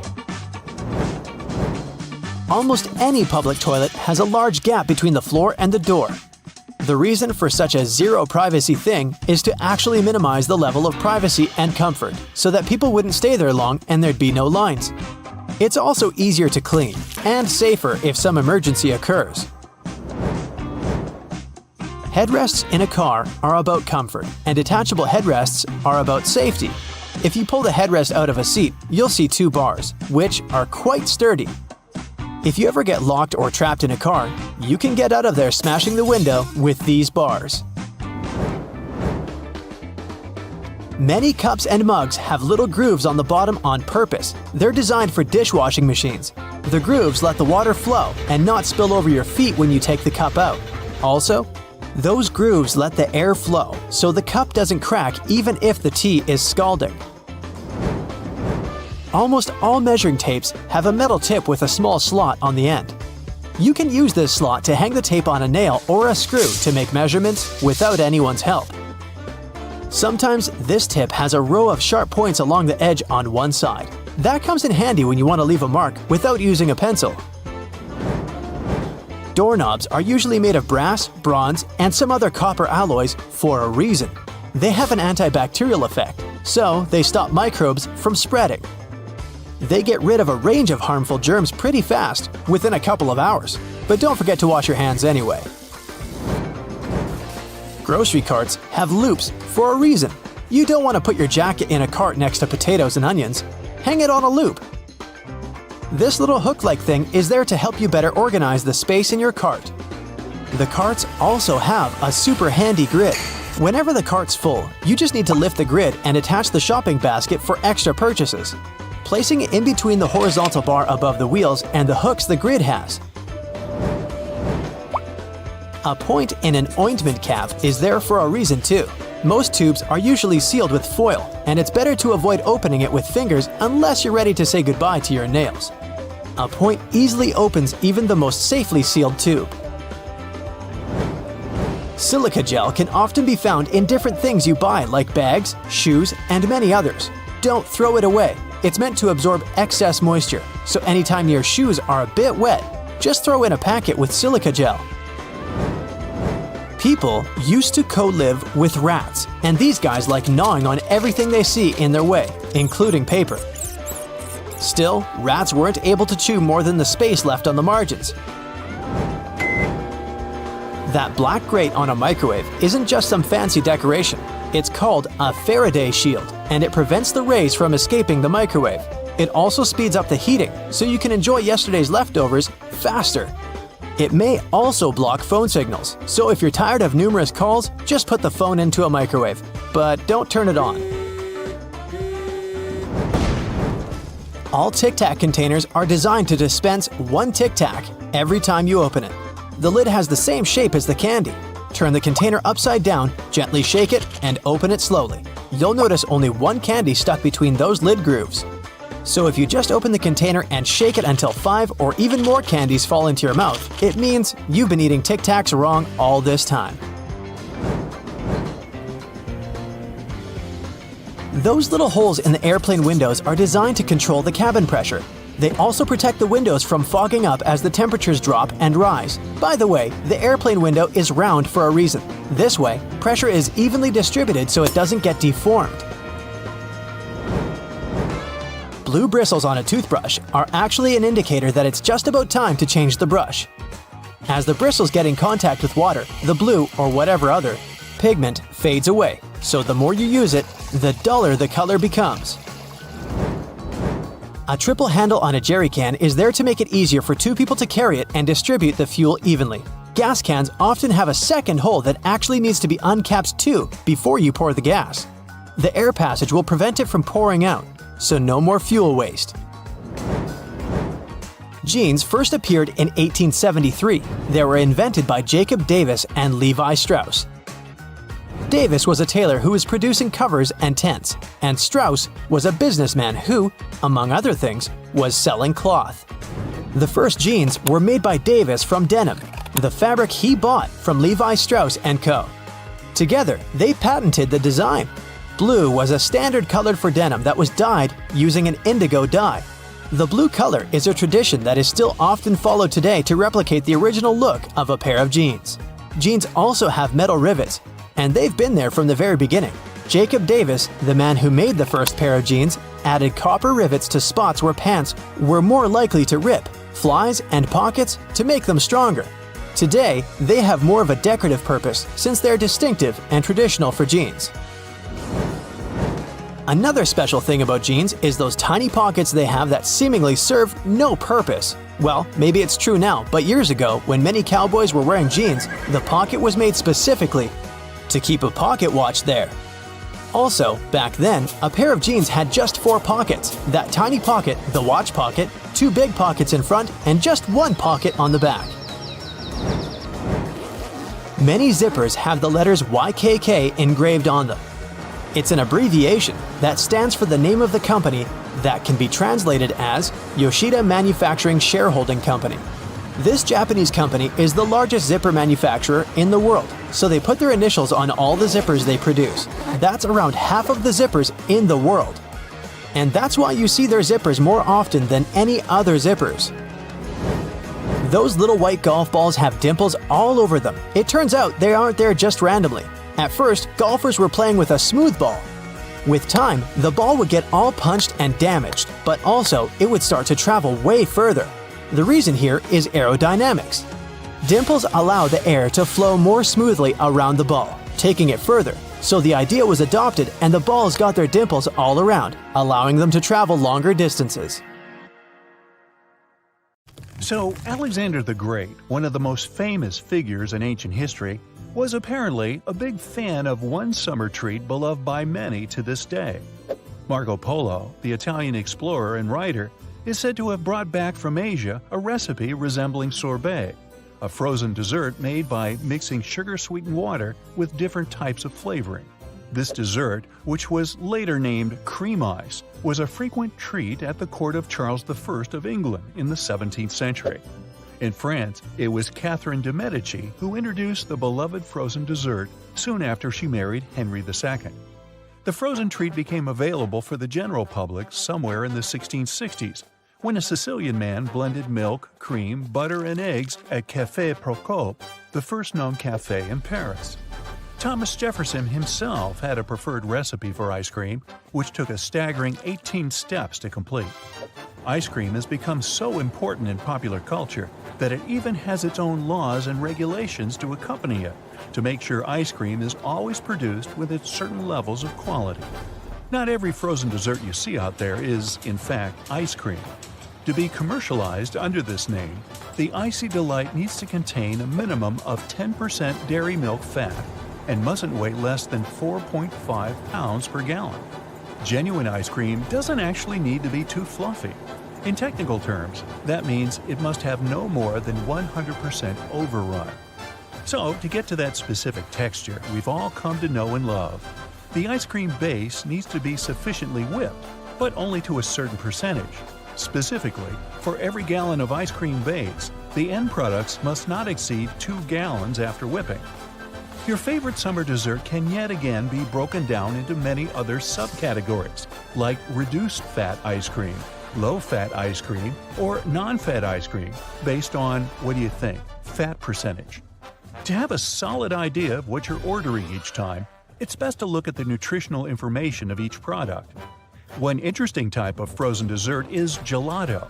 Almost any public toilet has a large gap between the floor and the door. The reason for such a zero privacy thing is to actually minimize the level of privacy and comfort, so that people wouldn't stay there long and there'd be no lines. It's also easier to clean, and safer if some emergency occurs. Headrests in a car are about comfort, and detachable headrests are about safety. If you pull the headrest out of a seat, you'll see two bars, which are quite sturdy. If you ever get locked or trapped in a car, you can get out of there smashing the window with these bars. Many cups and mugs have little grooves on the bottom on purpose. They're designed for dishwashing machines. The grooves let the water flow and not spill over your feet when you take the cup out. Also, those grooves let the air flow, so the cup doesn't crack even if the tea is scalding. Almost all measuring tapes have a metal tip with a small slot on the end. You can use this slot to hang the tape on a nail or a screw to make measurements without anyone's help. Sometimes this tip has a row of sharp points along the edge on one side. That comes in handy when you want to leave a mark without using a pencil. Doorknobs are usually made of brass, bronze, and some other copper alloys for a reason. They have an antibacterial effect, so they stop microbes from spreading. They get rid of a range of harmful germs pretty fast, within a couple of hours. But don't forget to wash your hands anyway. Grocery carts have loops for a reason. You don't want to put your jacket in a cart next to potatoes and onions. Hang it on a loop. This little hook-like thing is there to help you better organize the space in your cart. The carts also have a super handy grid. Whenever the cart's full, you just need to lift the grid and attach the shopping basket for extra purchases, placing it in between the horizontal bar above the wheels and the hooks the grid has. A point in an ointment cap is there for a reason too. Most tubes are usually sealed with foil, and it's better to avoid opening it with fingers unless you're ready to say goodbye to your nails. A point easily opens even the most safely sealed tube. Silica gel can often be found in different things you buy, like bags, shoes, and many others. Don't throw it away. It's meant to absorb excess moisture, so anytime your shoes are a bit wet, just throw in a packet with silica gel. People used to co-live with rats, and these guys like gnawing on everything they see in their way, including paper. Still, rats weren't able to chew more than the space left on the margins. That black grate on a microwave isn't just some fancy decoration. It's called a Faraday shield, and it prevents the rays from escaping the microwave. It also speeds up the heating, so you can enjoy yesterday's leftovers faster. It may also block phone signals, so if you're tired of numerous calls, just put the phone into a microwave. But don't turn it on. All Tic Tac containers are designed to dispense one Tic Tac every time you open it. The lid has the same shape as the candy. Turn the container upside down, gently shake it, and open it slowly. You'll notice only one candy stuck between those lid grooves. So if you just open the container and shake it until 5 or even more candies fall into your mouth, it means you've been eating Tic Tacs wrong all this time. Those little holes in the airplane windows are designed to control the cabin pressure. They also protect the windows from fogging up as the temperatures drop and rise. By the way, the airplane window is round for a reason. This way, pressure is evenly distributed so it doesn't get deformed. Blue bristles on a toothbrush are actually an indicator that it's just about time to change the brush. As the bristles get in contact with water, the blue, or whatever other, pigment fades away, so the more you use it, the duller the color becomes. A triple handle on a jerry can is there to make it easier for two people to carry it and distribute the fuel evenly. Gas cans often have a second hole that actually needs to be uncapped too before you pour the gas. The air passage will prevent it from pouring out, so no more fuel waste. Jeans first appeared in 1873. They were invented by Jacob Davis and Levi Strauss. Davis was a tailor who was producing covers and tents, and Strauss was a businessman who, among other things, was selling cloth. The first jeans were made by Davis from denim, the fabric he bought from Levi Strauss & Co. Together, they patented the design. Blue was a standard color for denim that was dyed using an indigo dye. The blue color is a tradition that is still often followed today to replicate the original look of a pair of jeans. Jeans also have metal rivets, and they've been there from the very beginning. Jacob Davis, the man who made the first pair of jeans, added copper rivets to spots where pants were more likely to rip, flies, and pockets to make them stronger. Today, they have more of a decorative purpose since they're distinctive and traditional for jeans. Another special thing about jeans is those tiny pockets they have that seemingly serve no purpose. Well, maybe it's true now, but years ago, when many cowboys were wearing jeans, the pocket was made specifically to keep a pocket watch there. Also, back then, a pair of jeans had just 4 pockets. That tiny pocket, the watch pocket, 2 big pockets in front, and just 1 pocket on the back. Many zippers have the letters YKK engraved on them. It's an abbreviation that stands for the name of the company that can be translated as Yoshida Manufacturing Shareholding Company. This Japanese company is the largest zipper manufacturer in the world, so they put their initials on all the zippers they produce. That's around half of the zippers in the world. And that's why you see their zippers more often than any other zippers. Those little white golf balls have dimples all over them. It turns out they aren't there just randomly. At first, golfers were playing with a smooth ball. With time, the ball would get all punched and damaged, but also it would start to travel way further. The reason here is aerodynamics. Dimples allow the air to flow more smoothly around the ball, taking it further. So the idea was adopted and the balls got their dimples all around, allowing them to travel longer distances. So, Alexander the Great, one of the most famous figures in ancient history, was apparently a big fan of one summer treat beloved by many to this day. Marco Polo, the Italian explorer and writer, is said to have brought back from Asia a recipe resembling sorbet, a frozen dessert made by mixing sugar-sweetened water with different types of flavoring. This dessert, which was later named cream ice, was a frequent treat at the court of Charles I of England in the 17th century. In France, it was Catherine de' Medici who introduced the beloved frozen dessert soon after she married Henry II. The frozen treat became available for the general public somewhere in the 1660s, when a Sicilian man blended milk, cream, butter, and eggs at Café Procope, the first known café in Paris. Thomas Jefferson himself had a preferred recipe for ice cream, which took a staggering 18 steps to complete. Ice cream has become so important in popular culture that it even has its own laws and regulations to accompany it, to make sure ice cream is always produced with its certain levels of quality. Not every frozen dessert you see out there is, in fact, ice cream. To be commercialized under this name, the Icy Delight needs to contain a minimum of 10% dairy milk fat and mustn't weigh less than 4.5 pounds per gallon. Genuine ice cream doesn't actually need to be too fluffy. In technical terms, that means it must have no more than 100% overrun. So, to get to that specific texture we've all come to know and love, the ice cream base needs to be sufficiently whipped, but only to a certain percentage. Specifically, for every gallon of ice cream base, the end products must not exceed 2 gallons after whipping. Your favorite summer dessert can yet again be broken down into many other subcategories, like reduced fat ice cream, low-fat ice cream, or non-fat ice cream, based on, what do you think, fat percentage. To have a solid idea of what you're ordering each time, it's best to look at the nutritional information of each product. One interesting type of frozen dessert is gelato.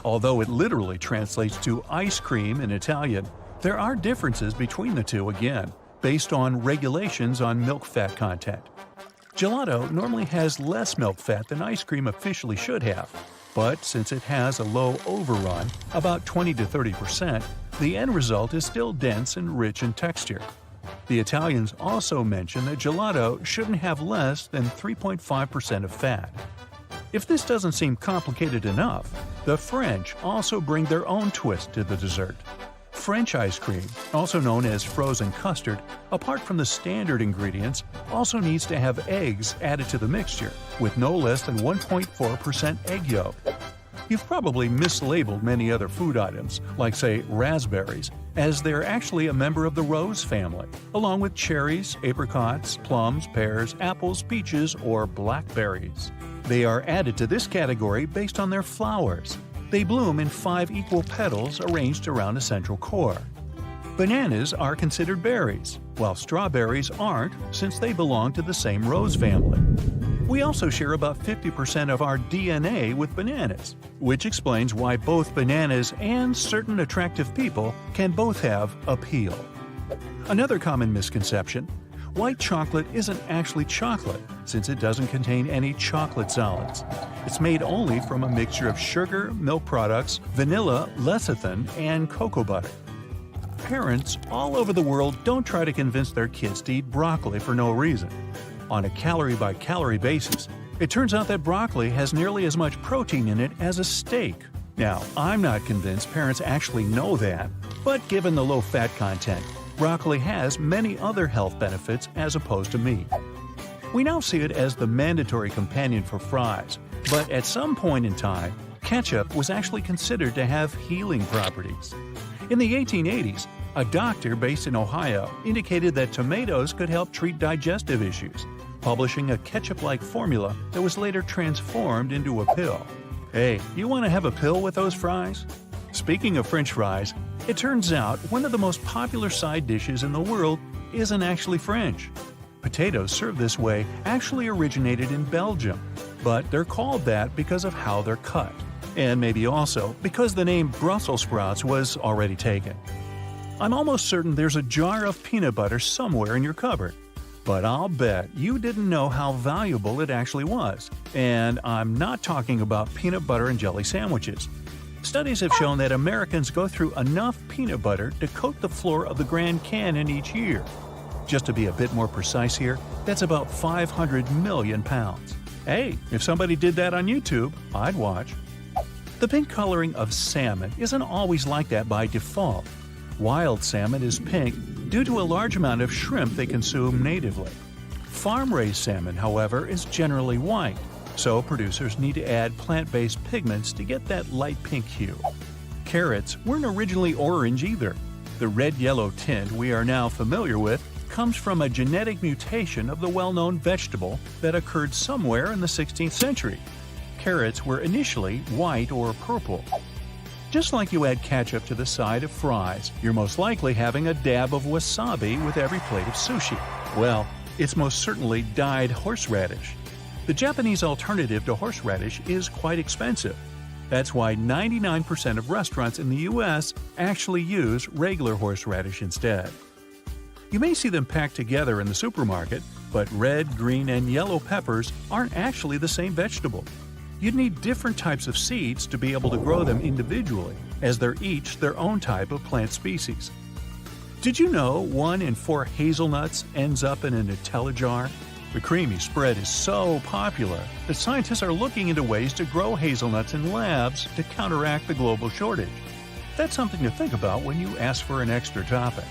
Although it literally translates to ice cream in Italian, there are differences between the two again, based on regulations on milk fat content. Gelato normally has less milk fat than ice cream officially should have, but since it has a low overrun, about 20 to 30%, the end result is still dense and rich in texture. The Italians also mention that gelato shouldn't have less than 3.5% of fat. If this doesn't seem complicated enough, the French also bring their own twist to the dessert. French ice cream, also known as frozen custard, apart from the standard ingredients, also needs to have eggs added to the mixture, with no less than 1.4% egg yolk. You've probably mislabeled many other food items, like say raspberries, as they're actually a member of the rose family, along with cherries, apricots, plums, pears, apples, peaches, or blackberries. They are added to this category based on their flowers. They bloom in 5 equal petals arranged around a central core. Bananas are considered berries, while strawberries aren't since they belong to the same rose family. We also share about 50% of our DNA with bananas, which explains why both bananas and certain attractive people can both have appeal. Another common misconception: white chocolate isn't actually chocolate since it doesn't contain any chocolate solids. It's made only from a mixture of sugar, milk products, vanilla, lecithin, and cocoa butter. Parents all over the world don't try to convince their kids to eat broccoli for no reason. On a calorie-by-calorie basis, it turns out that broccoli has nearly as much protein in it as a steak. Now, I'm not convinced parents actually know that, but given the low fat content, broccoli has many other health benefits as opposed to meat. We now see it as the mandatory companion for fries, but at some point in time, ketchup was actually considered to have healing properties. In the 1880s, a doctor based in Ohio indicated that tomatoes could help treat digestive issues, publishing a ketchup-like formula that was later transformed into a pill. Hey, you want to have a pill with those fries? Speaking of French fries, it turns out one of the most popular side dishes in the world isn't actually French. Potatoes served this way actually originated in Belgium, but they're called that because of how they're cut, and maybe also because the name Brussels sprouts was already taken. I'm almost certain there's a jar of peanut butter somewhere in your cupboard, but I'll bet you didn't know how valuable it actually was, and I'm not talking about peanut butter and jelly sandwiches. Studies have shown that Americans go through enough peanut butter to coat the floor of the Grand Canyon each year. Just to be a bit more precise here, that's about 500 million pounds. Hey, if somebody did that on YouTube, I'd watch. The pink coloring of salmon isn't always like that by default. Wild salmon is pink due to a large amount of shrimp they consume natively. Farm-raised salmon, however, is generally white, so producers need to add plant-based pigments to get that light pink hue. Carrots weren't originally orange either. The red-yellow tint we are now familiar with comes from a genetic mutation of the well-known vegetable that occurred somewhere in the 16th century. Carrots were initially white or purple. Just like you add ketchup to the side of fries, you're most likely having a dab of wasabi with every plate of sushi. Well, it's most certainly dyed horseradish. The Japanese alternative to horseradish is quite expensive. That's why 99% of restaurants in the US actually use regular horseradish instead. You may see them packed together in the supermarket, but red, green, and yellow peppers aren't actually the same vegetable. You'd need different types of seeds to be able to grow them individually, as they're each their own type of plant species. Did you know 1 in 4 hazelnuts ends up in a Nutella jar? The creamy spread is so popular that scientists are looking into ways to grow hazelnuts in labs to counteract the global shortage. That's something to think about when you ask for an extra topping.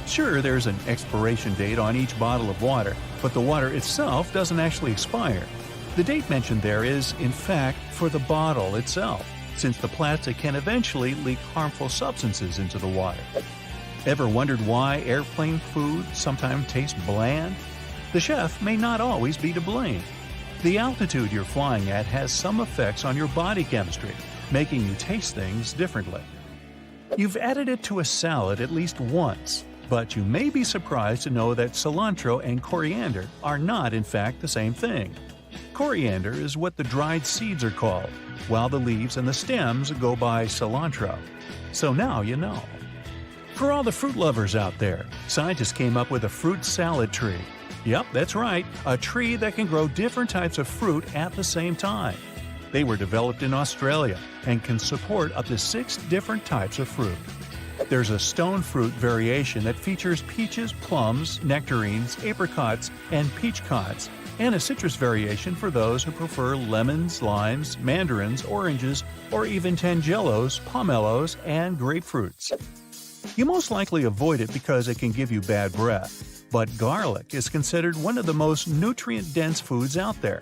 Sure, there's an expiration date on each bottle of water, but the water itself doesn't actually expire. The date mentioned there is, in fact, for the bottle itself, since the plastic can eventually leak harmful substances into the water. Ever wondered why airplane food sometimes tastes bland? The chef may not always be to blame. The altitude you're flying at has some effects on your body chemistry, making you taste things differently. You've added it to a salad at least once, but you may be surprised to know that cilantro and coriander are not in fact the same thing. Coriander is what the dried seeds are called, while the leaves and the stems go by cilantro. So now you know. For all the fruit lovers out there, scientists came up with a fruit salad tree. Yep, that's right, a tree that can grow different types of fruit at the same time. They were developed in Australia and can support up to 6 different types of fruit. There's a stone fruit variation that features peaches, plums, nectarines, apricots, and peachcots, and a citrus variation for those who prefer lemons, limes, mandarins, oranges, or even tangelos, pomelos, and grapefruits. You most likely avoid it because it can give you bad breath. But garlic is considered one of the most nutrient-dense foods out there.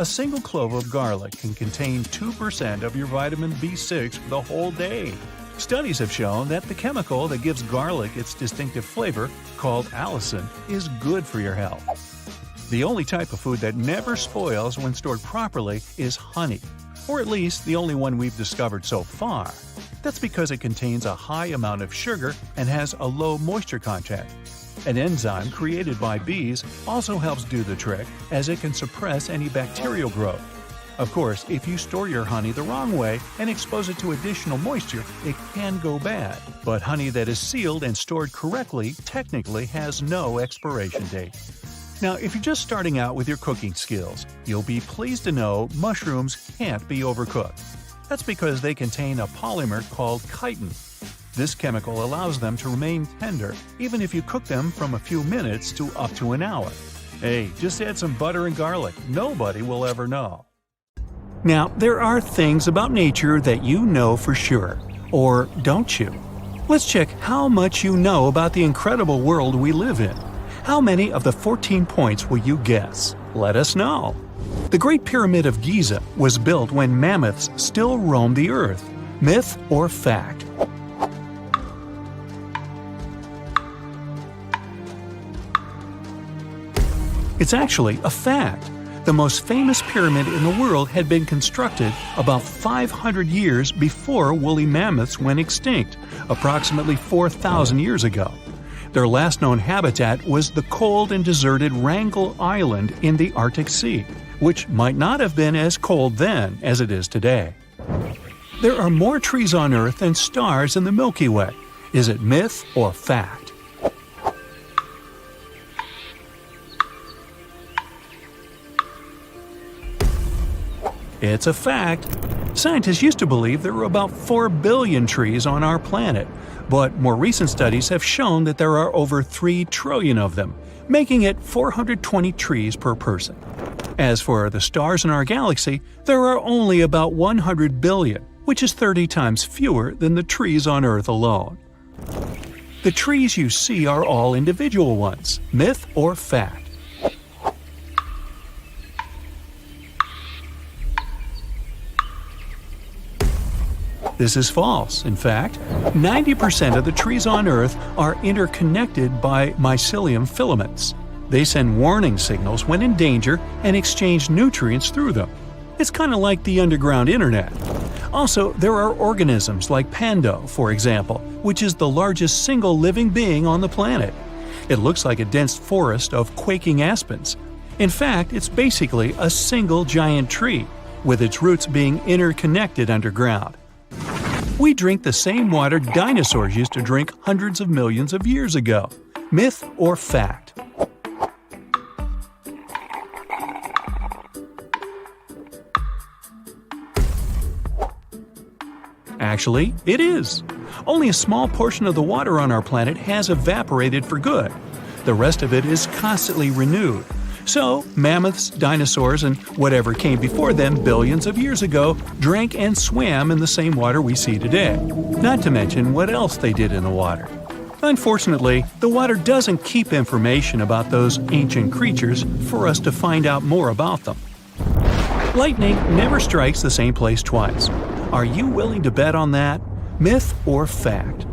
A single clove of garlic can contain 2% of your vitamin B6 for the whole day. Studies have shown that the chemical that gives garlic its distinctive flavor, called allicin, is good for your health. The only type of food that never spoils when stored properly is honey, or at least the only one we've discovered so far. That's because it contains a high amount of sugar and has a low moisture content. An enzyme created by bees also helps do the trick, as it can suppress any bacterial growth. Of course, if you store your honey the wrong way and expose it to additional moisture, it can go bad. But honey that is sealed and stored correctly technically has no expiration date. Now, if you're just starting out with your cooking skills, you'll be pleased to know mushrooms can't be overcooked. That's because they contain a polymer called chitin. This chemical allows them to remain tender, even if you cook them from a few minutes to up to an hour. Hey, just add some butter and garlic. Nobody will ever know. Now, there are things about nature that you know for sure. Or don't you? Let's check how much you know about the incredible world we live in. How many of the 14 points will you guess? Let us know. The Great Pyramid of Giza was built when mammoths still roamed the earth. Myth or fact? It's actually a fact. The most famous pyramid in the world had been constructed about 500 years before woolly mammoths went extinct, approximately 4,000 years ago. Their last known habitat was the cold and deserted Wrangel Island in the Arctic Sea, which might not have been as cold then as it is today. There are more trees on Earth than stars in the Milky Way. Is it myth or fact? It's a fact. Scientists used to believe there were about 4 billion trees on our planet, but more recent studies have shown that there are over 3 trillion of them, making it 420 trees per person. As for the stars in our galaxy, there are only about 100 billion, which is 30 times fewer than the trees on Earth alone. The trees you see are all individual ones. Myth or fact? This is false. In fact, 90% of the trees on Earth are interconnected by mycelium filaments. They send warning signals when in danger and exchange nutrients through them. It's kind of like the underground internet. Also, there are organisms like Pando, for example, which is the largest single living being on the planet. It looks like a dense forest of quaking aspens. In fact, it's basically a single giant tree, with its roots being interconnected underground. We drink the same water dinosaurs used to drink hundreds of millions of years ago. Myth or fact? Actually, it is. Only a small portion of the water on our planet has evaporated for good. The rest of it is constantly renewed. So, mammoths, dinosaurs, and whatever came before them billions of years ago drank and swam in the same water we see today. Not to mention what else they did in the water. Unfortunately, the water doesn't keep information about those ancient creatures for us to find out more about them. Lightning never strikes the same place twice. Are you willing to bet on that? Myth or fact?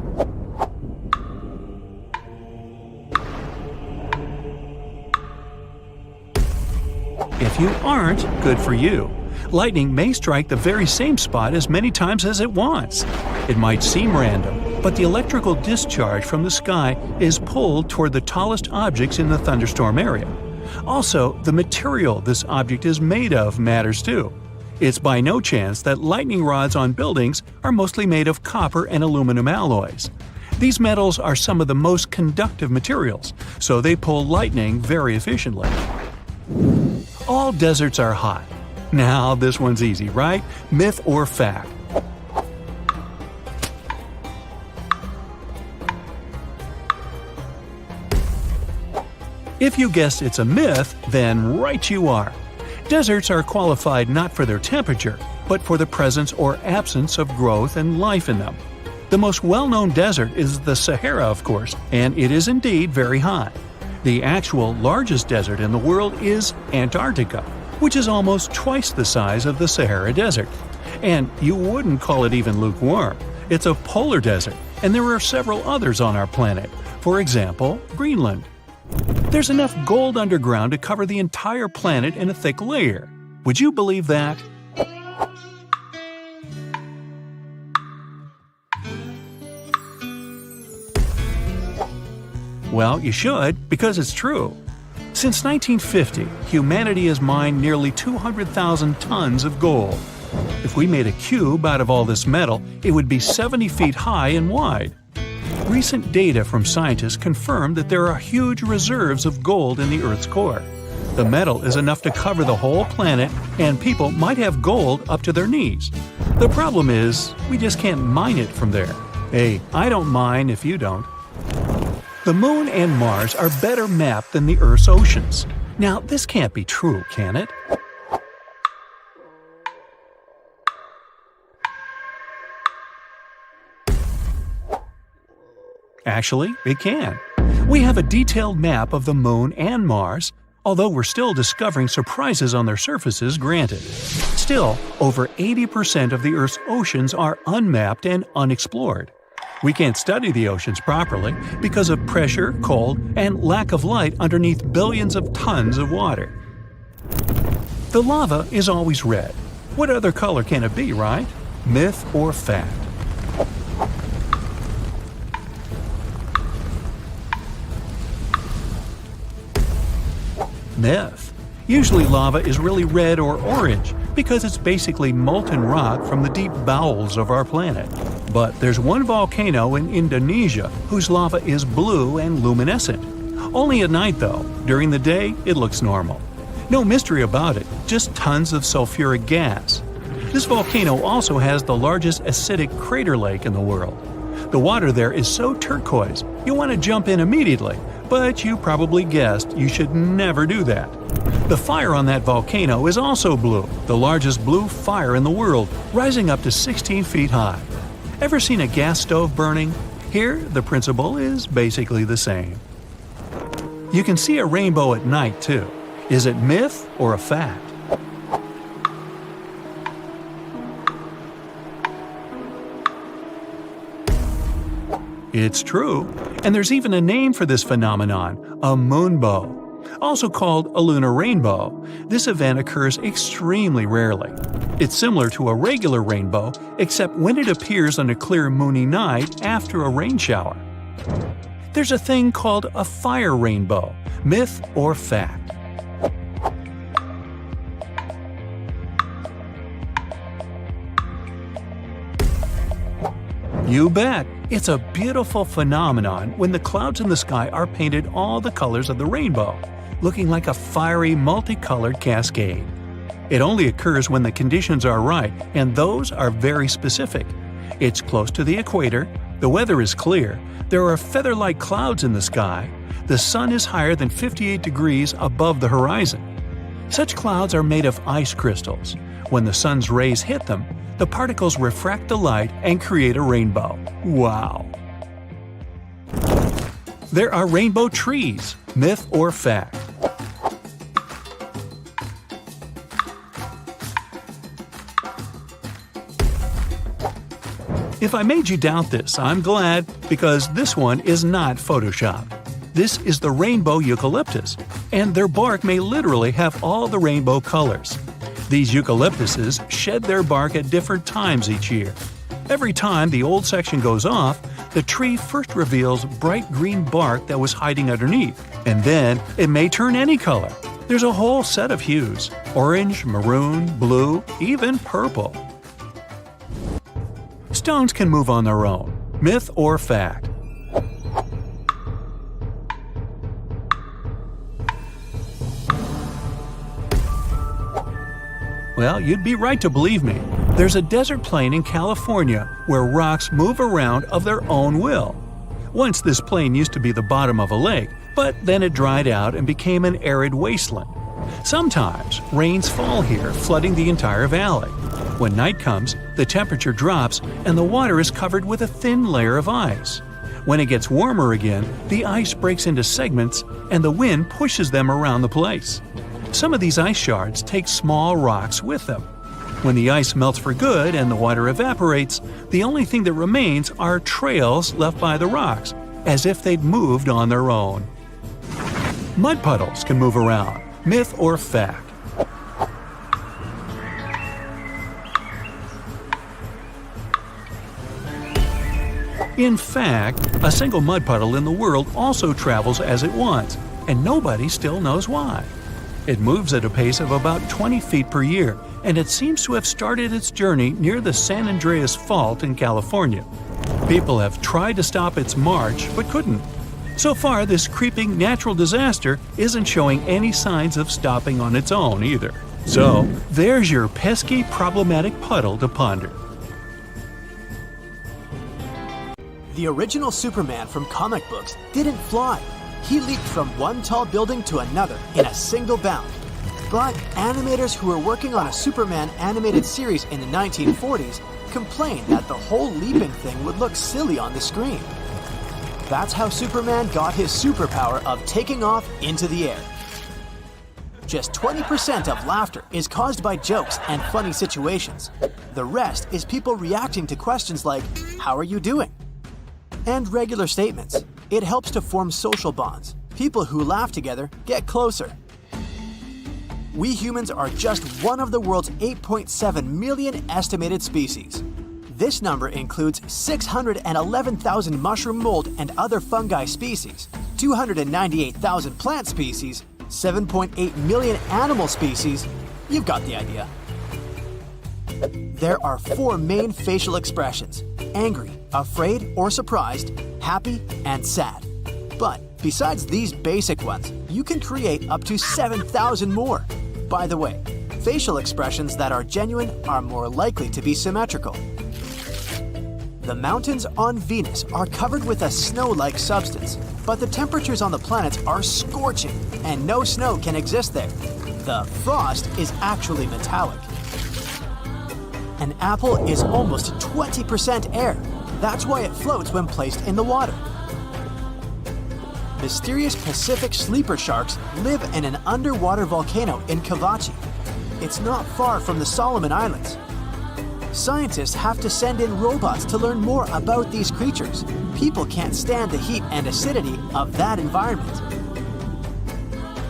If you aren't, good for you. Lightning may strike the very same spot as many times as it wants. It might seem random, but the electrical discharge from the sky is pulled toward the tallest objects in the thunderstorm area. Also, the material this object is made of matters too. It's by no chance that lightning rods on buildings are mostly made of copper and aluminum alloys. These metals are some of the most conductive materials, so they pull lightning very efficiently. All deserts are hot. Now, this one's easy, right? Myth or fact? If you guessed it's a myth, then right you are. Deserts are qualified not for their temperature, but for the presence or absence of growth and life in them. The most well-known desert is the Sahara, of course, and it is indeed very hot. The actual largest desert in the world is Antarctica, which is almost twice the size of the Sahara Desert. And you wouldn't call it even lukewarm. It's a polar desert, and there are several others on our planet. For example, Greenland. There's enough gold underground to cover the entire planet in a thick layer. Would you believe that? Well, you should, because it's true. Since 1950, humanity has mined nearly 200,000 tons of gold. If we made a cube out of all this metal, it would be 70 feet high and wide. Recent data from scientists confirm that there are huge reserves of gold in the Earth's core. The metal is enough to cover the whole planet, and people might have gold up to their knees. The problem is, we just can't mine it from there. Hey, I don't mine if you don't. The Moon and Mars are better mapped than the Earth's oceans. Now, this can't be true, can it? Actually, it can. We have a detailed map of the Moon and Mars, although we're still discovering surprises on their surfaces, granted. Still, over 80% of the Earth's oceans are unmapped and unexplored. We can't study the oceans properly because of pressure, cold, and lack of light underneath billions of tons of water. The lava is always red. What other color can it be, right? Myth or fact? Myth. Usually lava is really red or orange because it's basically molten rock from the deep bowels of our planet. But there's one volcano in Indonesia whose lava is blue and luminescent. Only at night though. During the day, it looks normal. No mystery about it, just tons of sulfuric gas. This volcano also has the largest acidic crater lake in the world. The water there is so turquoise, you want to jump in immediately, but you probably guessed you should never do that. The fire on that volcano is also blue, the largest blue fire in the world, rising up to 16 feet high. Ever seen a gas stove burning? Here, the principle is basically the same. You can see a rainbow at night, too. Is it myth or a fact? It's true, and there's even a name for this phenomenon, a moonbow. Also called a lunar rainbow, this event occurs extremely rarely. It's similar to a regular rainbow, except when it appears on a clear moony night after a rain shower. There's a thing called a fire rainbow, myth or fact. You bet! It's a beautiful phenomenon when the clouds in the sky are painted all the colors of the rainbow, looking like a fiery, multicolored cascade. It only occurs when the conditions are right, and those are very specific. It's close to the equator, the weather is clear, there are feather-like clouds in the sky, the sun is higher than 58 degrees above the horizon. Such clouds are made of ice crystals. When the sun's rays hit them, the particles refract the light and create a rainbow. Wow! There are rainbow trees, myth or fact. If I made you doubt this, I'm glad, because this one is not photoshopped. This is the rainbow eucalyptus, and their bark may literally have all the rainbow colors. These eucalyptuses shed their bark at different times each year. Every time the old section goes off, the tree first reveals bright green bark that was hiding underneath, and then it may turn any color. There's a whole set of hues: orange, maroon, blue, even purple. Stones can move on their own. Myth or fact? Well, you'd be right to believe me. There's a desert plain in California where rocks move around of their own will. Once this plain used to be the bottom of a lake, but then it dried out and became an arid wasteland. Sometimes rains fall here, flooding the entire valley. When night comes, the temperature drops and the water is covered with a thin layer of ice. When it gets warmer again, the ice breaks into segments and the wind pushes them around the place. Some of these ice shards take small rocks with them. When the ice melts for good and the water evaporates, the only thing that remains are trails left by the rocks, as if they'd moved on their own. Mud puddles can move around. Myth or fact? In fact, a single mud puddle in the world also travels as it wants, and nobody still knows why. It moves at a pace of about 20 feet per year, and it seems to have started its journey near the San Andreas Fault in California. People have tried to stop its march but couldn't. So far, this creeping natural disaster isn't showing any signs of stopping on its own either. So, there's your pesky, problematic puddle to ponder. The original Superman from comic books didn't fly. He leaped from one tall building to another in a single bound. But animators who were working on a Superman animated series in the 1940s complained that the whole leaping thing would look silly on the screen. That's how Superman got his superpower of taking off into the air. Just 20% of laughter is caused by jokes and funny situations. The rest is people reacting to questions like, "How are you doing?" and regular statements. It helps to form social bonds. People who laugh together get closer. We humans are just one of the world's 8.7 million estimated species. This number includes 611,000 mushroom mold and other fungi species, 298,000 plant species, 7.8 million animal species. You've got the idea. There are 4 main facial expressions: angry, afraid or surprised, happy, and sad. But besides these basic ones, you can create up to 7,000 more. By the way, facial expressions that are genuine are more likely to be symmetrical. The mountains on Venus are covered with a snow-like substance, but the temperatures on the planets are scorching and no snow can exist there. The frost is actually metallic. An apple is almost 20% air. That's why it floats when placed in the water. Mysterious Pacific sleeper sharks live in an underwater volcano in Cavachi. It's not far from the Solomon Islands. Scientists have to send in robots to learn more about these creatures. People can't stand the heat and acidity of that environment.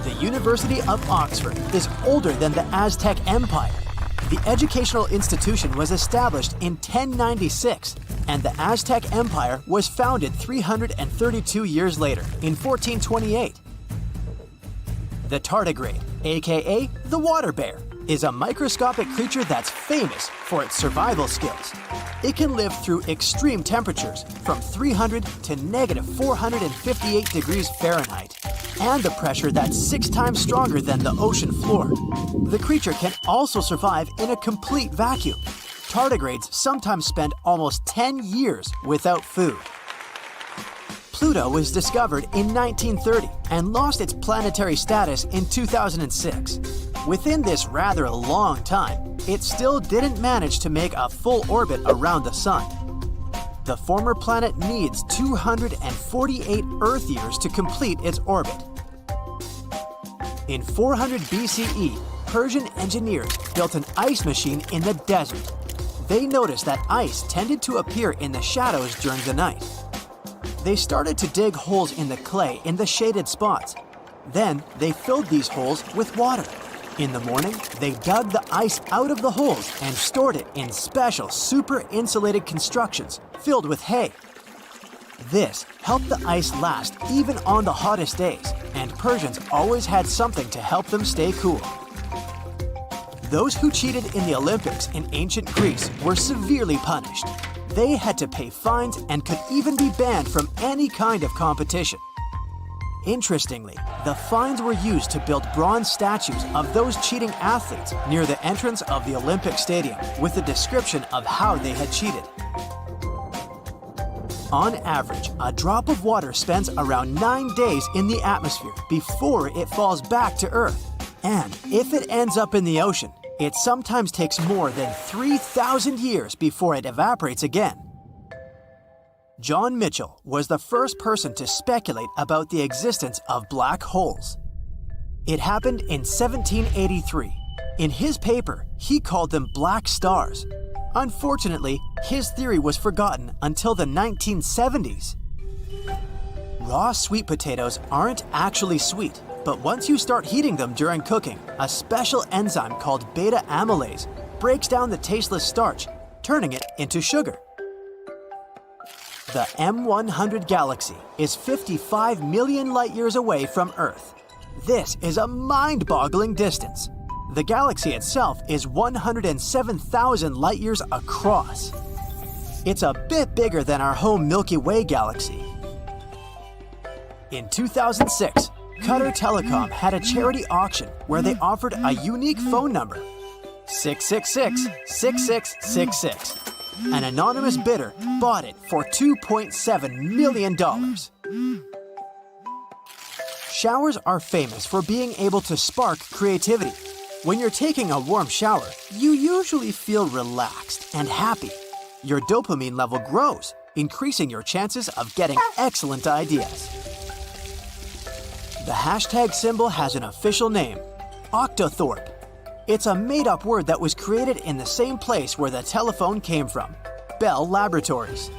The University of Oxford is older than the Aztec Empire. The educational institution was established in 1096, and the Aztec Empire was founded 332 years later, in 1428. The tardigrade, aka the water bear, is a microscopic creature that's famous for its survival skills. It can live through extreme temperatures from 300 to negative 458 degrees Fahrenheit, and the pressure that's 6 times stronger than the ocean floor. The creature can also survive in a complete vacuum. Tardigrades sometimes spend almost 10 years without food. Pluto was discovered in 1930 and lost its planetary status in 2006. Within this rather long time, it still didn't manage to make a full orbit around the Sun. The former planet needs 248 Earth years to complete its orbit. In 400 BCE, Persian engineers built an ice machine in the desert. They noticed that ice tended to appear in the shadows during the night. They started to dig holes in the clay in the shaded spots. Then they filled these holes with water. In the morning, they dug the ice out of the holes and stored it in special super insulated constructions filled with hay. This helped the ice last even on the hottest days, and Persians always had something to help them stay cool. Those who cheated in the Olympics in ancient Greece were severely punished. They had to pay fines and could even be banned from any kind of competition. Interestingly, the fines were used to build bronze statues of those cheating athletes near the entrance of the Olympic Stadium with a description of how they had cheated. On average, a drop of water spends around 9 days in the atmosphere before it falls back to Earth. And if it ends up in the ocean, It sometimes takes more than 3,000 years before it evaporates again. John Mitchell was the first person to speculate about the existence of black holes. It happened in 1783. In his paper, he called them black stars. Unfortunately, his theory was forgotten until the 1970s. Raw sweet potatoes aren't actually sweet, but once you start heating them during cooking, a special enzyme called beta amylase breaks down the tasteless starch, turning it into sugar. The M100 galaxy is 55 million light-years away from Earth. This is a mind-boggling distance. The galaxy itself is 107,000 light-years across. It's a bit bigger than our home Milky Way galaxy. In 2006, Qatar Telecom had a charity auction where they offered a unique phone number, 666-6666. An anonymous bidder bought it for $2.7 million. Showers are famous for being able to spark creativity. When you're taking a warm shower, you usually feel relaxed and happy. Your dopamine level grows, increasing your chances of getting excellent ideas. The hashtag symbol has an official name, Octothorpe. It's a made-up word that was created in the same place where the telephone came from, Bell Laboratories.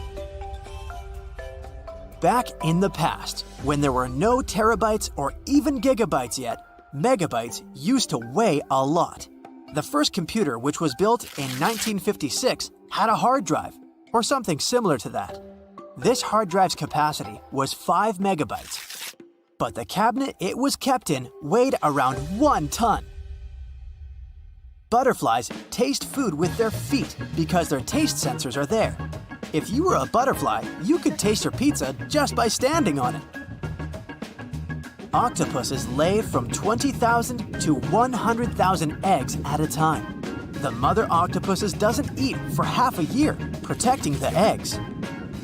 Back in the past, when there were no terabytes or even gigabytes yet, megabytes used to weigh a lot. The first computer, which was built in 1956, had a hard drive, or something similar to that. This hard drive's capacity was 5 megabytes. But the cabinet it was kept in weighed around 1 ton. Butterflies taste food with their feet because their taste sensors are there. If you were a butterfly, you could taste your pizza just by standing on it. Octopuses lay from 20,000 to 100,000 eggs at a time. The mother octopuses doesn't eat for half a year, protecting the eggs.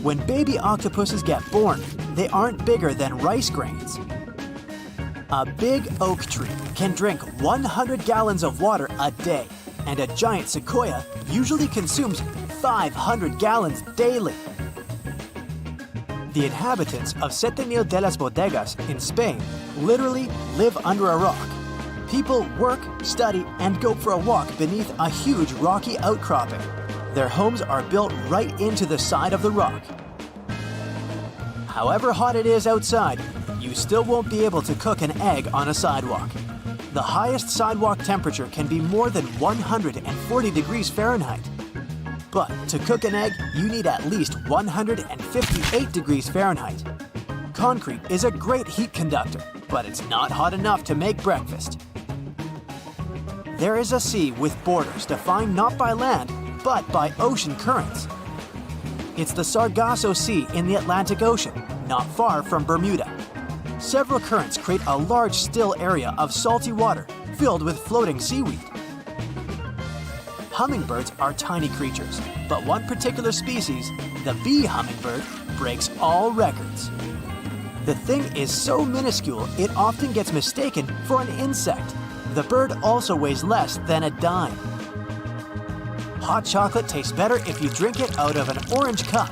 When baby octopuses get born, they aren't bigger than rice grains. A big oak tree can drink 100 gallons of water a day, and a giant sequoia usually consumes 500 gallons daily. The inhabitants of Setenil de las Bodegas in Spain literally live under a rock. People work, study, and go for a walk beneath a huge rocky outcropping. Their homes are built right into the side of the rock. However hot it is outside, you still won't be able to cook an egg on a sidewalk. The highest sidewalk temperature can be more than 140 degrees Fahrenheit. But to cook an egg, you need at least 158 degrees Fahrenheit. Concrete is a great heat conductor, but it's not hot enough to make breakfast. There is a sea with borders defined not by land, but by ocean currents. It's the Sargasso Sea in the Atlantic Ocean, not far from Bermuda. Several currents create a large still area of salty water filled with floating seaweed. Hummingbirds are tiny creatures, but one particular species, the bee hummingbird, breaks all records. The thing is so minuscule it often gets mistaken for an insect. The bird also weighs less than a dime. Hot chocolate tastes better if you drink it out of an orange cup.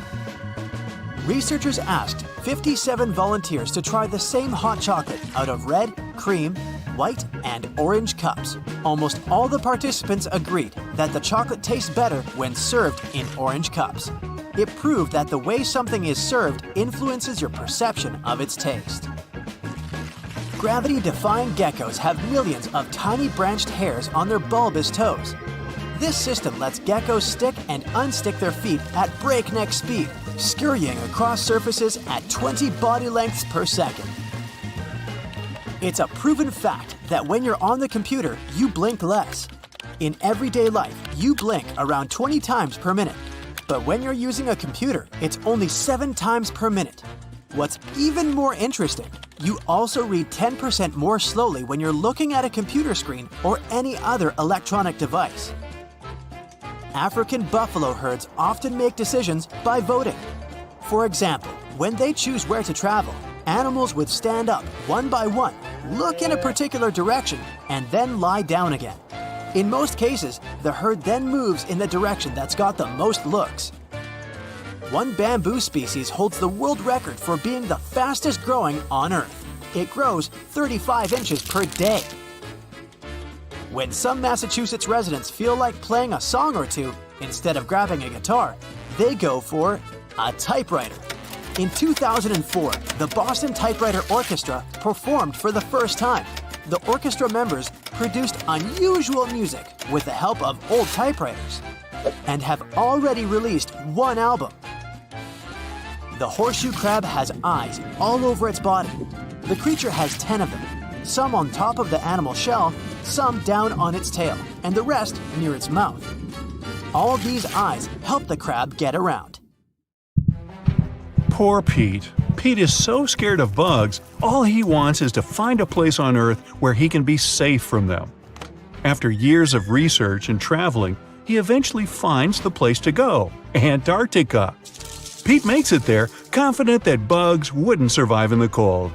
Researchers asked 57 volunteers to try the same hot chocolate out of red, cream, white, and orange cups. Almost all the participants agreed that the chocolate tastes better when served in orange cups. It proved that the way something is served influences your perception of its taste. Gravity-defying geckos have millions of tiny branched hairs on their bulbous toes. This system lets geckos stick and unstick their feet at breakneck speed, scurrying across surfaces at 20 body lengths per second. It's a proven fact that when you're on the computer, you blink less. In everyday life, you blink around 20 times per minute. But when you're using a computer, it's only 7 times per minute. What's even more interesting, you also read 10% more slowly when you're looking at a computer screen or any other electronic device. African buffalo herds often make decisions by voting. For example, when they choose where to travel, animals would stand up one by one, look in a particular direction, and then lie down again. In most cases, the herd then moves in the direction that's got the most looks. One bamboo species holds the world record for being the fastest growing on Earth. It grows 35 inches per day. When some Massachusetts residents feel like playing a song or two instead of grabbing a guitar, they go for a typewriter. In 2004, the Boston Typewriter Orchestra performed for the first time. The orchestra members produced unusual music with the help of old typewriters and have already released one album. The horseshoe crab has eyes all over its body. The creature has 10 of them, some on top of the animal shell, some down on its tail, and the rest near its mouth. All these eyes help the crab get around. Poor Pete. Pete is so scared of bugs, all he wants is to find a place on Earth where he can be safe from them. After years of research and traveling, he eventually finds the place to go – Antarctica. Pete makes it there, confident that bugs wouldn't survive in the cold.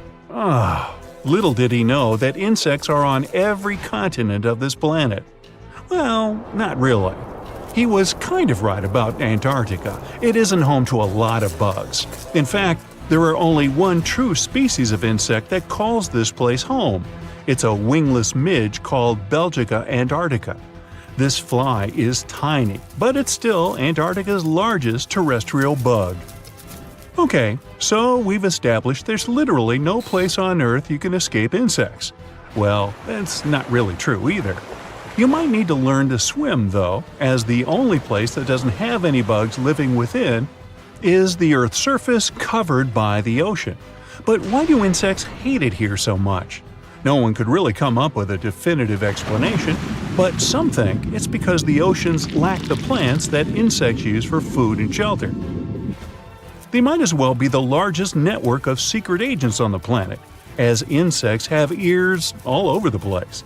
Little did he know that insects are on every continent of this planet. Well, not really. He was kind of right about Antarctica. It isn't home to a lot of bugs. In fact, there are only one true species of insect that calls this place home. It's a wingless midge called Belgica antarctica. This fly is tiny, but it's still Antarctica's largest terrestrial bug. Okay, so we've established there's literally no place on Earth you can escape insects. Well, that's not really true either. You might need to learn to swim, though, as the only place that doesn't have any bugs living within is the Earth's surface covered by the ocean. But why do insects hate it here so much? No one could really come up with a definitive explanation, but some think it's because the oceans lack the plants that insects use for food and shelter. They might as well be the largest network of secret agents on the planet, as insects have ears all over the place.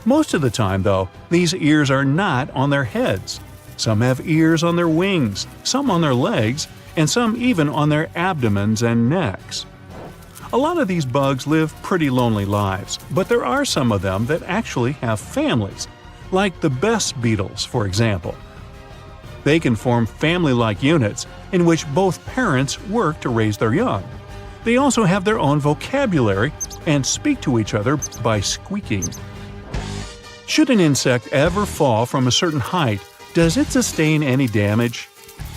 Most of the time, though, these ears are not on their heads. Some have ears on their wings, some on their legs, and some even on their abdomens and necks. A lot of these bugs live pretty lonely lives, but there are some of them that actually have families, like the best beetles, for example. They can form family-like units in which both parents work to raise their young. They also have their own vocabulary and speak to each other by squeaking. Should an insect ever fall from a certain height, does it sustain any damage?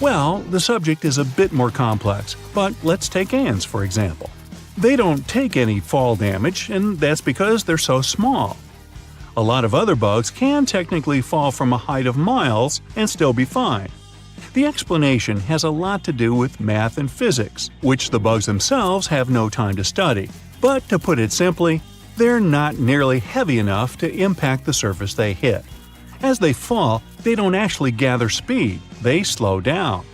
Well, the subject is a bit more complex, but let's take ants, for example. They don't take any fall damage, and that's because they're so small. A lot of other bugs can technically fall from a height of miles and still be fine. The explanation has a lot to do with math and physics, which the bugs themselves have no time to study. But to put it simply, they're not nearly heavy enough to impact the surface they hit. As they fall, they don't actually gather speed, they slow down.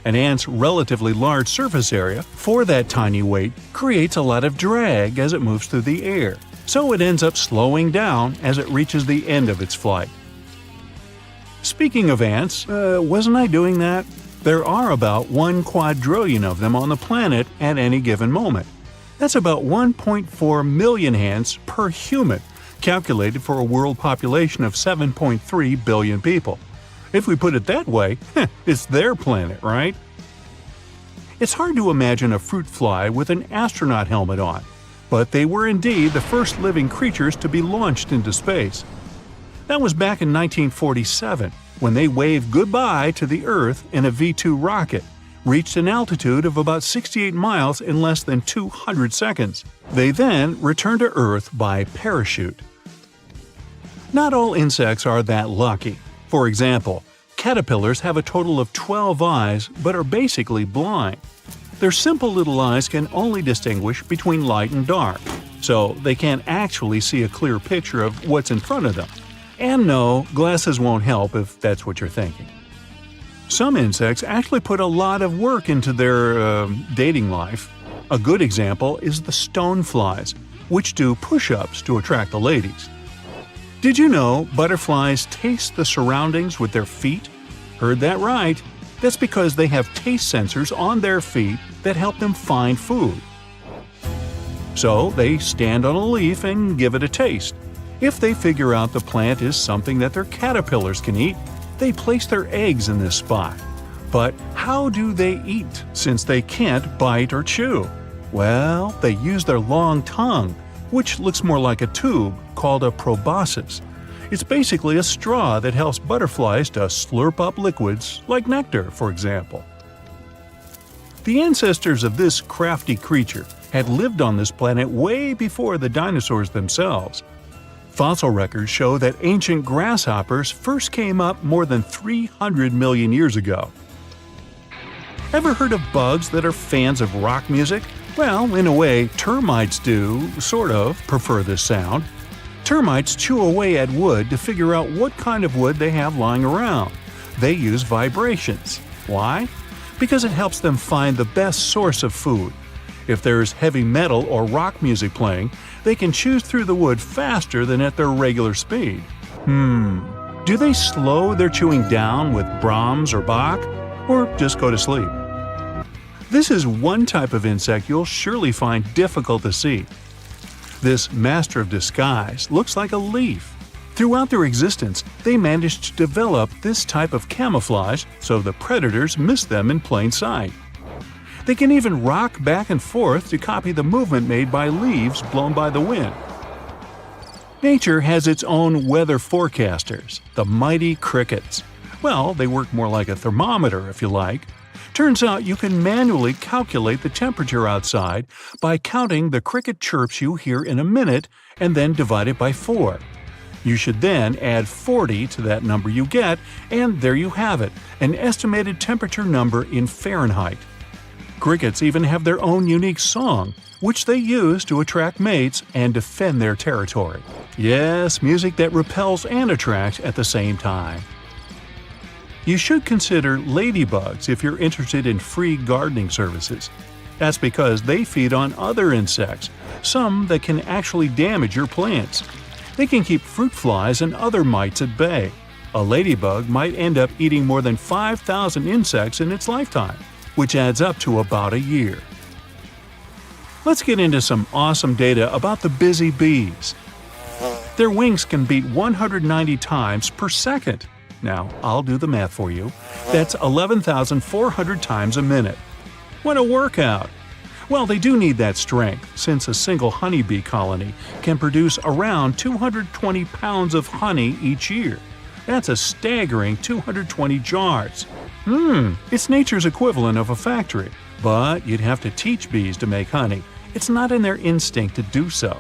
An ant's relatively large surface area for that tiny weight creates a lot of drag as it moves through the air, so it ends up slowing down as it reaches the end of its flight. Speaking of ants, wasn't I doing that? There are about 1 quadrillion of them on the planet at any given moment. That's about 1.4 million ants per human, calculated for a world population of 7.3 billion people. If we put it that way, it's their planet, right? It's hard to imagine a fruit fly with an astronaut helmet on, but they were indeed the first living creatures to be launched into space. That was back in 1947, when they waved goodbye to the Earth in a V-2 rocket, reached an altitude of about 68 miles in less than 200 seconds. They then returned to Earth by parachute. Not all insects are that lucky. For example, caterpillars have a total of 12 eyes but are basically blind. Their simple little eyes can only distinguish between light and dark, so they can't actually see a clear picture of what's in front of them. And no, glasses won't help if that's what you're thinking. Some insects actually put a lot of work into their dating life. A good example is the stoneflies, which do push-ups to attract the ladies. Did you know butterflies taste the surroundings with their feet? Heard that right. That's because they have taste sensors on their feet that help them find food. So they stand on a leaf and give it a taste. If they figure out the plant is something that their caterpillars can eat, they place their eggs in this spot. But how do they eat, since they can't bite or chew? Well, they use their long tongue, which looks more like a tube, called a proboscis. It's basically a straw that helps butterflies to slurp up liquids, like nectar, for example. The ancestors of this crafty creature had lived on this planet way before the dinosaurs themselves. Fossil records show that ancient grasshoppers first came up more than 300 million years ago. Ever heard of bugs that are fans of rock music? Well, in a way, termites do, sort of, prefer this sound. Termites chew away at wood to figure out what kind of wood they have lying around. They use vibrations. Why? Because it helps them find the best source of food. If there's heavy metal or rock music playing, they can chew through the wood faster than at their regular speed. Do they slow their chewing down with Brahms or Bach, or just go to sleep? This is one type of insect you'll surely find difficult to see. This master of disguise looks like a leaf. Throughout their existence, they managed to develop this type of camouflage so the predators miss them in plain sight. They can even rock back and forth to copy the movement made by leaves blown by the wind. Nature has its own weather forecasters, the mighty crickets. Well, they work more like a thermometer, if you like. Turns out you can manually calculate the temperature outside by counting the cricket chirps you hear in a minute and then divide it by 4. You should then add 40 to that number you get, and there you have it, an estimated temperature number in Fahrenheit. Crickets even have their own unique song, which they use to attract mates and defend their territory. Yes, music that repels and attracts at the same time. You should consider ladybugs if you're interested in free gardening services. That's because they feed on other insects, some that can actually damage your plants. They can keep fruit flies and other mites at bay. A ladybug might end up eating more than 5,000 insects in its lifetime, which adds up to about a year. Let's get into some awesome data about the busy bees. Their wings can beat 190 times per second. Now, I'll do the math for you. That's 11,400 times a minute. What a workout! Well, they do need that strength, since a single honeybee colony can produce around 220 pounds of honey each year. That's a staggering 220 jars. It's nature's equivalent of a factory. But you'd have to teach bees to make honey. It's not in their instinct to do so.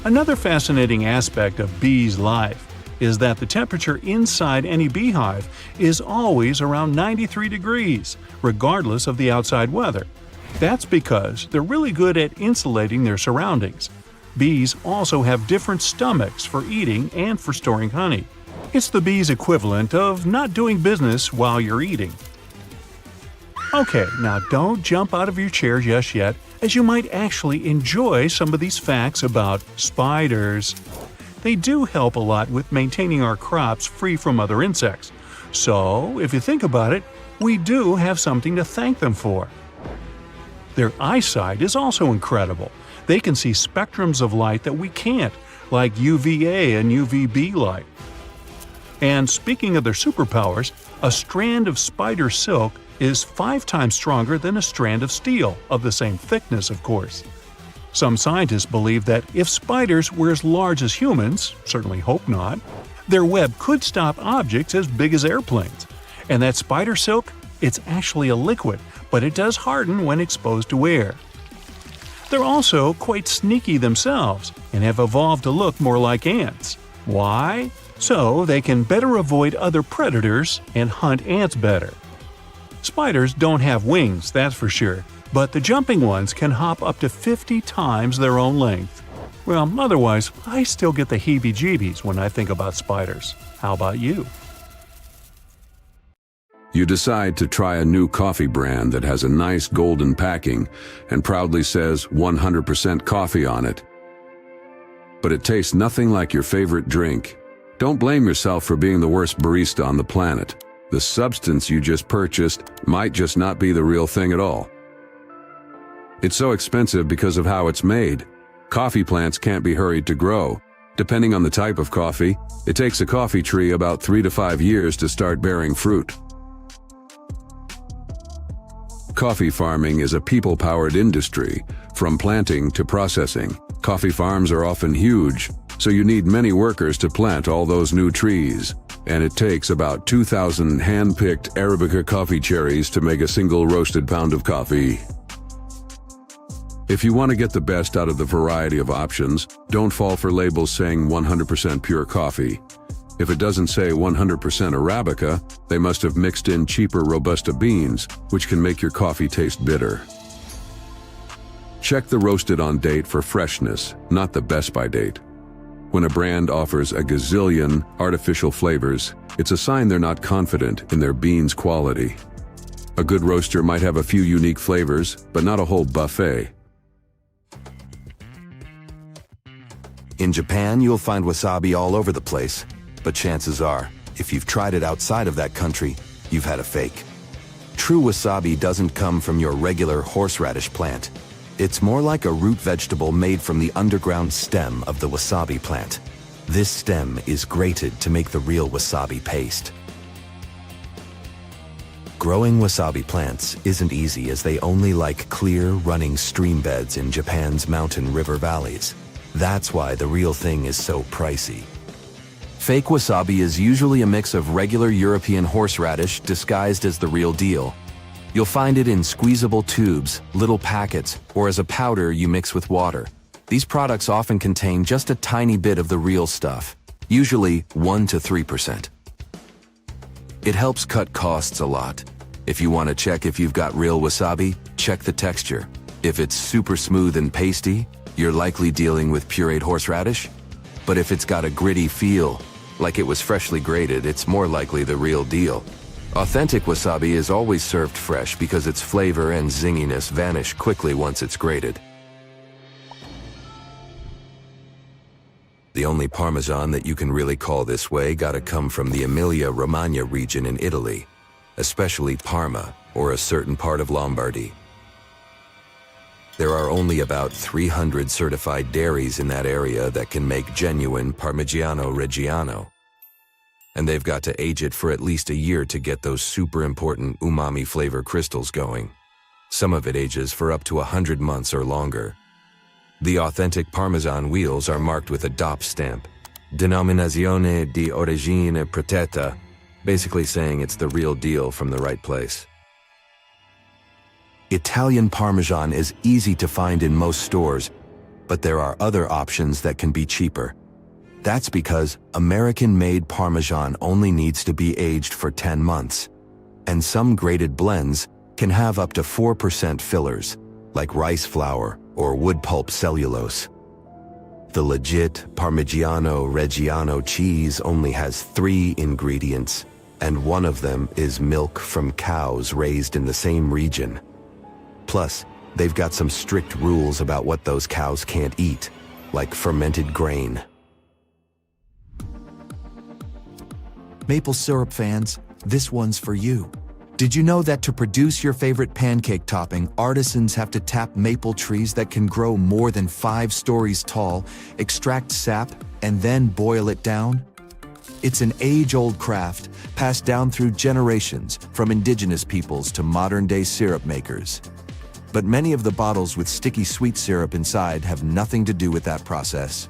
Another fascinating aspect of bees' life is that the temperature inside any beehive is always around 93 degrees, regardless of the outside weather. That's because they're really good at insulating their surroundings. Bees also have different stomachs for eating and for storing honey. It's the bee's equivalent of not doing business while you're eating. Okay, now don't jump out of your chair just yet, as you might actually enjoy some of these facts about spiders. They do help a lot with maintaining our crops free from other insects. So, if you think about it, we do have something to thank them for. Their eyesight is also incredible. They can see spectrums of light that we can't, like UVA and UVB light. And speaking of their superpowers, a strand of spider silk is 5 times stronger than a strand of steel, of the same thickness, of course. Some scientists believe that if spiders were as large as humans, certainly hope not, their web could stop objects as big as airplanes. And that spider silk, it's actually a liquid, but it does harden when exposed to air. They're also quite sneaky themselves and have evolved to look more like ants. Why? So they can better avoid other predators and hunt ants better. Spiders don't have wings, that's for sure, but the jumping ones can hop up to 50 times their own length. Well, otherwise, I still get the heebie-jeebies when I think about spiders. How about you? You decide to try a new coffee brand that has a nice golden packing and proudly says 100% coffee on it. But it tastes nothing like your favorite drink. Don't blame yourself for being the worst barista on the planet. The substance you just purchased might just not be the real thing at all. It's so expensive because of how it's made. Coffee plants can't be hurried to grow. Depending on the type of coffee, it takes a coffee tree about 3 to 5 years to start bearing fruit. Coffee farming is a people-powered industry, from planting to processing. Coffee farms are often huge, so you need many workers to plant all those new trees. And it takes about 2,000 hand-picked Arabica coffee cherries to make a single roasted pound of coffee. If you want to get the best out of the variety of options, don't fall for labels saying 100% pure coffee. If it doesn't say 100% Arabica, they must have mixed in cheaper Robusta beans, which can make your coffee taste bitter. Check the roasted on date for freshness, not the best by date. When a brand offers a gazillion artificial flavors, it's a sign they're not confident in their beans' quality. A good roaster might have a few unique flavors, but not a whole buffet. In Japan, you'll find wasabi all over the place, but chances are, if you've tried it outside of that country, you've had a fake. True wasabi doesn't come from your regular horseradish plant. It's more like a root vegetable made from the underground stem of the wasabi plant. This stem is grated to make the real wasabi paste. Growing wasabi plants isn't easy, as they only like clear, running stream beds in Japan's mountain river valleys. That's why the real thing is so pricey. Fake wasabi is usually a mix of regular European horseradish disguised as the real deal. You'll find it in squeezable tubes, little packets, or as a powder you mix with water. These products often contain just a tiny bit of the real stuff, usually 1 to 3%. It helps cut costs a lot. If you want to check if you've got real wasabi, check the texture. If it's super smooth and pasty, you're likely dealing with pureed horseradish. But if it's got a gritty feel, like it was freshly grated, it's more likely the real deal. Authentic wasabi is always served fresh because its flavor and zinginess vanish quickly once it's grated. The only Parmesan that you can really call this way gotta come from the Emilia-Romagna region in Italy, especially Parma, or a certain part of Lombardy. There are only about 300 certified dairies in that area that can make genuine Parmigiano Reggiano. And they've got to age it for at least a year to get those super important umami flavor crystals going. Some of it ages for up to 100 months or longer. The authentic Parmesan wheels are marked with a DOP stamp, Denominazione di Origine Protetta, basically saying it's the real deal from the right place. Italian Parmesan is easy to find in most stores, but there are other options that can be cheaper. That's because American-made Parmesan only needs to be aged for 10 months, and some grated blends can have up to 4% fillers, like rice flour or wood pulp cellulose. The legit Parmigiano Reggiano cheese only has 3 ingredients, and one of them is milk from cows raised in the same region. Plus, they've got some strict rules about what those cows can't eat, like fermented grain. Maple syrup fans, this one's for you. Did you know that to produce your favorite pancake topping, artisans have to tap maple trees that can grow more than 5 stories tall, extract sap, and then boil it down? It's an age-old craft, passed down through generations, from indigenous peoples to modern-day syrup makers. But many of the bottles with sticky sweet syrup inside have nothing to do with that process.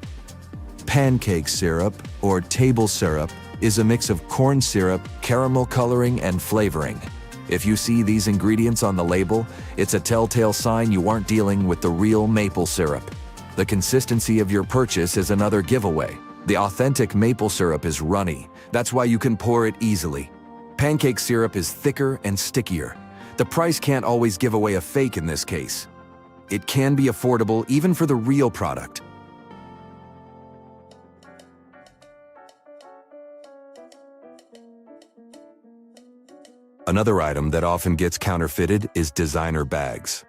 Pancake syrup, or table syrup, is a mix of corn syrup, caramel coloring, and flavoring. If you see these ingredients on the label, it's a telltale sign you aren't dealing with the real maple syrup. The consistency of your purchase is another giveaway. The authentic maple syrup is runny. That's why you can pour it easily. Pancake syrup is thicker and stickier. The price can't always give away a fake in this case. It can be affordable even for the real product. Another item that often gets counterfeited is designer bags.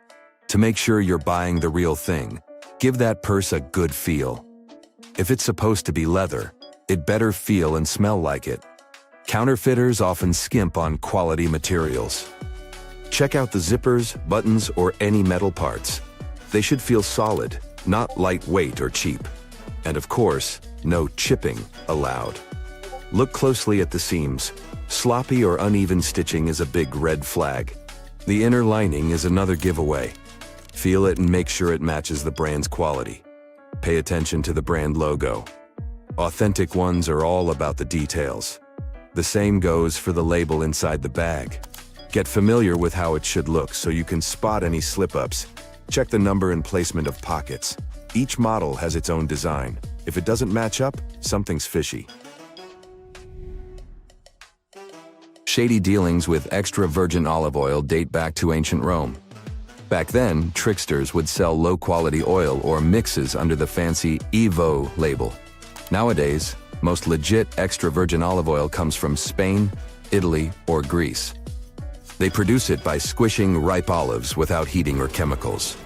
To make sure you're buying the real thing, give that purse a good feel. If it's supposed to be leather, it better feel and smell like it. Counterfeiters often skimp on quality materials. Check out the zippers, buttons, or any metal parts. They should feel solid, not lightweight or cheap. And of course, no chipping allowed. Look closely at the seams. Sloppy or uneven stitching is a big red flag. The inner lining is another giveaway. Feel it and make sure it matches the brand's quality. Pay attention to the brand logo. Authentic ones are all about the details. The same goes for the label inside the bag. Get familiar with how it should look so you can spot any slip-ups. Check the number and placement of pockets. Each model has its own design. If it doesn't match up, something's fishy. Shady dealings with extra virgin olive oil date back to ancient Rome. Back then, tricksters would sell low-quality oil or mixes under the fancy Evo label. Nowadays, most legit extra virgin olive oil comes from Spain, Italy, or Greece. They produce it by squishing ripe olives without heating or chemicals.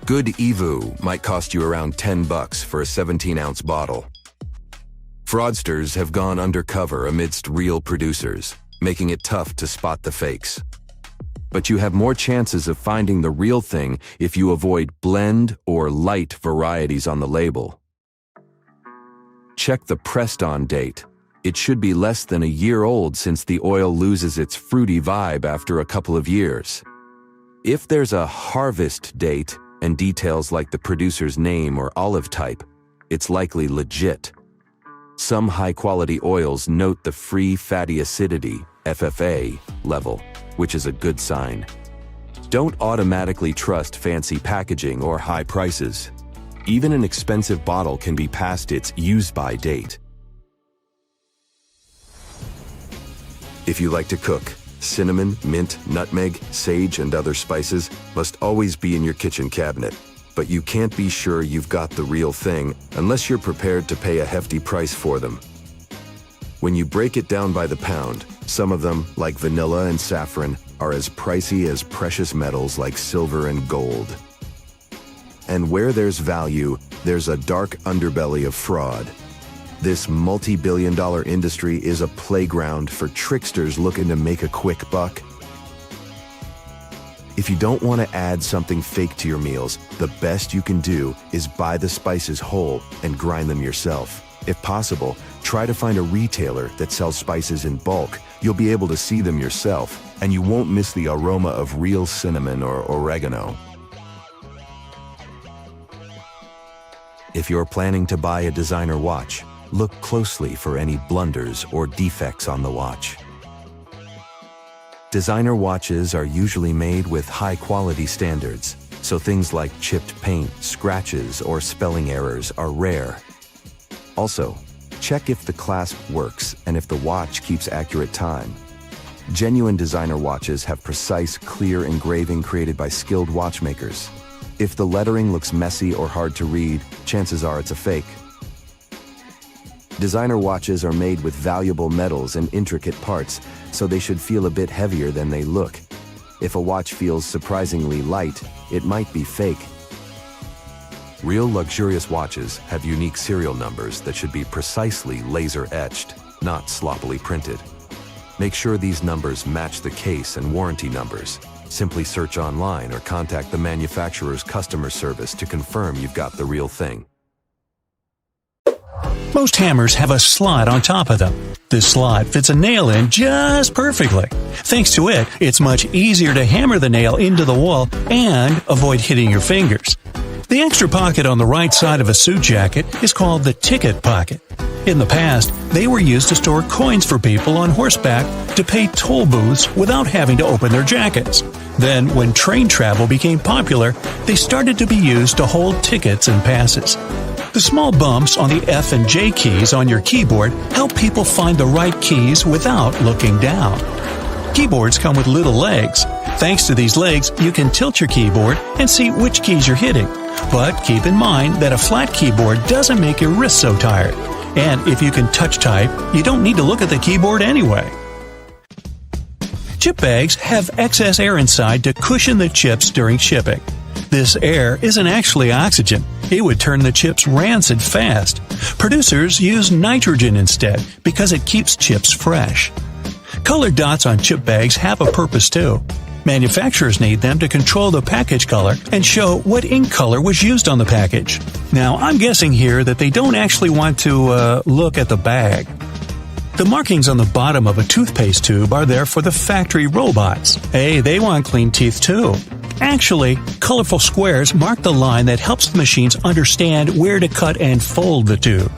Good Evo might cost you around $10 for a 17-ounce bottle. Fraudsters have gone undercover amidst real producers, making it tough to spot the fakes. But you have more chances of finding the real thing if you avoid blend or light varieties on the label. Check the pressed-on date. It should be less than a year old since the oil loses its fruity vibe after a couple of years. If there's a harvest date and details like the producer's name or olive type, it's likely legit. Some high-quality oils note the free fatty acidity, FFA, level, which is a good sign. Don't automatically trust fancy packaging or high prices. Even an expensive bottle can be past its use-by date. If you like to cook, cinnamon, mint, nutmeg, sage, and other spices must always be in your kitchen cabinet. But you can't be sure you've got the real thing unless you're prepared to pay a hefty price for them. When you break it down by the pound, some of them, like vanilla and saffron, are as pricey as precious metals like silver and gold. And where there's value, there's a dark underbelly of fraud. This multi-billion-dollar industry is a playground for tricksters looking to make a quick buck. If you don't want to add something fake to your meals, the best you can do is buy the spices whole and grind them yourself. If possible, try to find a retailer that sells spices in bulk. You'll be able to see them yourself, and you won't miss the aroma of real cinnamon or oregano. If you're planning to buy a designer watch, look closely for any blunders or defects on the watch. Designer watches are usually made with high-quality standards, so things like chipped paint, scratches, or spelling errors are rare. Also, check if the clasp works and if the watch keeps accurate time. Genuine designer watches have precise, clear engraving created by skilled watchmakers. If the lettering looks messy or hard to read, chances are it's a fake. Designer watches are made with valuable metals and intricate parts, so they should feel a bit heavier than they look. If a watch feels surprisingly light, it might be fake. Real luxurious watches have unique serial numbers that should be precisely laser-etched, not sloppily printed. Make sure these numbers match the case and warranty numbers. Simply search online or contact the manufacturer's customer service to confirm you've got the real thing. Most hammers have a slot on top of them. This slot fits a nail in just perfectly. Thanks to it, it's much easier to hammer the nail into the wall and avoid hitting your fingers. The extra pocket on the right side of a suit jacket is called the ticket pocket. In the past, they were used to store coins for people on horseback to pay toll booths without having to open their jackets. Then, when train travel became popular, they started to be used to hold tickets and passes. The small bumps on the F and J keys on your keyboard help people find the right keys without looking down. Keyboards come with little legs. Thanks to these legs, you can tilt your keyboard and see which keys you're hitting. But keep in mind that a flat keyboard doesn't make your wrists so tired. And if you can touch type, you don't need to look at the keyboard anyway. Chip bags have excess air inside to cushion the chips during shipping. This air isn't actually oxygen. It would turn the chips rancid fast. Producers use nitrogen instead because it keeps chips fresh. Colored dots on chip bags have a purpose too. Manufacturers need them to control the package color and show what ink color was used on the package. Now, I'm guessing here that they don't actually want to look at the bag. The markings on the bottom of a toothpaste tube are there for the factory robots. Hey, they want clean teeth too. Actually, colorful squares mark the line that helps the machines understand where to cut and fold the tube.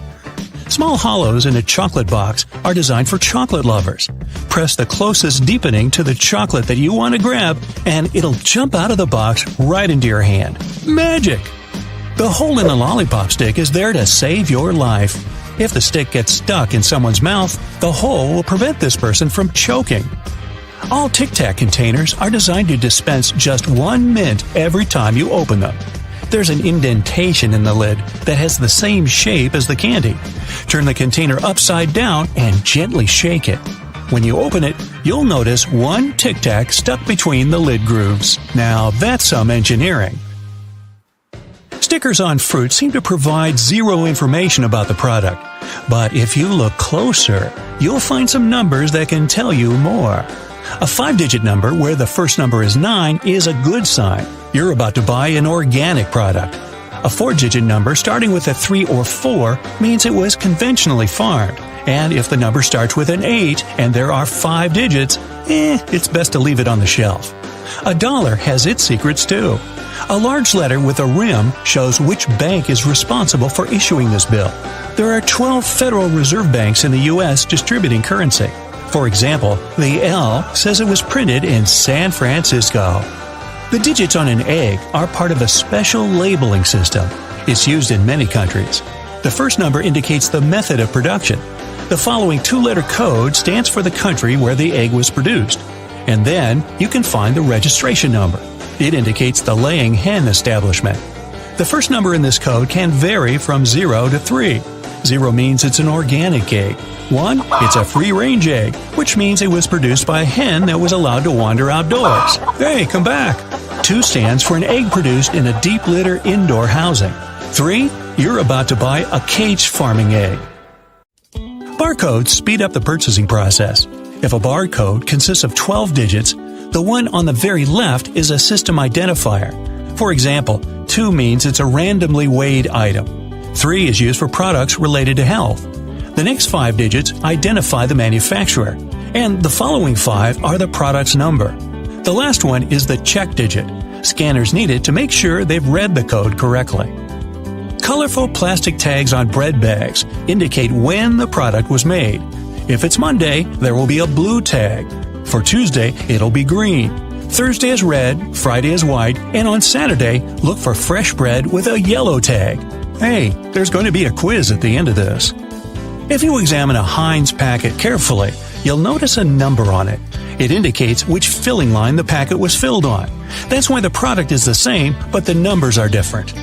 Small hollows in a chocolate box are designed for chocolate lovers. Press the closest deepening to the chocolate that you want to grab, and it'll jump out of the box right into your hand. Magic! The hole in the lollipop stick is there to save your life. If the stick gets stuck in someone's mouth, the hole will prevent this person from choking. All Tic Tac containers are designed to dispense just 1 mint every time you open them. There's an indentation in the lid that has the same shape as the candy. Turn the container upside down and gently shake it. When you open it, you'll notice 1 Tic Tac stuck between the lid grooves. Now that's some engineering. Stickers on fruit seem to provide zero information about the product. But if you look closer, you'll find some numbers that can tell you more. A 5-digit number where the first number is 9 is a good sign. You're about to buy an organic product. A 4-digit number starting with a 3 or 4 means it was conventionally farmed. And if the number starts with an 8 and there are 5 digits, it's best to leave it on the shelf. A dollar has its secrets too. A large letter with a rim shows which bank is responsible for issuing this bill. There are 12 Federal Reserve banks in the U.S. distributing currency. For example, the L says it was printed in San Francisco. The digits on an egg are part of a special labeling system. It's used in many countries. The first number indicates the method of production. The following 2-letter code stands for the country where the egg was produced. And then you can find the registration number. It indicates the laying hen establishment. The first number in this code can vary from 0 to 3. 0 means it's an organic egg. 1, it's a free-range egg, which means it was produced by a hen that was allowed to wander outdoors. Hey, come back! 2 stands for an egg produced in a deep litter indoor housing. 3, you're about to buy a cage farming egg. Barcodes speed up the purchasing process. If a barcode consists of 12 digits, the one on the very left is a system identifier. For example, 2 means it's a randomly weighed item. 3 is used for products related to health. The next 5 digits identify the manufacturer, and the following 5 are the product's number. The last one is the check digit. Scanners need it to make sure they've read the code correctly. Colorful plastic tags on bread bags indicate when the product was made. If it's Monday, there will be a blue tag. For Tuesday, it'll be green. Thursday is red, Friday is white, and on Saturday, look for fresh bread with a yellow tag. Hey, there's going to be a quiz at the end of this. If you examine a Heinz packet carefully, you'll notice a number on it. It indicates which filling line the packet was filled on. That's why the product is the same, but the numbers are different.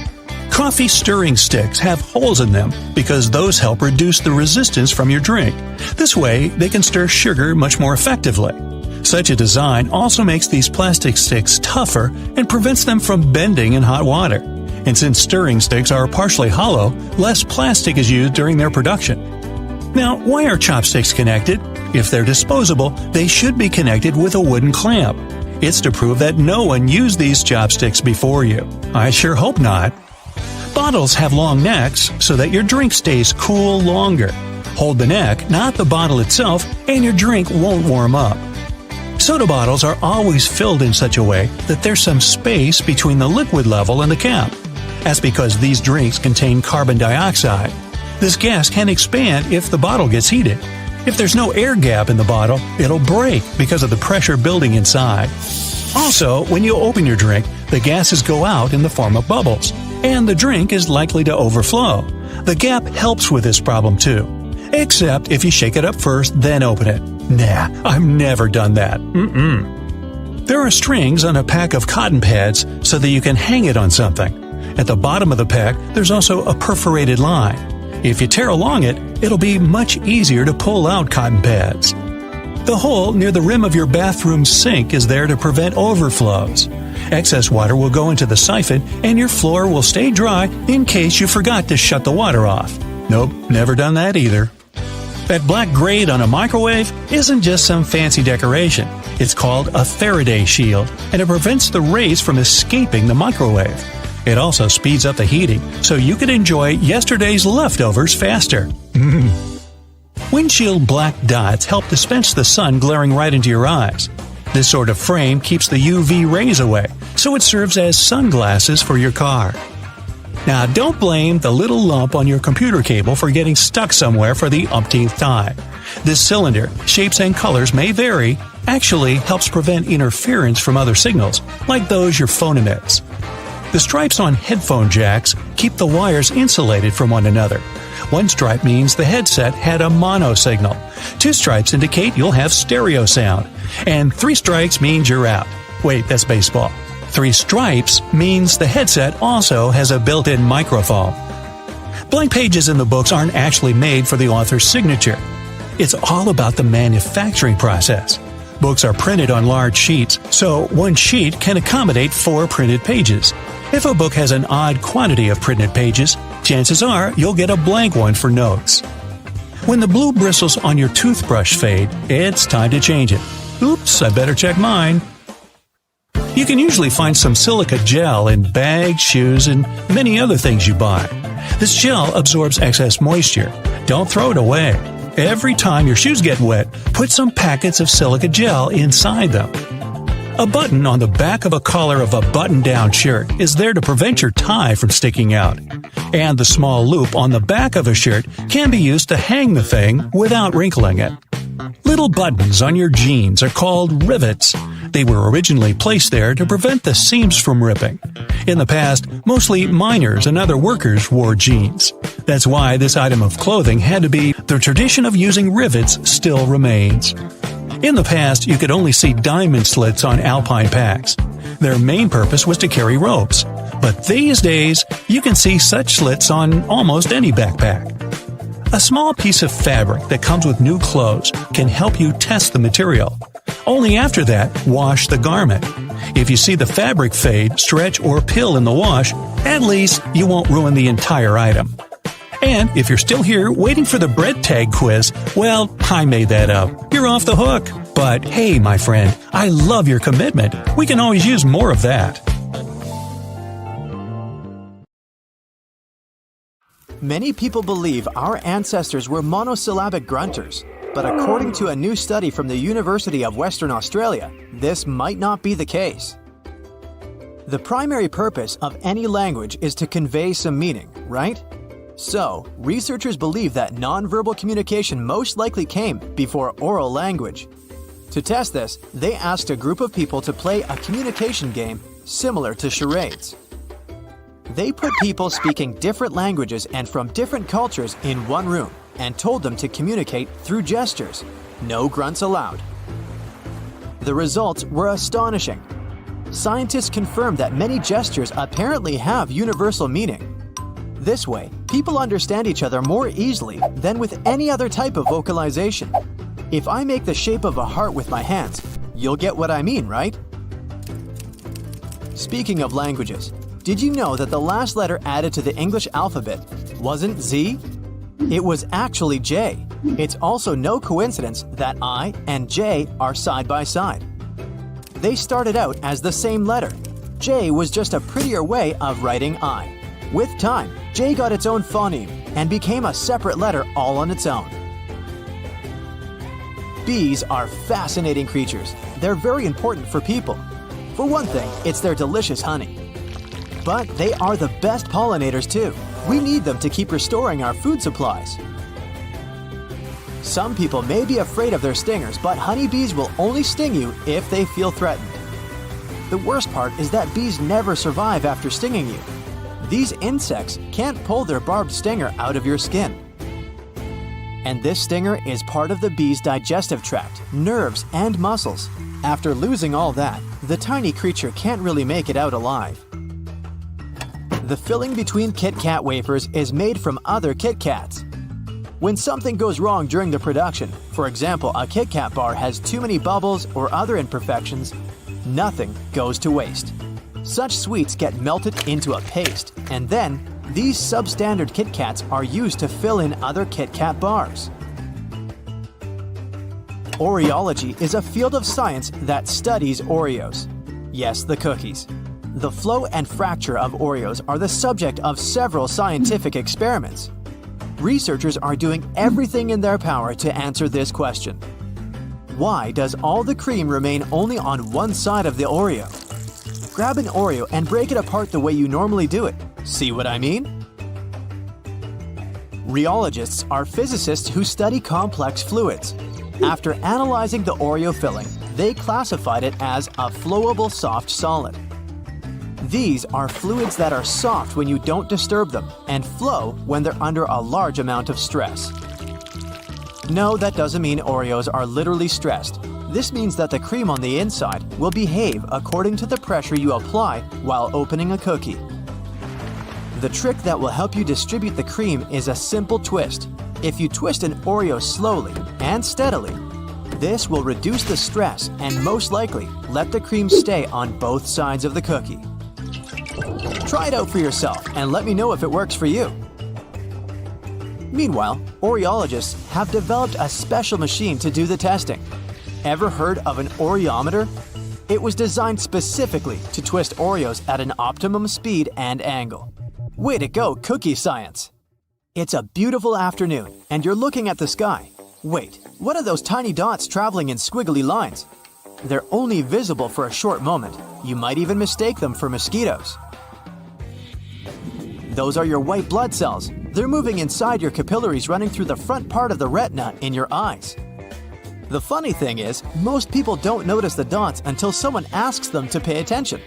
Coffee stirring sticks have holes in them because those help reduce the resistance from your drink. This way, they can stir sugar much more effectively. Such a design also makes these plastic sticks tougher and prevents them from bending in hot water. And since stirring sticks are partially hollow, less plastic is used during their production. Now, why are chopsticks connected? If they're disposable, they should be connected with a wooden clamp. It's to prove that no one used these chopsticks before you. I sure hope not. Bottles have long necks so that your drink stays cool longer. Hold the neck, not the bottle itself, and your drink won't warm up. Soda bottles are always filled in such a way that there's some space between the liquid level and the cap. That's because these drinks contain carbon dioxide. This gas can expand if the bottle gets heated. If there's no air gap in the bottle, it'll break because of the pressure building inside. Also, when you open your drink, the gases go out in the form of bubbles, and the drink is likely to overflow. The gap helps with this problem too. Except if you shake it up first, then open it. Nah, I've never done that. There are strings on a pack of cotton pads so that you can hang it on something. At the bottom of the pack, there's also a perforated line. If you tear along it, it'll be much easier to pull out cotton pads. The hole near the rim of your bathroom sink is there to prevent overflows. Excess water will go into the siphon and your floor will stay dry in case you forgot to shut the water off. Nope, never done that either. That black grate on a microwave isn't just some fancy decoration. It's called a Faraday shield, and it prevents the rays from escaping the microwave. It also speeds up the heating, so you can enjoy yesterday's leftovers faster. Windshield black dots help dispense the sun glaring right into your eyes. This sort of frame keeps the UV rays away, so it serves as sunglasses for your car. Now, don't blame the little lump on your computer cable for getting stuck somewhere for the umpteenth time. This cylinder, shapes and colors may vary, actually helps prevent interference from other signals, like those your phone emits. The stripes on headphone jacks keep the wires insulated from one another. One stripe means the headset had a mono signal. 2 stripes indicate you'll have stereo sound. And 3 strikes means you're out. Wait, that's baseball. 3 stripes means the headset also has a built-in microphone. Blank pages in the books aren't actually made for the author's signature. It's all about the manufacturing process. Books are printed on large sheets, so one sheet can accommodate 4 printed pages. If a book has an odd quantity of printed pages, chances are you'll get a blank one for notes. When the blue bristles on your toothbrush fade, it's time to change it. Oops, I better check mine. You can usually find some silica gel in bags, shoes, and many other things you buy. This gel absorbs excess moisture. Don't throw it away. Every time your shoes get wet, put some packets of silica gel inside them. A button on the back of a collar of a button-down shirt is there to prevent your tie from sticking out. And the small loop on the back of a shirt can be used to hang the thing without wrinkling it. Little buttons on your jeans are called rivets. They were originally placed there to prevent the seams from ripping. In the past, mostly miners and other workers wore jeans. That's why this item of clothing had to be. The tradition of using rivets still remains. In the past, you could only see diamond slits on alpine packs. Their main purpose was to carry ropes. But these days, you can see such slits on almost any backpack. A small piece of fabric that comes with new clothes can help you test the material. Only after that, wash the garment. If you see the fabric fade, stretch, or pill in the wash, at least you won't ruin the entire item. And if you're still here waiting for the bread tag quiz, well, I made that up. You're off the hook. But hey, my friend, I love your commitment. We can always use more of that. Many people believe our ancestors were monosyllabic grunters, but according to a new study from the University of Western Australia, this might not be the case. The primary purpose of any language is to convey some meaning, right? So, researchers believe that nonverbal communication most likely came before oral language. To test this, they asked a group of people to play a communication game similar to charades. They put people speaking different languages and from different cultures in one room and told them to communicate through gestures. No grunts allowed. The results were astonishing. Scientists confirmed that many gestures apparently have universal meaning. This way, people understand each other more easily than with any other type of vocalization. If I make the shape of a heart with my hands, you'll get what I mean, right? Speaking of languages, did you know that the last letter added to the English alphabet wasn't Z? It was actually J. It's also no coincidence that I and J are side by side. They started out as the same letter. J was just a prettier way of writing I. With time, J got its own phoneme and became a separate letter all on its own. Bees are fascinating creatures. They're very important for people. For one thing, it's their delicious honey. But they are the best pollinators too. We need them to keep restoring our food supplies. Some people may be afraid of their stingers, but honeybees will only sting you if they feel threatened. The worst part is that bees never survive after stinging you. These insects can't pull their barbed stinger out of your skin. And this stinger is part of the bee's digestive tract, nerves, and muscles. After losing all that, the tiny creature can't really make it out alive. The filling between Kit Kat wafers is made from other Kit Kats. When something goes wrong during the production, for example, a Kit Kat bar has too many bubbles or other imperfections, nothing goes to waste. Such sweets get melted into a paste, and then these substandard Kit Kats are used to fill in other Kit Kat bars. Oreology is a field of science that studies Oreos. Yes, the cookies. The flow and fracture of Oreos are the subject of several scientific experiments. Researchers are doing everything in their power to answer this question. Why does all the cream remain only on one side of the Oreo? Grab an Oreo and break it apart the way you normally do it. See what I mean? Rheologists are physicists who study complex fluids. After analyzing the Oreo filling, they classified it as a flowable soft solid. These are fluids that are soft when you don't disturb them and flow when they're under a large amount of stress. No, that doesn't mean Oreos are literally stressed. This means that the cream on the inside will behave according to the pressure you apply while opening a cookie. The trick that will help you distribute the cream is a simple twist. If you twist an Oreo slowly and steadily, this will reduce the stress and most likely let the cream stay on both sides of the cookie. Try it out for yourself and let me know if it works for you. Meanwhile, Oreologists have developed a special machine to do the testing. Ever heard of an Oreometer? It was designed specifically to twist Oreos at an optimum speed and angle. Way to go, cookie science! It's a beautiful afternoon, and you're looking at the sky. Wait, what are those tiny dots traveling in squiggly lines? They're only visible for a short moment. You might even mistake them for mosquitoes. Those are your white blood cells. They're moving inside your capillaries running through the front part of the retina in your eyes. The funny thing is, most people don't notice the dots until someone asks them to pay attention.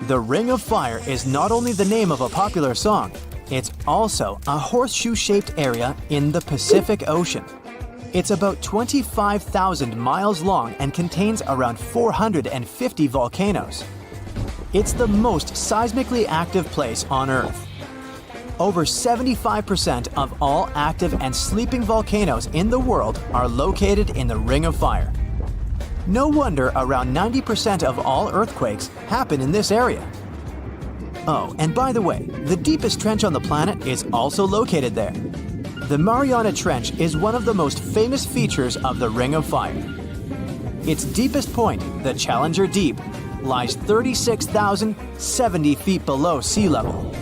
The Ring of Fire is not only the name of a popular song, it's also a horseshoe-shaped area in the Pacific Ocean. It's about 25,000 miles long and contains around 450 volcanoes. It's the most seismically active place on Earth. Over 75% of all active and sleeping volcanoes in the world are located in the Ring of Fire. No wonder around 90% of all earthquakes happen in this area. Oh, and by the way, the deepest trench on the planet is also located there. The Mariana Trench is one of the most famous features of the Ring of Fire. Its deepest point, the Challenger Deep, lies 36,070 feet below sea level.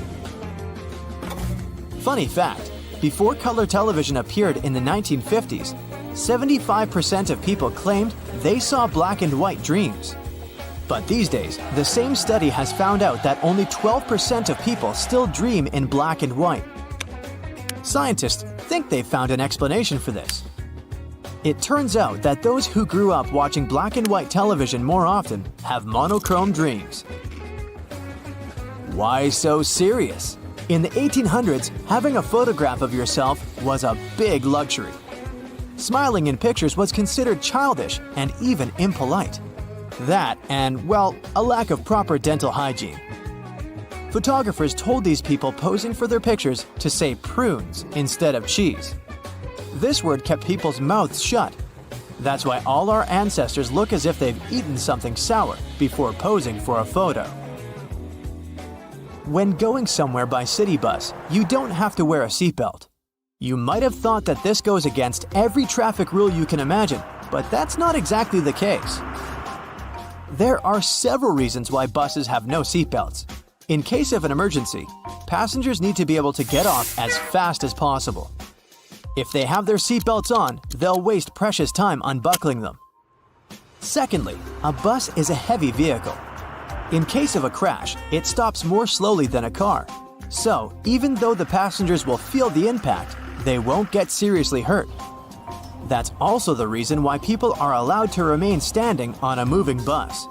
Funny fact, before color television appeared in the 1950s, 75% of people claimed they saw black and white dreams. But these days, the same study has found out that only 12% of people still dream in black and white. Scientists think they've found an explanation for this. It turns out that those who grew up watching black and white television more often have monochrome dreams. Why so serious? In the 1800s, having a photograph of yourself was a big luxury. Smiling in pictures was considered childish and even impolite. That and, well, a lack of proper dental hygiene. Photographers told these people posing for their pictures to say prunes instead of cheese. This word kept people's mouths shut. That's why all our ancestors look as if they've eaten something sour before posing for a photo. When going somewhere by city bus, you don't have to wear a seatbelt. You might have thought that this goes against every traffic rule you can imagine, but that's not exactly the case. There are several reasons why buses have no seatbelts. In case of an emergency, passengers need to be able to get off as fast as possible. If they have their seatbelts on, they'll waste precious time unbuckling them. Secondly, a bus is a heavy vehicle. In case of a crash, it stops more slowly than a car. So, even though the passengers will feel the impact, they won't get seriously hurt. That's also the reason why people are allowed to remain standing on a moving bus.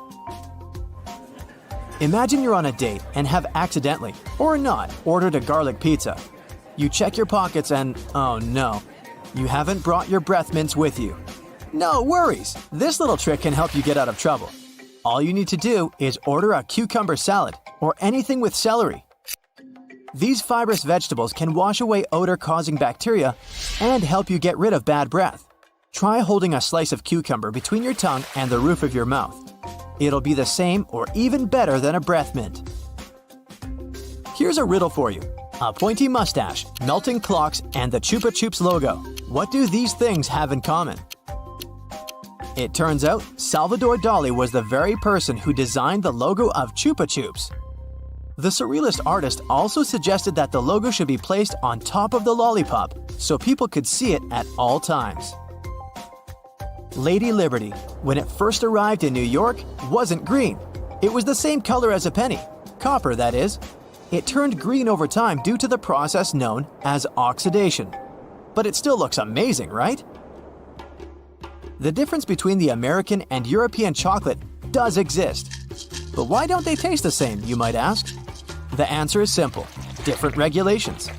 Imagine you're on a date and have accidentally, or not, ordered a garlic pizza. You check your pockets and, oh no, you haven't brought your breath mints with you. No worries, this little trick can help you get out of trouble. All you need to do is order a cucumber salad or anything with celery. These fibrous vegetables can wash away odor-causing bacteria and help you get rid of bad breath. Try holding a slice of cucumber between your tongue and the roof of your mouth. It'll be the same or even better than a breath mint. Here's a riddle for you. A pointy mustache, melting clocks, and the Chupa Chups logo. What do these things have in common? It turns out Salvador Dali was the very person who designed the logo of Chupa Chups. The surrealist artist also suggested that the logo should be placed on top of the lollipop so people could see it at all times. Lady Liberty, when it first arrived in New York, wasn't green. It was the same color as a penny, copper that is. It turned green over time due to the process known as oxidation. But it still looks amazing, right? The difference between the American and European chocolate does exist. But why don't they taste the same, you might ask? The answer is simple: different regulations.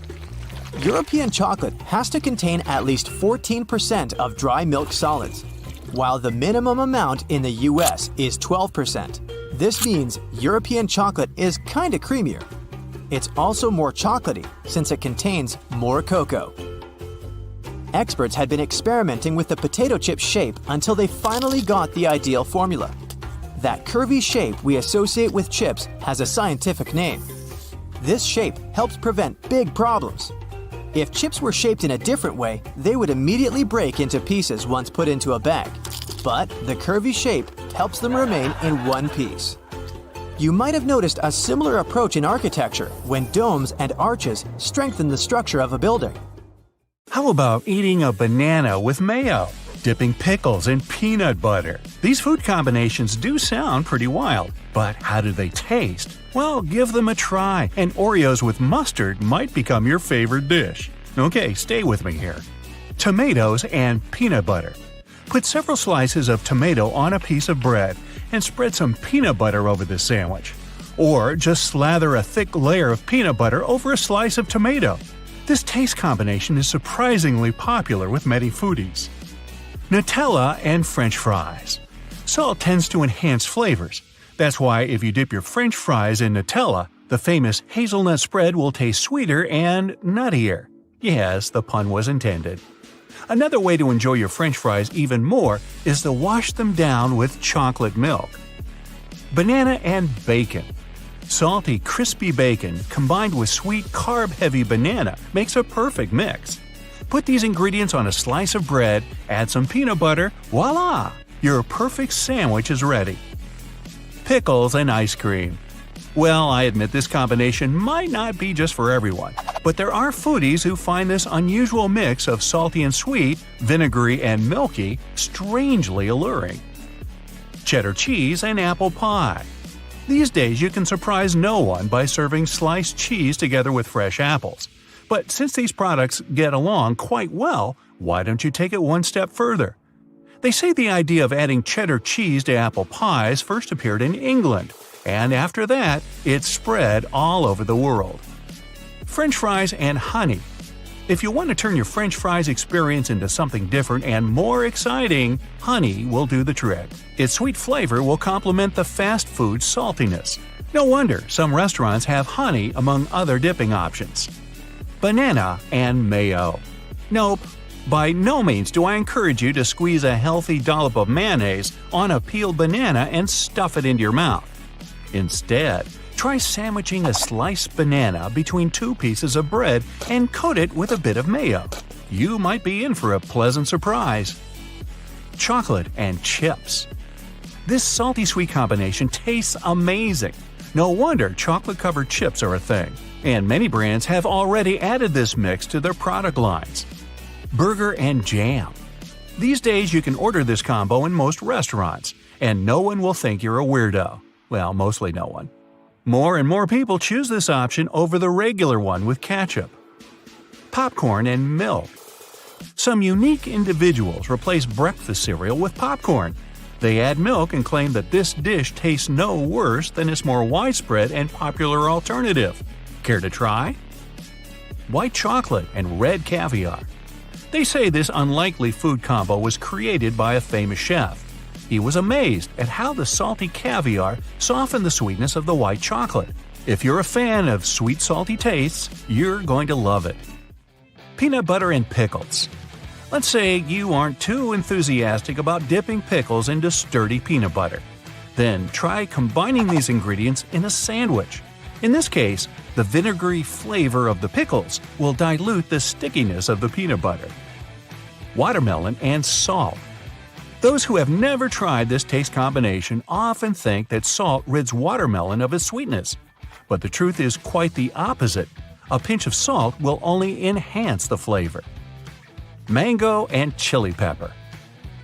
European chocolate has to contain at least 14% of dry milk solids, while the minimum amount in the US is 12%. This means European chocolate is kinda creamier. It's also more chocolatey since it contains more cocoa. Experts had been experimenting with the potato chip shape until they finally got the ideal formula. That curvy shape we associate with chips has a scientific name. This shape helps prevent big problems. If chips were shaped in a different way, they would immediately break into pieces once put into a bag. But the curvy shape helps them remain in one piece. You might have noticed a similar approach in architecture when domes and arches strengthen the structure of a building. How about eating a banana with mayo? Dipping pickles in peanut butter? These food combinations do sound pretty wild, but how do they taste? Well, give them a try, and Oreos with mustard might become your favorite dish. Okay, stay with me here. Tomatoes and peanut butter. Put several slices of tomato on a piece of bread and spread some peanut butter over the sandwich. Or just slather a thick layer of peanut butter over a slice of tomato. This taste combination is surprisingly popular with many foodies. Nutella and French fries. Salt tends to enhance flavors. That's why if you dip your French fries in Nutella, the famous hazelnut spread will taste sweeter and nuttier. Yes, the pun was intended. Another way to enjoy your French fries even more is to wash them down with chocolate milk. Banana and bacon. Salty, crispy bacon combined with sweet, carb-heavy banana makes a perfect mix. Put these ingredients on a slice of bread, add some peanut butter, voila! Your perfect sandwich is ready. Pickles and ice cream. Well, I admit this combination might not be just for everyone, but there are foodies who find this unusual mix of salty and sweet, vinegary and milky strangely alluring. Cheddar cheese and apple pie. These days you can surprise no one by serving sliced cheese together with fresh apples. But since these products get along quite well, why don't you take it one step further? They say the idea of adding cheddar cheese to apple pies first appeared in England, and after that, it spread all over the world. French fries and honey. If you want to turn your French fries experience into something different and more exciting, honey will do the trick. Its sweet flavor will complement the fast food saltiness. No wonder some restaurants have honey among other dipping options. Banana and mayo. Nope. By no means do I encourage you to squeeze a healthy dollop of mayonnaise on a peeled banana and stuff it into your mouth. Instead, try sandwiching a sliced banana between two pieces of bread and coat it with a bit of mayo. You might be in for a pleasant surprise. Chocolate and chips. This salty-sweet combination tastes amazing. No wonder chocolate-covered chips are a thing, and many brands have already added this mix to their product lines. Burger and jam. These days you can order this combo in most restaurants, and no one will think you're a weirdo. Well, mostly no one. More and more people choose this option over the regular one with ketchup. Popcorn and milk. Some unique individuals replace breakfast cereal with popcorn. They add milk and claim that this dish tastes no worse than its more widespread and popular alternative. Care to try? White chocolate and red caviar. They say this unlikely food combo was created by a famous chef. He was amazed at how the salty caviar softened the sweetness of the white chocolate. If you're a fan of sweet salty tastes, you're going to love it. Peanut butter and pickles. Let's say you aren't too enthusiastic about dipping pickles into sturdy peanut butter. Then try combining these ingredients in a sandwich. In this case, the vinegary flavor of the pickles will dilute the stickiness of the peanut butter. watermelon, and salt. Those who have never tried this taste combination often think that salt rids watermelon of its sweetness. But the truth is quite the opposite. A pinch of salt will only enhance the flavor. Mango and chili pepper.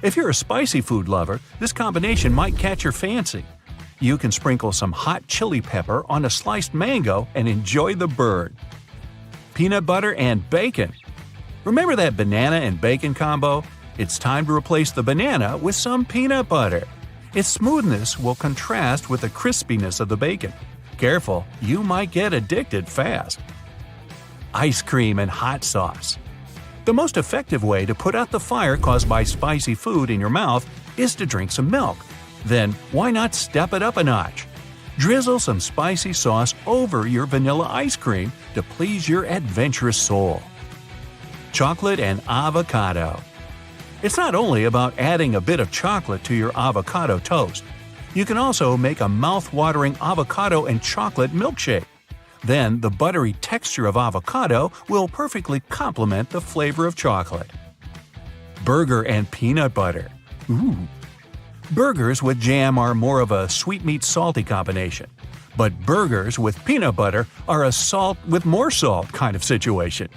If you're a spicy food lover, this combination might catch your fancy. You can sprinkle some hot chili pepper on a sliced mango and enjoy the burn. Peanut butter and bacon. Remember that banana and bacon combo? It's time to replace the banana with some peanut butter. Its smoothness will contrast with the crispiness of the bacon. Careful, you might get addicted fast. Ice cream and hot sauce. The most effective way to put out the fire caused by spicy food in your mouth is to drink some milk. Then why not step it up a notch? Drizzle some spicy sauce over your vanilla ice cream to please your adventurous soul. Chocolate and avocado. It's not only about adding a bit of chocolate to your avocado toast. You can also make a mouth-watering avocado and chocolate milkshake. Then the buttery texture of avocado will perfectly complement the flavor of chocolate. Burger and peanut butter. Ooh. Burgers with jam are more of a sweetmeat-salty combination. But burgers with peanut butter are a salt with more salt kind of situation.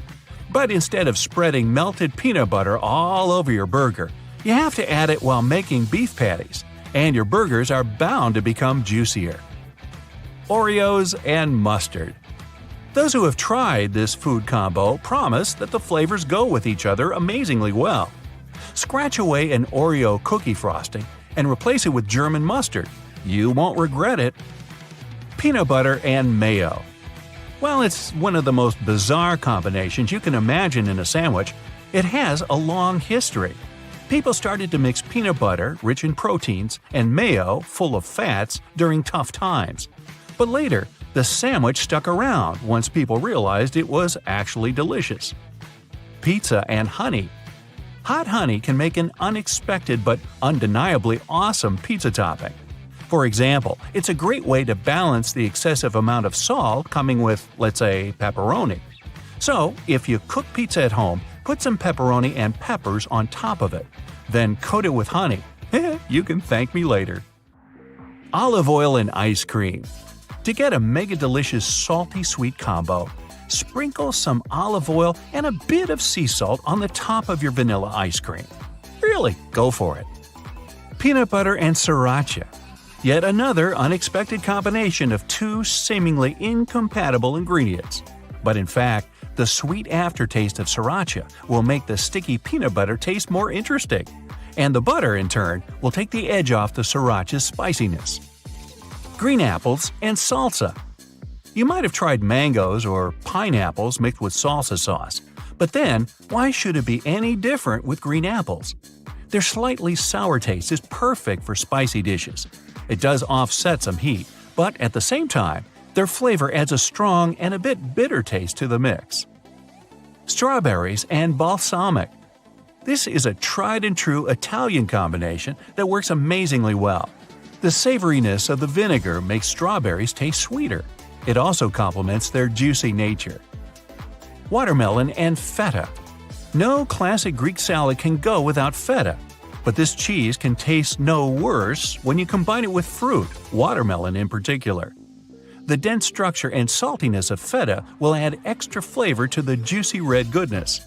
But instead of spreading melted peanut butter all over your burger, you have to add it while making beef patties, and your burgers are bound to become juicier. Oreos and mustard. Those who have tried this food combo promise that the flavors go with each other amazingly well. Scratch away an Oreo cookie frosting and replace it with German mustard. You won't regret it. Peanut butter and mayo. While it's one of the most bizarre combinations you can imagine in a sandwich, it has a long history. People started to mix peanut butter, rich in proteins, and mayo, full of fats, during tough times. But later, the sandwich stuck around once people realized it was actually delicious. Pizza and honey. Hot honey can make an unexpected but undeniably awesome pizza topping. For example, it's a great way to balance the excessive amount of salt coming with, let's say, pepperoni. So, if you cook pizza at home, put some pepperoni and peppers on top of it. Then coat it with honey. You can thank me later. Olive oil and ice cream. To get a mega delicious salty sweet combo, sprinkle some olive oil and a bit of sea salt on the top of your vanilla ice cream. Really, go for it. Peanut butter and sriracha. Yet another unexpected combination of two seemingly incompatible ingredients. But in fact, the sweet aftertaste of sriracha will make the sticky peanut butter taste more interesting. And the butter, in turn, will take the edge off the sriracha's spiciness. Green apples and salsa. You might have tried mangoes or pineapples mixed with salsa sauce. But then, why should it be any different with green apples? Their slightly sour taste is perfect for spicy dishes. It does offset some heat, but at the same time, their flavor adds a strong and a bit bitter taste to the mix. Strawberries and balsamic. This is a tried-and-true Italian combination that works amazingly well. The savoriness of the vinegar makes strawberries taste sweeter. It also complements their juicy nature. Watermelon and feta. No classic Greek salad can go without feta, but this cheese can taste no worse when you combine it with fruit, watermelon in particular. The dense structure and saltiness of feta will add extra flavor to the juicy red goodness.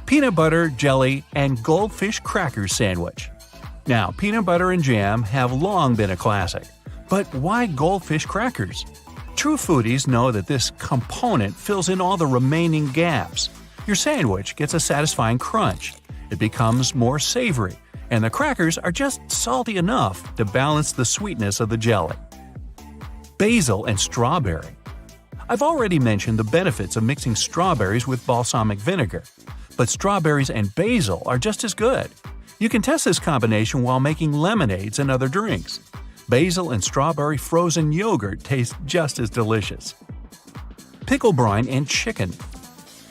Peanut butter, jelly, and goldfish crackers sandwich. Now, peanut butter and jam have long been a classic, but why goldfish crackers? True foodies know that this component fills in all the remaining gaps. Your sandwich gets a satisfying crunch. It becomes more savory, and the crackers are just salty enough to balance the sweetness of the jelly. Basil and strawberry. I've already mentioned the benefits of mixing strawberries with balsamic vinegar, but strawberries and basil are just as good. You can test this combination while making lemonades and other drinks. Basil and strawberry frozen yogurt taste just as delicious. Pickle brine and chicken.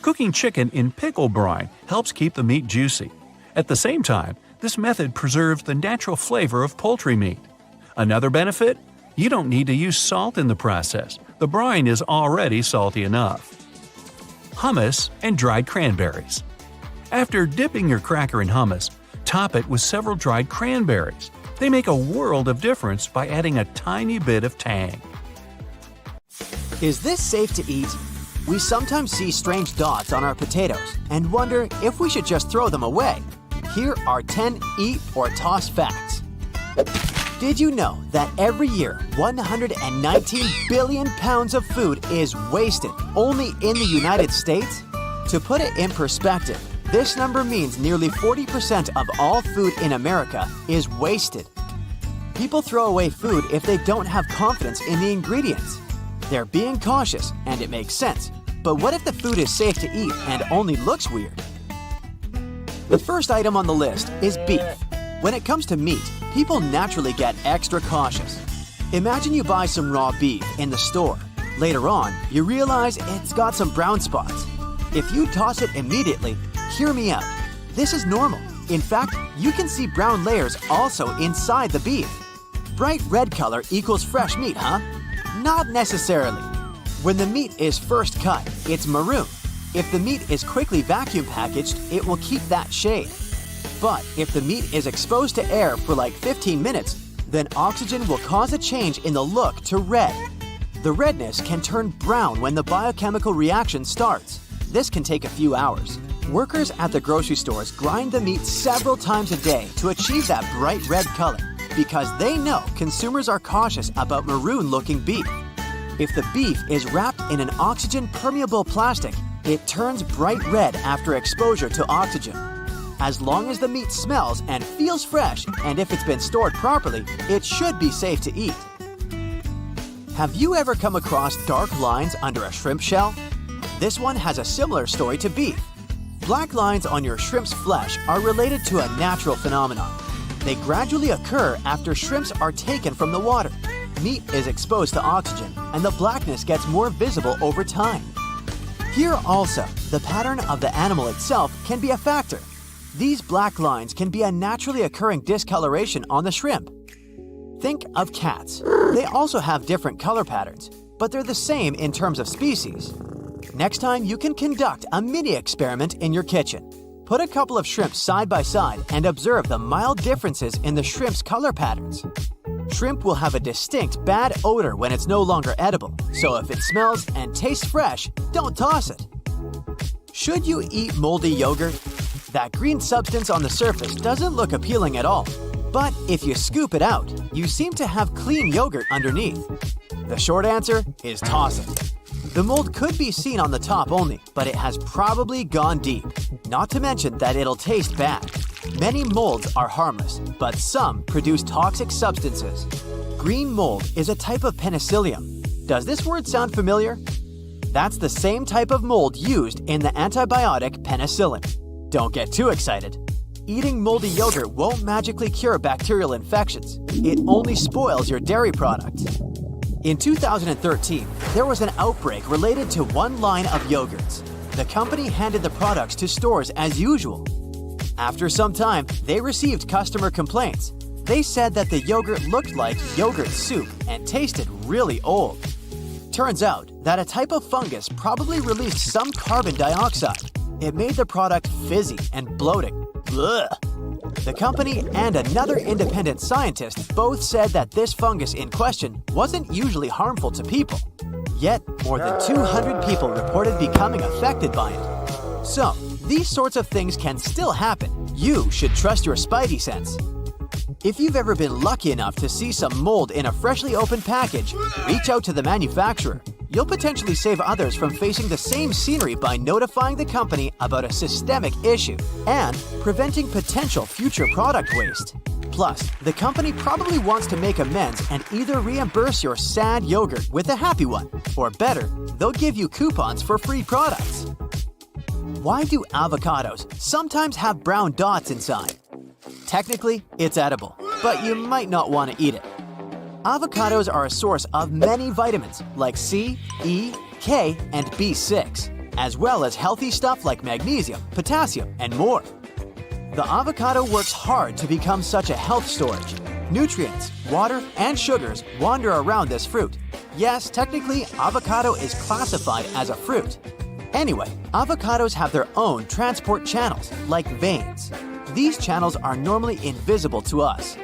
Cooking chicken in pickle brine helps keep the meat juicy. At the same time, this method preserves the natural flavor of poultry meat. Another benefit? You don't need to use salt in the process. The brine is already salty enough. Hummus and dried cranberries. After dipping your cracker in hummus, top it with several dried cranberries. They make a world of difference by adding a tiny bit of tang. Is this safe to eat? We sometimes see strange dots on our potatoes and wonder if we should just throw them away. Here are 10 eat or toss facts. Did you know that every year 119 billion pounds of food is wasted only in the United States? To put it in perspective, this number means nearly 40% of all food in America is wasted. People throw away food if they don't have confidence in the ingredients. They're being cautious, and it makes sense. But what if the food is safe to eat and only looks weird? The first item on the list is beef. When it comes to meat, people naturally get extra cautious. Imagine you buy some raw beef in the store. Later on, you realize it's got some brown spots. If you toss it immediately, hear me out. This is normal. In fact, you can see brown layers also inside the beef. Bright red color equals fresh meat, huh? Not necessarily. When the meat is first cut, it's maroon. If the meat is quickly vacuum packaged, it will keep that shade. But if the meat is exposed to air for like 15 minutes, then oxygen will cause a change in the look to red. The redness can turn brown when the biochemical reaction starts. This can take a few hours. Workers at the grocery stores grind the meat several times a day to achieve that bright red color because they know consumers are cautious about maroon-looking beef. If the beef is wrapped in an oxygen-permeable plastic, it turns bright red after exposure to oxygen. As long as the meat smells and feels fresh, and if it's been stored properly, it should be safe to eat. Have you ever come across dark lines under a shrimp shell? This one has a similar story to beef. Black lines on your shrimp's flesh are related to a natural phenomenon. They gradually occur after shrimps are taken from the water. Meat is exposed to oxygen, and the blackness gets more visible over time. Here also, the pattern of the animal itself can be a factor. These black lines can be a naturally occurring discoloration on the shrimp. Think of cats. They also have different color patterns, but they're the same in terms of species. Next time, you can conduct a mini experiment in your kitchen. Put a couple of shrimp side by side and observe the mild differences in the shrimp's color patterns. Shrimp will have a distinct bad odor when it's no longer edible, so if it smells and tastes fresh, don't toss it. Should you eat moldy yogurt? That green substance on the surface doesn't look appealing at all. But if you scoop it out, you seem to have clean yogurt underneath. The short answer is toss it. The mold could be seen on the top only, but it has probably gone deep. Not to mention that it'll taste bad. Many molds are harmless, but some produce toxic substances. Green mold is a type of penicillium. Does this word sound familiar? That's the same type of mold used in the antibiotic penicillin. Don't get too excited. Eating moldy yogurt won't magically cure bacterial infections. It only spoils your dairy product. In 2013, there was an outbreak related to one line of yogurts. The company handed the products to stores as usual. After some time, they received customer complaints. They said that the yogurt looked like yogurt soup and tasted really old. Turns out that a type of fungus probably released some carbon dioxide. It made the product fizzy and bloating. Ugh. The company and another independent scientist both said that this fungus in question wasn't usually harmful to people. Yet, more than 200 people reported becoming affected by it. So, these sorts of things can still happen. You should trust your spidey sense. If you've ever been lucky enough to see some mold in a freshly opened package, reach out to the manufacturer. You'll potentially save others from facing the same scenery by notifying the company about a systemic issue and preventing potential future product waste. Plus, the company probably wants to make amends and either reimburse your sad yogurt with a happy one, or better, they'll give you coupons for free products. Why do avocados sometimes have brown dots inside? Technically, it's edible, but you might not want to eat it. Avocados are a source of many vitamins like C, E, K, and B6, as well as healthy stuff like magnesium, potassium, and more. The avocado works hard to become such a health storage. Nutrients, water, and sugars wander around this fruit. Yes, technically, avocado is classified as a fruit. Anyway, avocados have their own transport channels, like veins. These channels are normally invisible to us.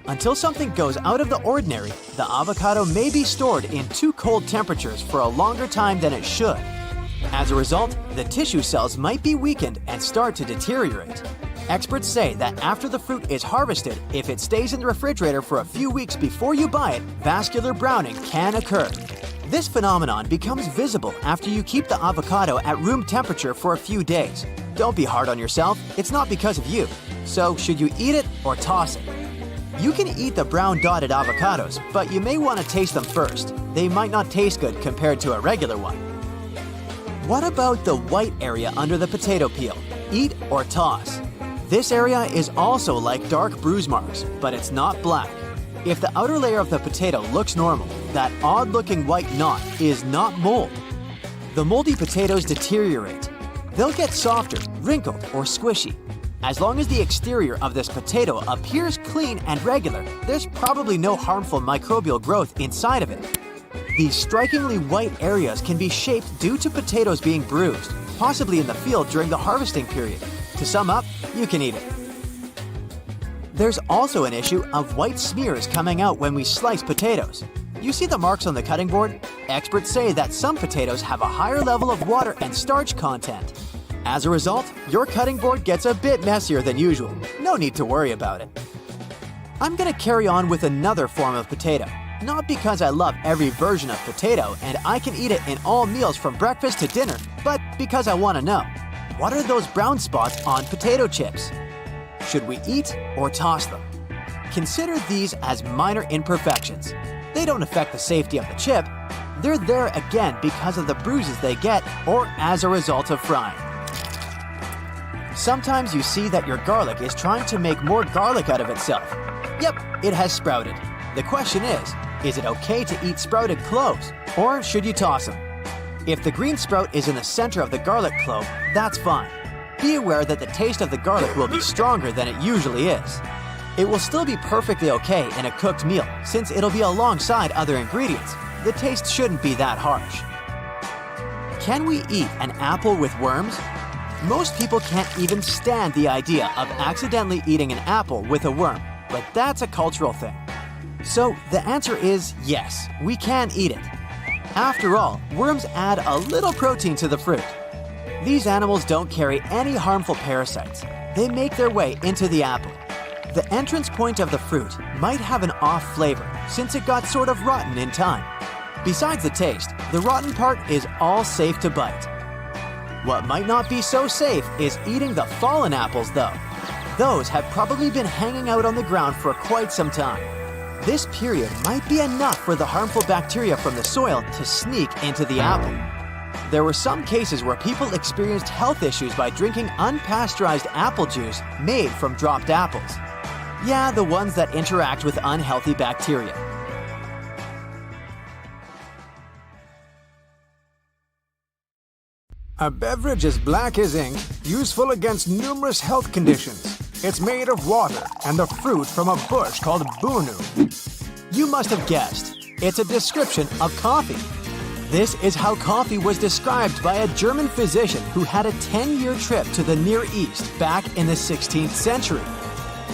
Until something goes out of the ordinary, the avocado may be stored in too cold temperatures for a longer time than it should. As a result, the tissue cells might be weakened and start to deteriorate. Experts say that after the fruit is harvested, if it stays in the refrigerator for a few weeks before you buy it, vascular browning can occur. This phenomenon becomes visible after you keep the avocado at room temperature for a few days. Don't be hard on yourself, it's not because of you. So, should you eat it or toss it? You can eat the brown dotted avocados, but you may want to taste them first. They might not taste good compared to a regular one. What about the white area under the potato peel? Eat or toss? This area is also like dark bruise marks, but it's not black. If the outer layer of the potato looks normal, that odd-looking white knot is not mold. The moldy potatoes deteriorate. They'll get softer, wrinkled, or squishy. As long as the exterior of this potato appears clean and regular, there's probably no harmful microbial growth inside of it. These strikingly white areas can be shaped due to potatoes being bruised, possibly in the field during the harvesting period. To sum up, you can eat it. There's also an issue of white smears coming out when we slice potatoes. You see the marks on the cutting board? Experts say that some potatoes have a higher level of water and starch content. As a result, your cutting board gets a bit messier than usual. No need to worry about it. I'm gonna carry on with another form of potato. Not because I love every version of potato and I can eat it in all meals from breakfast to dinner, but because I want to know, what are those brown spots on potato chips? Should we eat or toss them? Consider these as minor imperfections. They don't affect the safety of the chip. They're there again because of the bruises they get or as a result of frying. Sometimes you see that your garlic is trying to make more garlic out of itself. Yep, it has sprouted. The question is it okay to eat sprouted cloves, or should you toss them? If the green sprout is in the center of the garlic clove, that's fine. Be aware that the taste of the garlic will be stronger than it usually is. It will still be perfectly okay in a cooked meal, since it'll be alongside other ingredients. The taste shouldn't be that harsh. Can we eat an apple with worms? Most people can't even stand the idea of accidentally eating an apple with a worm, but that's a cultural thing. So the answer is yes, we can eat it. After all, worms add a little protein to the fruit. These animals don't carry any harmful parasites. They make their way into the apple. The entrance point of the fruit might have an off flavor since it got sort of rotten in time. Besides the taste, the rotten part is all safe to bite. What might not be so safe is eating the fallen apples though. Those have probably been hanging out on the ground for quite some time. This period might be enough for the harmful bacteria from the soil to sneak into the apple. There were some cases where people experienced health issues by drinking unpasteurized apple juice made from dropped apples. Yeah, the ones that interact with unhealthy bacteria. A beverage as black as ink, useful against numerous health conditions. It's made of water and the fruit from a bush called bunu. You must have guessed. It's a description of coffee. This is how coffee was described by a German physician who had a 10-year trip to the Near East back in the 16th century.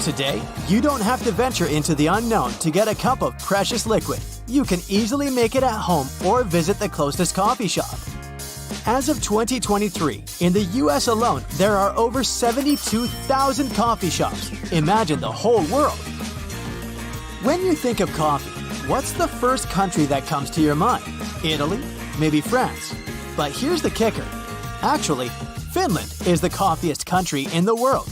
Today, you don't have to venture into the unknown to get a cup of precious liquid. You can easily make it at home or visit the closest coffee shop. As of 2023, in the US alone, there are over 72,000 coffee shops. Imagine the whole world. When you think of coffee, what's the first country that comes to your mind? Italy? Maybe France? But here's the kicker. Actually, Finland is the coffeeiest country in the world.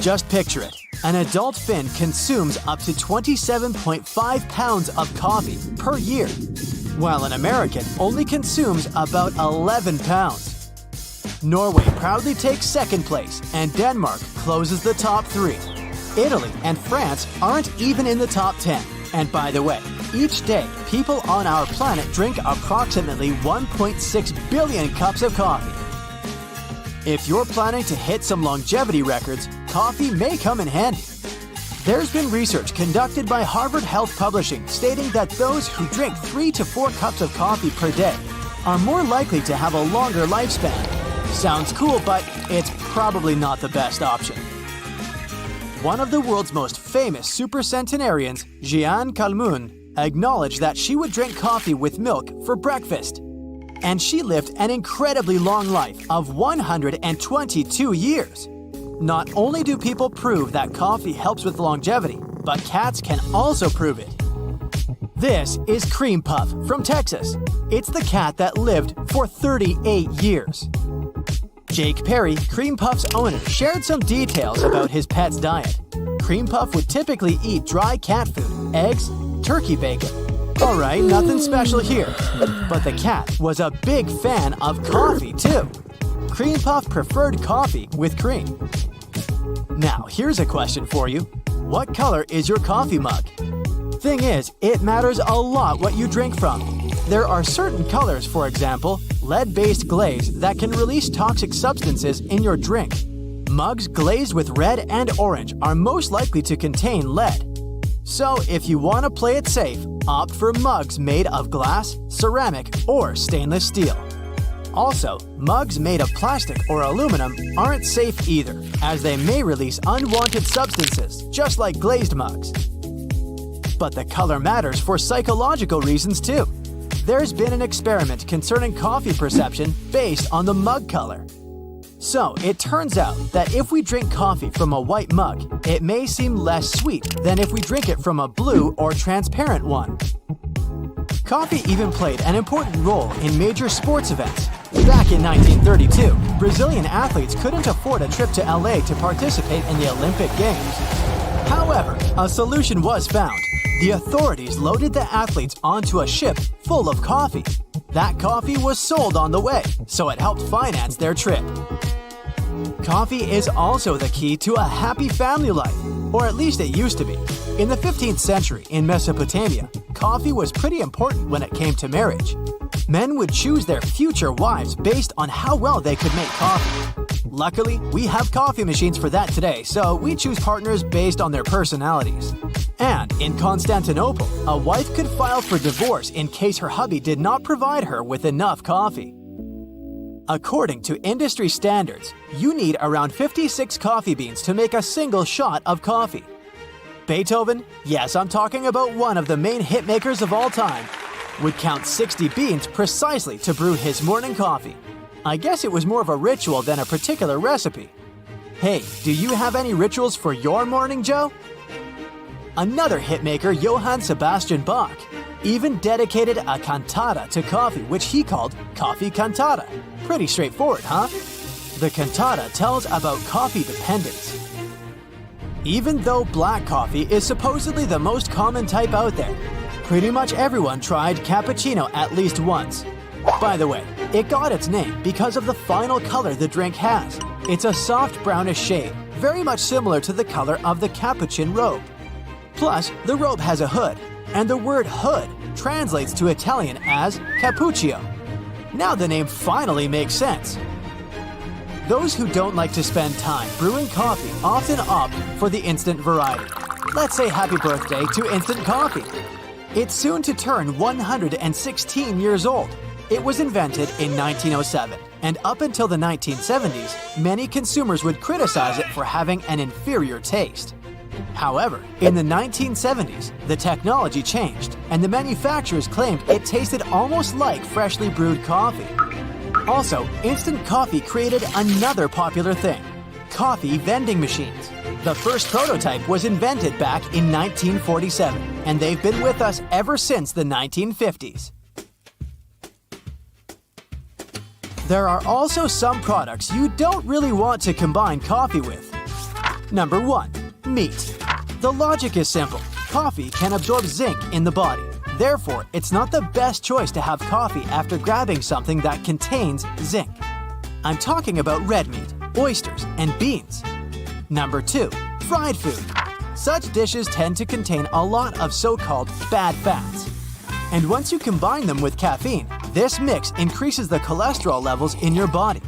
Just picture it. An adult Finn consumes up to 27.5 pounds of coffee per year, while an American only consumes about 11 pounds. Norway proudly takes second place, and Denmark closes the top 3. Italy and France aren't even in the top 10. And by the way, each day, people on our planet drink approximately 1.6 billion cups of coffee. If you're planning to hit some longevity records, coffee may come in handy. There's been research conducted by Harvard Health Publishing stating that those who drink 3 to 4 cups of coffee per day are more likely to have a longer lifespan. Sounds cool, but it's probably not the best option. One of the world's most famous supercentenarians, Jeanne Calment, acknowledged that she would drink coffee with milk for breakfast. And she lived an incredibly long life of 122 years. Not only do people prove that coffee helps with longevity, but cats can also prove it. This is Cream Puff from Texas. It's the cat that lived for 38 years. Jake Perry, Cream Puff's owner, shared some details about his pet's diet. Cream Puff would typically eat dry cat food, eggs, turkey bacon. Alright, nothing special here. But the cat was a big fan of coffee too. Cream Puff preferred coffee with cream. Now, here's a question for you. What color is your coffee mug? Thing is, it matters a lot what you drink from. There are certain colors, for example, lead-based glaze that can release toxic substances in your drink. Mugs glazed with red and orange are most likely to contain lead. So if you want to play it safe, opt for mugs made of glass, ceramic, or stainless steel. Also, mugs made of plastic or aluminum aren't safe either, as they may release unwanted substances, just like glazed mugs. But the color matters for psychological reasons too. There's been an experiment concerning coffee perception based on the mug color. So, it turns out that if we drink coffee from a white mug, it may seem less sweet than if we drink it from a blue or transparent one. Coffee even played an important role in major sports events. Back in 1932, Brazilian athletes couldn't afford a trip to LA to participate in the Olympic Games. However, a solution was found. The authorities loaded the athletes onto a ship full of coffee. That coffee was sold on the way, so it helped finance their trip. Coffee is also the key to a happy family life, or at least it used to be. In the 15th century in Mesopotamia, coffee was pretty important when it came to marriage. Men would choose their future wives based on how well they could make coffee. Luckily, we have coffee machines for that today, so we choose partners based on their personalities. And in Constantinople, a wife could file for divorce in case her hubby did not provide her with enough coffee. According to industry standards, you need around 56 coffee beans to make a single shot of coffee. Beethoven, yes, I'm talking about one of the main hitmakers of all time, would count 60 beans precisely to brew his morning coffee. I guess it was more of a ritual than a particular recipe. Hey, do you have any rituals for your morning, Joe? Another hitmaker, Johann Sebastian Bach, even dedicated a cantata to coffee, which he called Coffee Cantata. Pretty straightforward, huh? The cantata tells about coffee dependence. Even though black coffee is supposedly the most common type out there, pretty much everyone tried cappuccino at least once. By the way, it got its name because of the final color the drink has. It's a soft brownish shade, very much similar to the color of the capuchin robe. Plus, the robe has a hood, and the word hood translates to Italian as cappuccio. Now the name finally makes sense. Those who don't like to spend time brewing coffee often opt for the instant variety. Let's say happy birthday to instant coffee. It's soon to turn 116 years old. It was invented in 1907, and up until the 1970s, many consumers would criticize it for having an inferior taste. However, in the 1970s, the technology changed, and the manufacturers claimed it tasted almost like freshly brewed coffee. Also, instant coffee created another popular thing: coffee vending machines. The first prototype was invented back in 1947, and they've been with us ever since the 1950s. There are also some products you don't really want to combine coffee with. Number 1. Meat. The logic is simple. Coffee can absorb zinc in the body. Therefore, it's not the best choice to have coffee after grabbing something that contains zinc. I'm talking about red meat, oysters, and beans. Number 2. Fried food. Such dishes tend to contain a lot of so-called bad fats. And once you combine them with caffeine, this mix increases the cholesterol levels in your body.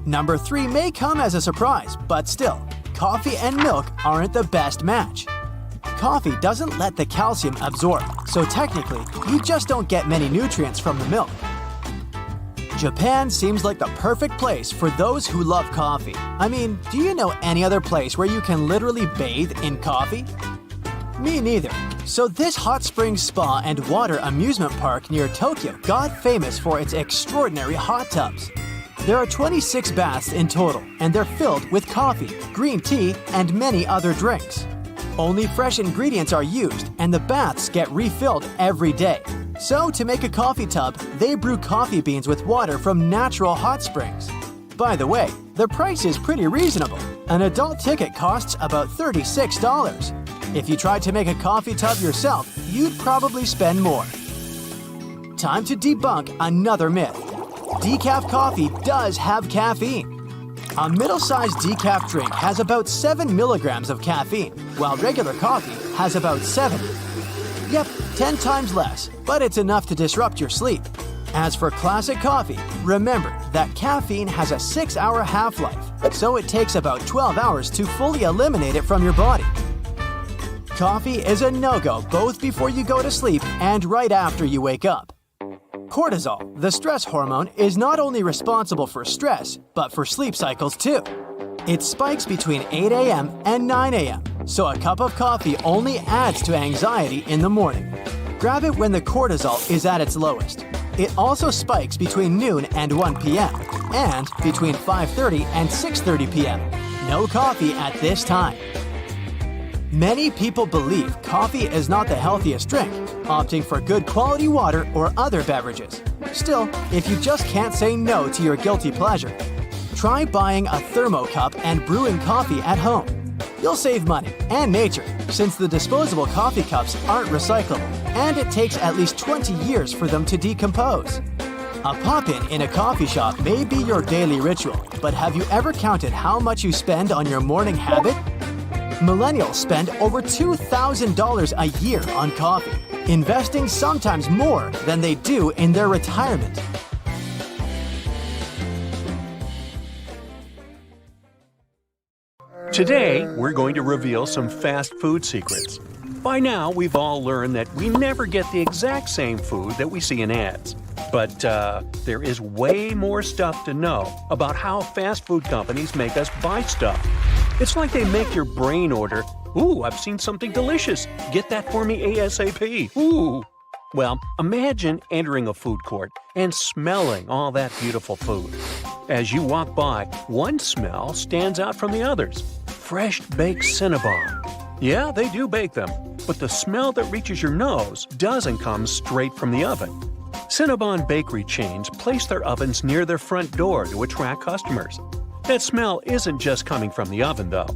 Number 3 may come as a surprise, but still, coffee and milk aren't the best match. Coffee doesn't let the calcium absorb, so technically, you just don't get many nutrients from the milk. Japan seems like the perfect place for those who love coffee. I mean, do you know any other place where you can literally bathe in coffee? Me neither. So this hot springs spa and water amusement park near Tokyo got famous for its extraordinary hot tubs. There are 26 baths in total, and they're filled with coffee, green tea, and many other drinks. Only fresh ingredients are used, and the baths get refilled every day. So to make a coffee tub, they brew coffee beans with water from natural hot springs. By the way, the price is pretty reasonable. An adult ticket costs about $36. If you tried to make a coffee tub yourself, you'd probably spend more. Time to debunk another myth. Decaf coffee does have caffeine. A middle-sized decaf drink has about 7 milligrams of caffeine, while regular coffee has about 7. Yep, 10 times less, but it's enough to disrupt your sleep. As for classic coffee, remember that caffeine has a 6-hour half-life, so it takes about 12 hours to fully eliminate it from your body. Coffee is a no-go both before you go to sleep and right after you wake up. Cortisol, the stress hormone, is not only responsible for stress, but for sleep cycles too. It spikes between 8 a.m. and 9 a.m., so a cup of coffee only adds to anxiety in the morning. Grab it when the cortisol is at its lowest. It also spikes between noon and 1 p.m., and between 5:30 and 6:30 p.m. No coffee at this time. Many people believe coffee is not the healthiest drink, opting for good quality water or other beverages. Still, if you just can't say no to your guilty pleasure, try buying a thermocup and brewing coffee at home. You'll save money and nature, since the disposable coffee cups aren't recyclable, and it takes at least 20 years for them to decompose. A pop-in in a coffee shop may be your daily ritual, but have you ever counted how much you spend on your morning habit? Millennials spend over $2,000 a year on coffee, investing sometimes more than they do in their retirement. Today, we're going to reveal some fast food secrets. By now, we've all learned that we never get the exact same food that we see in ads. But there is way more stuff to know about how fast food companies make us buy stuff. It's like they make your brain order, "Ooh, I've seen something delicious. Get that for me ASAP. Ooh." Well, imagine entering a food court and smelling all that beautiful food. As you walk by, one smell stands out from the others. Fresh baked Cinnabon. Yeah, they do bake them, but the smell that reaches your nose doesn't come straight from the oven. Cinnabon bakery chains place their ovens near their front door to attract customers. That smell isn't just coming from the oven, though.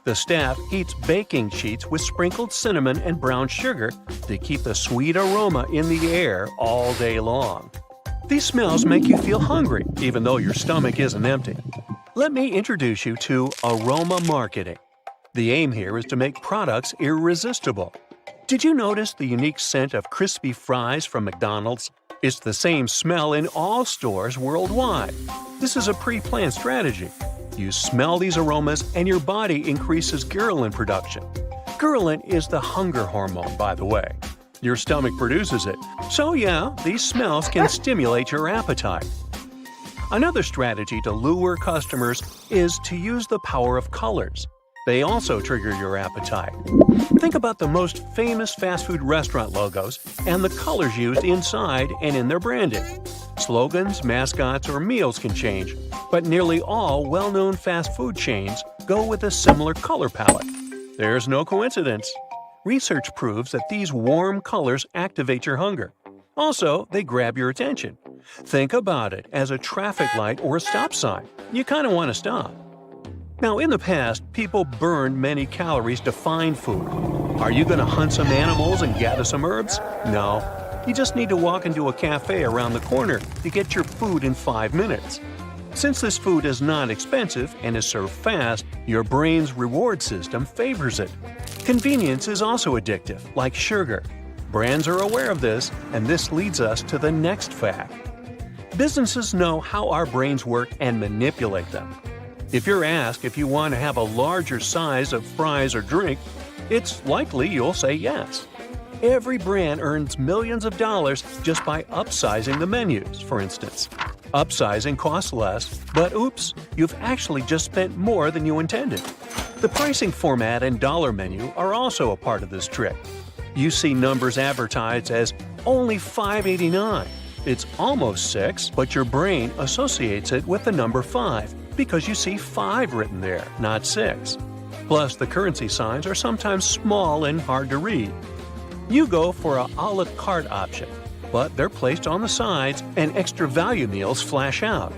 The staff heats baking sheets with sprinkled cinnamon and brown sugar to keep the sweet aroma in the air all day long. These smells make you feel hungry, even though your stomach isn't empty. Let me introduce you to aroma marketing. The aim here is to make products irresistible. Did you notice the unique scent of crispy fries from McDonald's? It's the same smell in all stores worldwide. This is a pre-planned strategy. You smell these aromas and your body increases ghrelin production. Ghrelin is the hunger hormone, by the way. Your stomach produces it. So yeah, these smells can stimulate your appetite. Another strategy to lure customers is to use the power of colors. They also trigger your appetite. Think about the most famous fast food restaurant logos and the colors used inside and in their branding. Slogans, mascots, or meals can change, but nearly all well-known fast food chains go with a similar color palette. There's no coincidence. Research proves that these warm colors activate your hunger. Also, they grab your attention. Think about it as a traffic light or a stop sign. You kind of want to stop. Now, in the past, people burned many calories to find food. Are you going to hunt some animals and gather some herbs? No. You just need to walk into a cafe around the corner to get your food in 5 minutes. Since this food is not expensive and is served fast, your brain's reward system favors it. Convenience is also addictive, like sugar. Brands are aware of this, and this leads us to the next fact. Businesses know how our brains work and manipulate them. If you're asked if you want to have a larger size of fries or drink, it's likely you'll say yes. Every brand earns millions of dollars just by upsizing the menus, for instance. Upsizing costs less, but oops, you've actually just spent more than you intended. The pricing format and dollar menu are also a part of this trick. You see numbers advertised as only $5.89. It's almost $6, but your brain associates it with the number 5 because you see 5 written there, not 6. Plus, the currency signs are sometimes small and hard to read. You go for a la carte option, but they're placed on the sides and extra value meals flash out.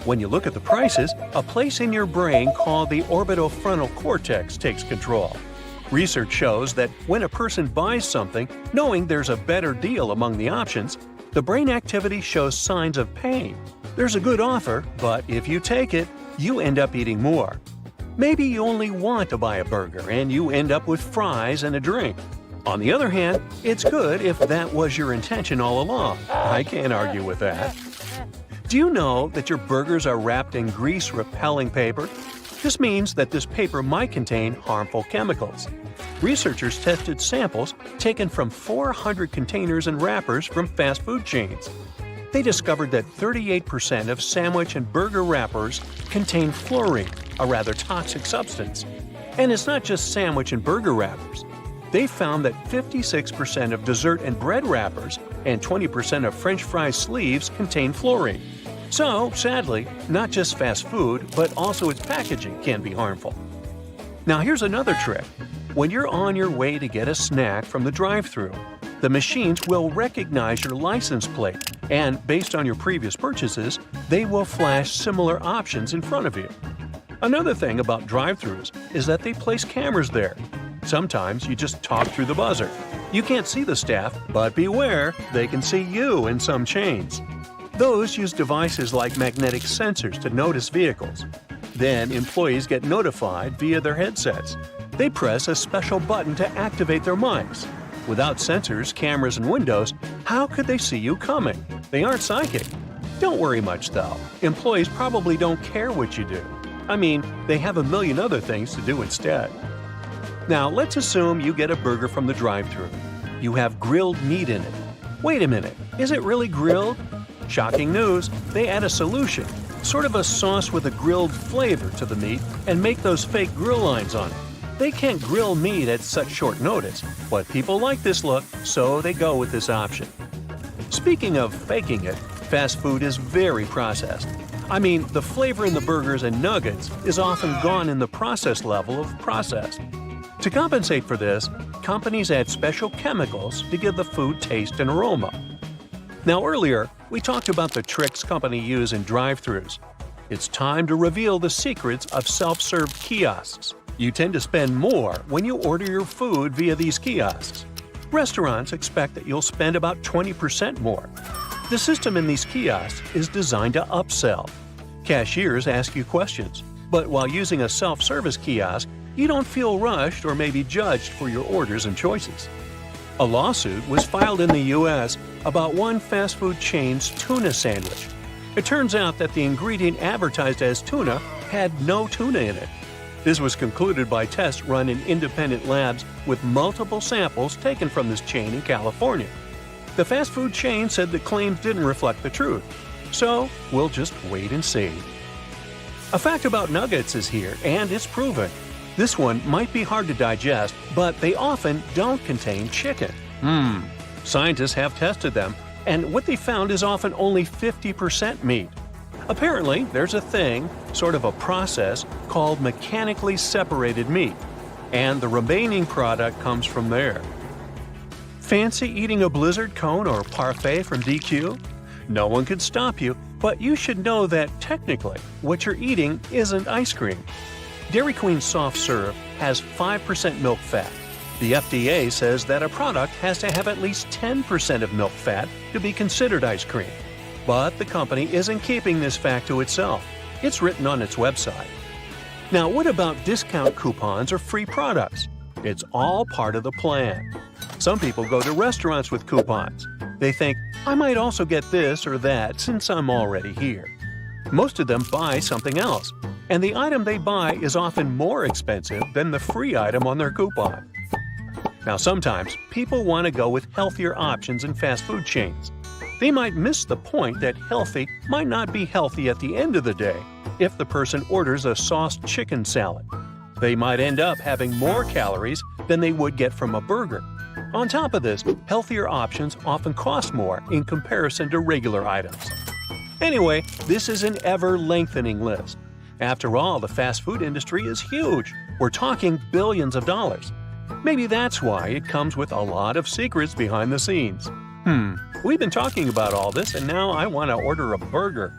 When you look at the prices, a place in your brain called the orbitofrontal cortex takes control. Research shows that when a person buys something, knowing there's a better deal among the options, the brain activity shows signs of pain. There's a good offer, but if you take it, you end up eating more. Maybe you only want to buy a burger and you end up with fries and a drink. On the other hand, it's good if that was your intention all along. I can't argue with that. Do you know that your burgers are wrapped in grease-repelling paper? This means that this paper might contain harmful chemicals. Researchers tested samples taken from 400 containers and wrappers from fast food chains. They discovered that 38% of sandwich and burger wrappers contain fluorine, a rather toxic substance. And it's not just sandwich and burger wrappers. They found that 56% of dessert and bread wrappers and 20% of French fry sleeves contain fluorine. So, sadly, not just fast food, but also its packaging can be harmful. Now here's another trick. When you're on your way to get a snack from the drive-thru, the machines will recognize your license plate, and based on your previous purchases, they will flash similar options in front of you. Another thing about drive-thrus is that they place cameras there. Sometimes you just talk through the buzzer. You can't see the staff, but beware, they can see you in some chains. Those use devices like magnetic sensors to notice vehicles. Then employees get notified via their headsets. They press a special button to activate their mics. Without sensors, cameras, and windows, how could they see you coming? They aren't psychic. Don't worry much though. Employees probably don't care what you do. I mean, they have a million other things to do instead. Now, let's assume you get a burger from the drive-thru. You have grilled meat in it. Wait a minute, is it really grilled? Shocking news, they add a solution, sort of a sauce with a grilled flavor to the meat, and make those fake grill lines on it. They can't grill meat at such short notice, but people like this look, so they go with this option. Speaking of faking it, fast food is very processed. I mean, the flavor in the burgers and nuggets is often gone in the process level of processed. To compensate for this, companies add special chemicals to give the food taste and aroma. Now earlier, we talked about the tricks companies use in drive-thrus. It's time to reveal the secrets of self-serve kiosks. You tend to spend more when you order your food via these kiosks. Restaurants expect that you'll spend about 20% more. The system in these kiosks is designed to upsell. Cashiers ask you questions, but while using a self-service kiosk, you don't feel rushed or maybe judged for your orders and choices. A lawsuit was filed in the U.S. about one fast food chain's tuna sandwich. It turns out that the ingredient advertised as tuna had no tuna in it. This was concluded by tests run in independent labs with multiple samples taken from this chain in California. The fast food chain said the claims didn't reflect the truth. So, we'll just wait and see. A fact about nuggets is here, and it's proven. This one might be hard to digest, but they often don't contain chicken. Scientists have tested them, and what they found is often only 50% meat. Apparently, there's a thing, sort of a process, called mechanically separated meat, and the remaining product comes from there. Fancy eating a Blizzard cone or parfait from DQ? No one could stop you, but you should know that technically, what you're eating isn't ice cream. Dairy Queen Soft Serve has 5% milk fat. The FDA says that a product has to have at least 10% of milk fat to be considered ice cream. But the company isn't keeping this fact to itself. It's written on its website. Now, what about discount coupons or free products? It's all part of the plan. Some people go to restaurants with coupons. They think, I might also get this or that since I'm already here. Most of them buy something else, and the item they buy is often more expensive than the free item on their coupon. Now sometimes, people want to go with healthier options in fast food chains. They might miss the point that healthy might not be healthy at the end of the day if the person orders a sauced chicken salad. They might end up having more calories than they would get from a burger. On top of this, healthier options often cost more in comparison to regular items. Anyway, this is an ever-lengthening list. After all, the fast food industry is huge. We're talking billions of dollars. Maybe that's why it comes with a lot of secrets behind the scenes. We've been talking about all this, and now I want to order a burger.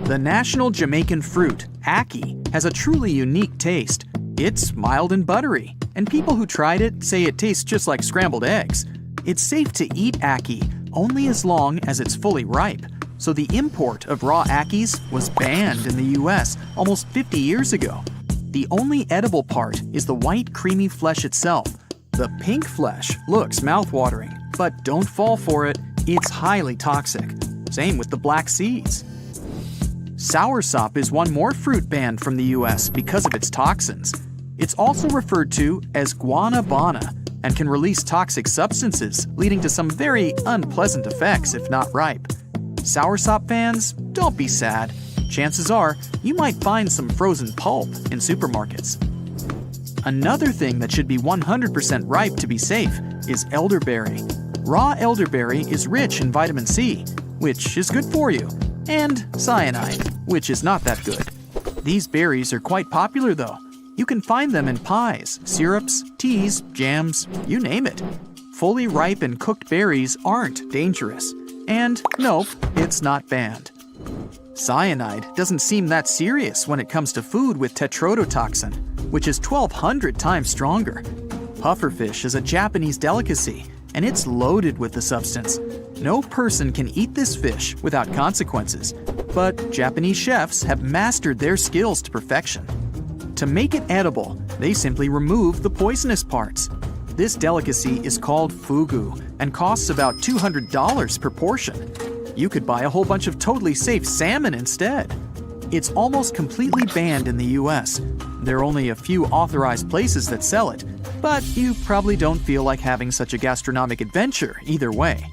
The national Jamaican fruit, ackee, has a truly unique taste. It's mild and buttery, and people who tried it say it tastes just like scrambled eggs. It's safe to eat ackee only as long as it's fully ripe, so the import of raw ackees was banned in the US almost 50 years ago. The only edible part is the white creamy flesh itself. The pink flesh looks mouthwatering, but don't fall for it, it's highly toxic. Same with the black seeds. Soursop is one more fruit banned from the US because of its toxins. It's also referred to as guanabana and can release toxic substances, leading to some very unpleasant effects if not ripe. Soursop fans, don't be sad. Chances are you might find some frozen pulp in supermarkets. Another thing that should be 100% ripe to be safe is elderberry. Raw elderberry is rich in vitamin C, which is good for you, and cyanide, which is not that good. These berries are quite popular though. You can find them in pies, syrups, teas, jams, you name it. Fully ripe and cooked berries aren't dangerous. And nope, it's not banned. Cyanide doesn't seem that serious when it comes to food with tetrodotoxin, which is 1,200 times stronger. Pufferfish is a Japanese delicacy, and it's loaded with the substance. No person can eat this fish without consequences, but Japanese chefs have mastered their skills to perfection. To make it edible, they simply remove the poisonous parts. This delicacy is called fugu and costs about $200 per portion. You could buy a whole bunch of totally safe salmon instead. It's almost completely banned in the US. There are only a few authorized places that sell it, but you probably don't feel like having such a gastronomic adventure either way.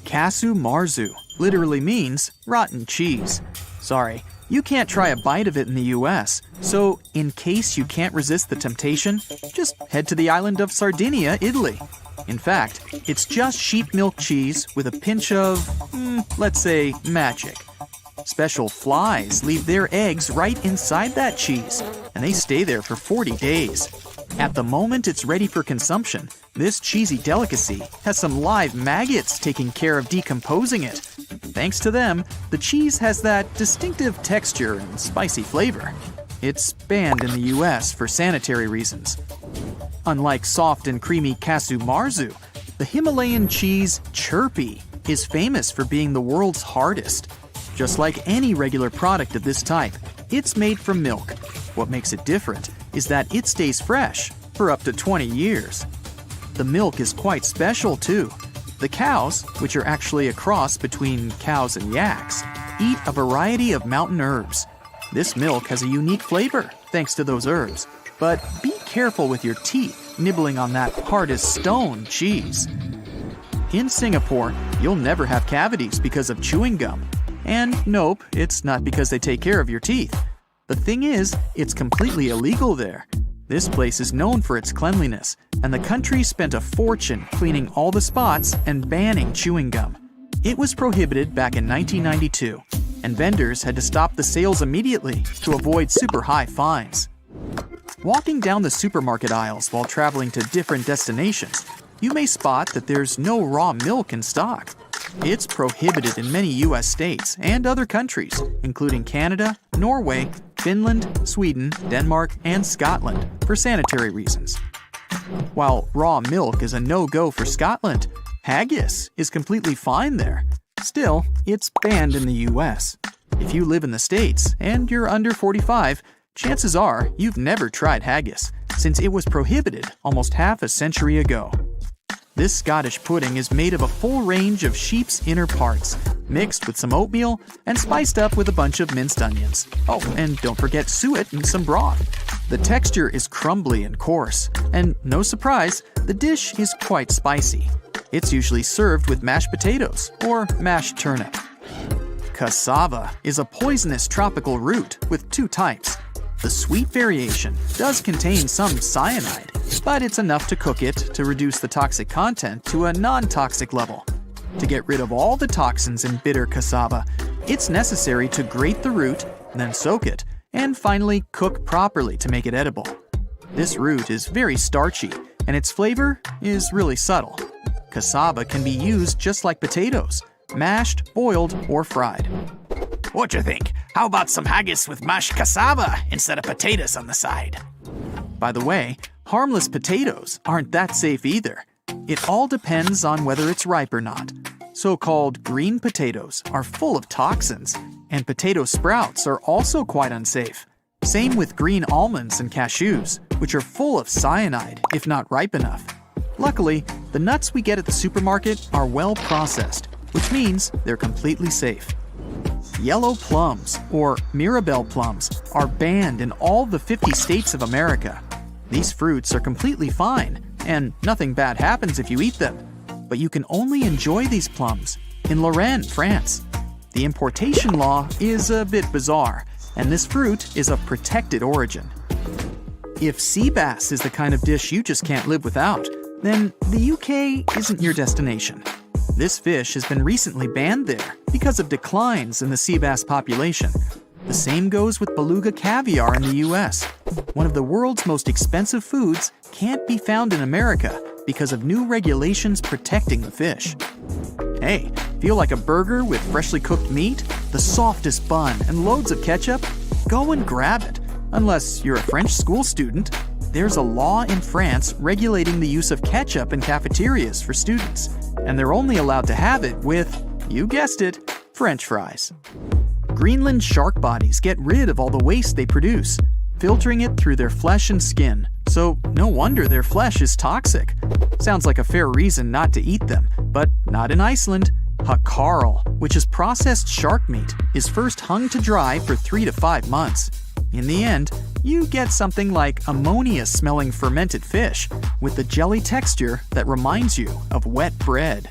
Casu marzu literally means rotten cheese. Sorry, you can't try a bite of it in the US, so in case you can't resist the temptation, just head to the island of Sardinia, Italy. In fact, it's just sheep milk cheese with a pinch of, let's say, magic. Special flies leave their eggs right inside that cheese, and they stay there for 40 days. At the moment it's ready for consumption, this cheesy delicacy has some live maggots taking care of decomposing it. Thanks to them, the cheese has that distinctive texture and spicy flavor. It's banned in the US for sanitary reasons. Unlike soft and creamy casu marzu, the Himalayan cheese Chirpy is famous for being the world's hardest. Just like any regular product of this type, it's made from milk. What makes it different is that it stays fresh for up to 20 years. The milk is quite special too. The cows, which are actually a cross between cows and yaks, eat a variety of mountain herbs. This milk has a unique flavor thanks to those herbs, but be careful with your teeth nibbling on that hard as stone cheese. In Singapore, you'll never have cavities because of chewing gum. And nope, it's not because they take care of your teeth. The thing is, it's completely illegal there. This place is known for its cleanliness, and the country spent a fortune cleaning all the spots and banning chewing gum. It was prohibited back in 1992, and vendors had to stop the sales immediately to avoid super high fines. Walking down the supermarket aisles while traveling to different destinations, you may spot that there's no raw milk in stock. It's prohibited in many US states and other countries, including Canada, Norway, Finland, Sweden, Denmark, and Scotland, for sanitary reasons. While raw milk is a no-go for Scotland, haggis is completely fine there. Still, it's banned in the US. If you live in the States and you're under 45, chances are you've never tried haggis, since it was prohibited almost half a century ago. This Scottish pudding is made of a full range of sheep's inner parts, mixed with some oatmeal and spiced up with a bunch of minced onions. Oh, and don't forget suet and some broth. The texture is crumbly and coarse, and no surprise, the dish is quite spicy. It's usually served with mashed potatoes or mashed turnip. Cassava is a poisonous tropical root with two types. The sweet variation does contain some cyanide, but it's enough to cook it to reduce the toxic content to a non-toxic level. To get rid of all the toxins in bitter cassava, it's necessary to grate the root, then soak it, and finally cook properly to make it edible. This root is very starchy, and its flavor is really subtle. Cassava can be used just like potatoes, mashed, boiled, or fried. What you think? How about some haggis with mashed cassava instead of potatoes on the side? By the way, harmless potatoes aren't that safe either. It all depends on whether it's ripe or not. So-called green potatoes are full of toxins, and potato sprouts are also quite unsafe. Same with green almonds and cashews, which are full of cyanide if not ripe enough. Luckily, the nuts we get at the supermarket are well processed, which means they're completely safe. Yellow plums, or Mirabelle plums, are banned in all the 50 states of America. These fruits are completely fine, and nothing bad happens if you eat them. But you can only enjoy these plums in Lorraine, France. The importation law is a bit bizarre, and this fruit is of protected origin. If sea bass is the kind of dish you just can't live without, then the UK isn't your destination. This fish has been recently banned there because of declines in the sea bass population. The same goes with beluga caviar in the US. One of the world's most expensive foods can't be found in America because of new regulations protecting the fish. Hey, feel like a burger with freshly cooked meat, the softest bun, and loads of ketchup? Go and grab it. Unless you're a French school student, there's a law in France regulating the use of ketchup in cafeterias for students, and they're only allowed to have it with, you guessed it, French fries. Greenland shark bodies get rid of all the waste they produce, filtering it through their flesh and skin, so no wonder their flesh is toxic. Sounds like a fair reason not to eat them, but not in Iceland. Hakarl, which is processed shark meat, is first hung to dry for 3 to 5 months. In the end, you get something like ammonia-smelling fermented fish with the jelly texture that reminds you of wet bread.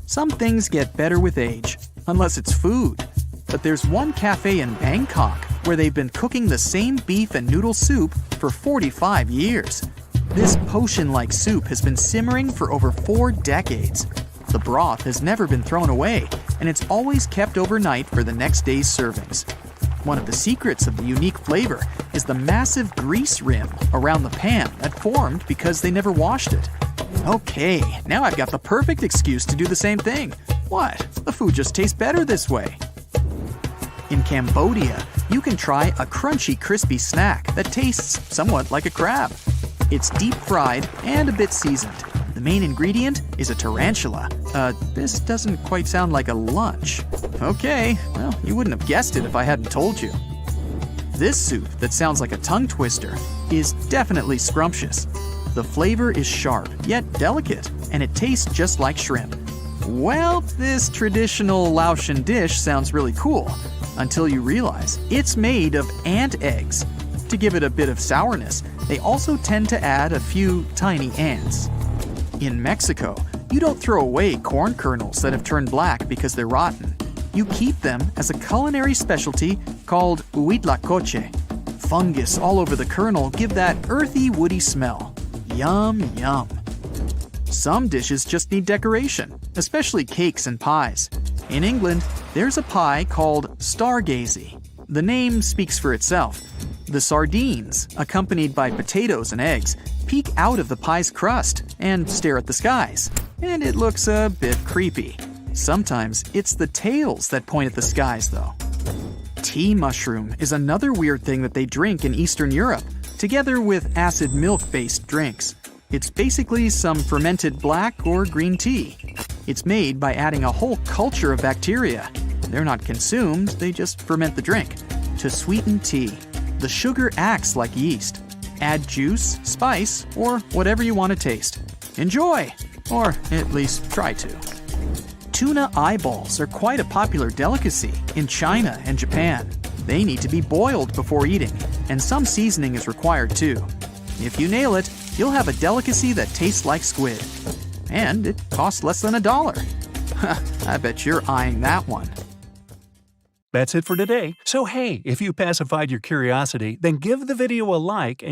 Some things get better with age, unless it's food. But there's one cafe in Bangkok where they've been cooking the same beef and noodle soup for 45 years. This potion-like soup has been simmering for over 4 decades. The broth has never been thrown away, and it's always kept overnight for the next day's servings. One of the secrets of the unique flavor is the massive grease rim around the pan that formed because they never washed it. Okay, now I've got the perfect excuse to do the same thing. What? The food just tastes better this way. In Cambodia, you can try a crunchy, crispy snack that tastes somewhat like a crab. It's deep fried and a bit seasoned. The main ingredient is a tarantula. This doesn't quite sound like a lunch. Okay, well, you wouldn't have guessed it if I hadn't told you. This soup that sounds like a tongue twister is definitely scrumptious. The flavor is sharp, yet delicate, and it tastes just like shrimp. Well, this traditional Laotian dish sounds really cool, until you realize it's made of ant eggs. To give it a bit of sourness, they also tend to add a few tiny ants. In Mexico, you don't throw away corn kernels that have turned black because they're rotten. You keep them as a culinary specialty called huitlacoche. Fungus all over the kernel give that earthy, woody smell. Yum, yum. Some dishes just need decoration, especially cakes and pies. In England, there's a pie called stargazy. The name speaks for itself. The sardines, accompanied by potatoes and eggs, peek out of the pie's crust and stare at the skies. And it looks a bit creepy. Sometimes it's the tails that point at the skies, though. Tea mushroom is another weird thing that they drink in Eastern Europe, together with acid milk-based drinks. It's basically some fermented black or green tea. It's made by adding a whole culture of bacteria. They're not consumed, they just ferment the drink. To sweeten tea, the sugar acts like yeast. Add juice, spice, or whatever you want to taste. Enjoy! Or at least try to. Tuna eyeballs are quite a popular delicacy in China and Japan. They need to be boiled before eating, and some seasoning is required too. If you nail it, you'll have a delicacy that tastes like squid. And it costs less than $1. I bet you're eyeing that one. That's it for today. So hey, if you pacified your curiosity, then give the video a like and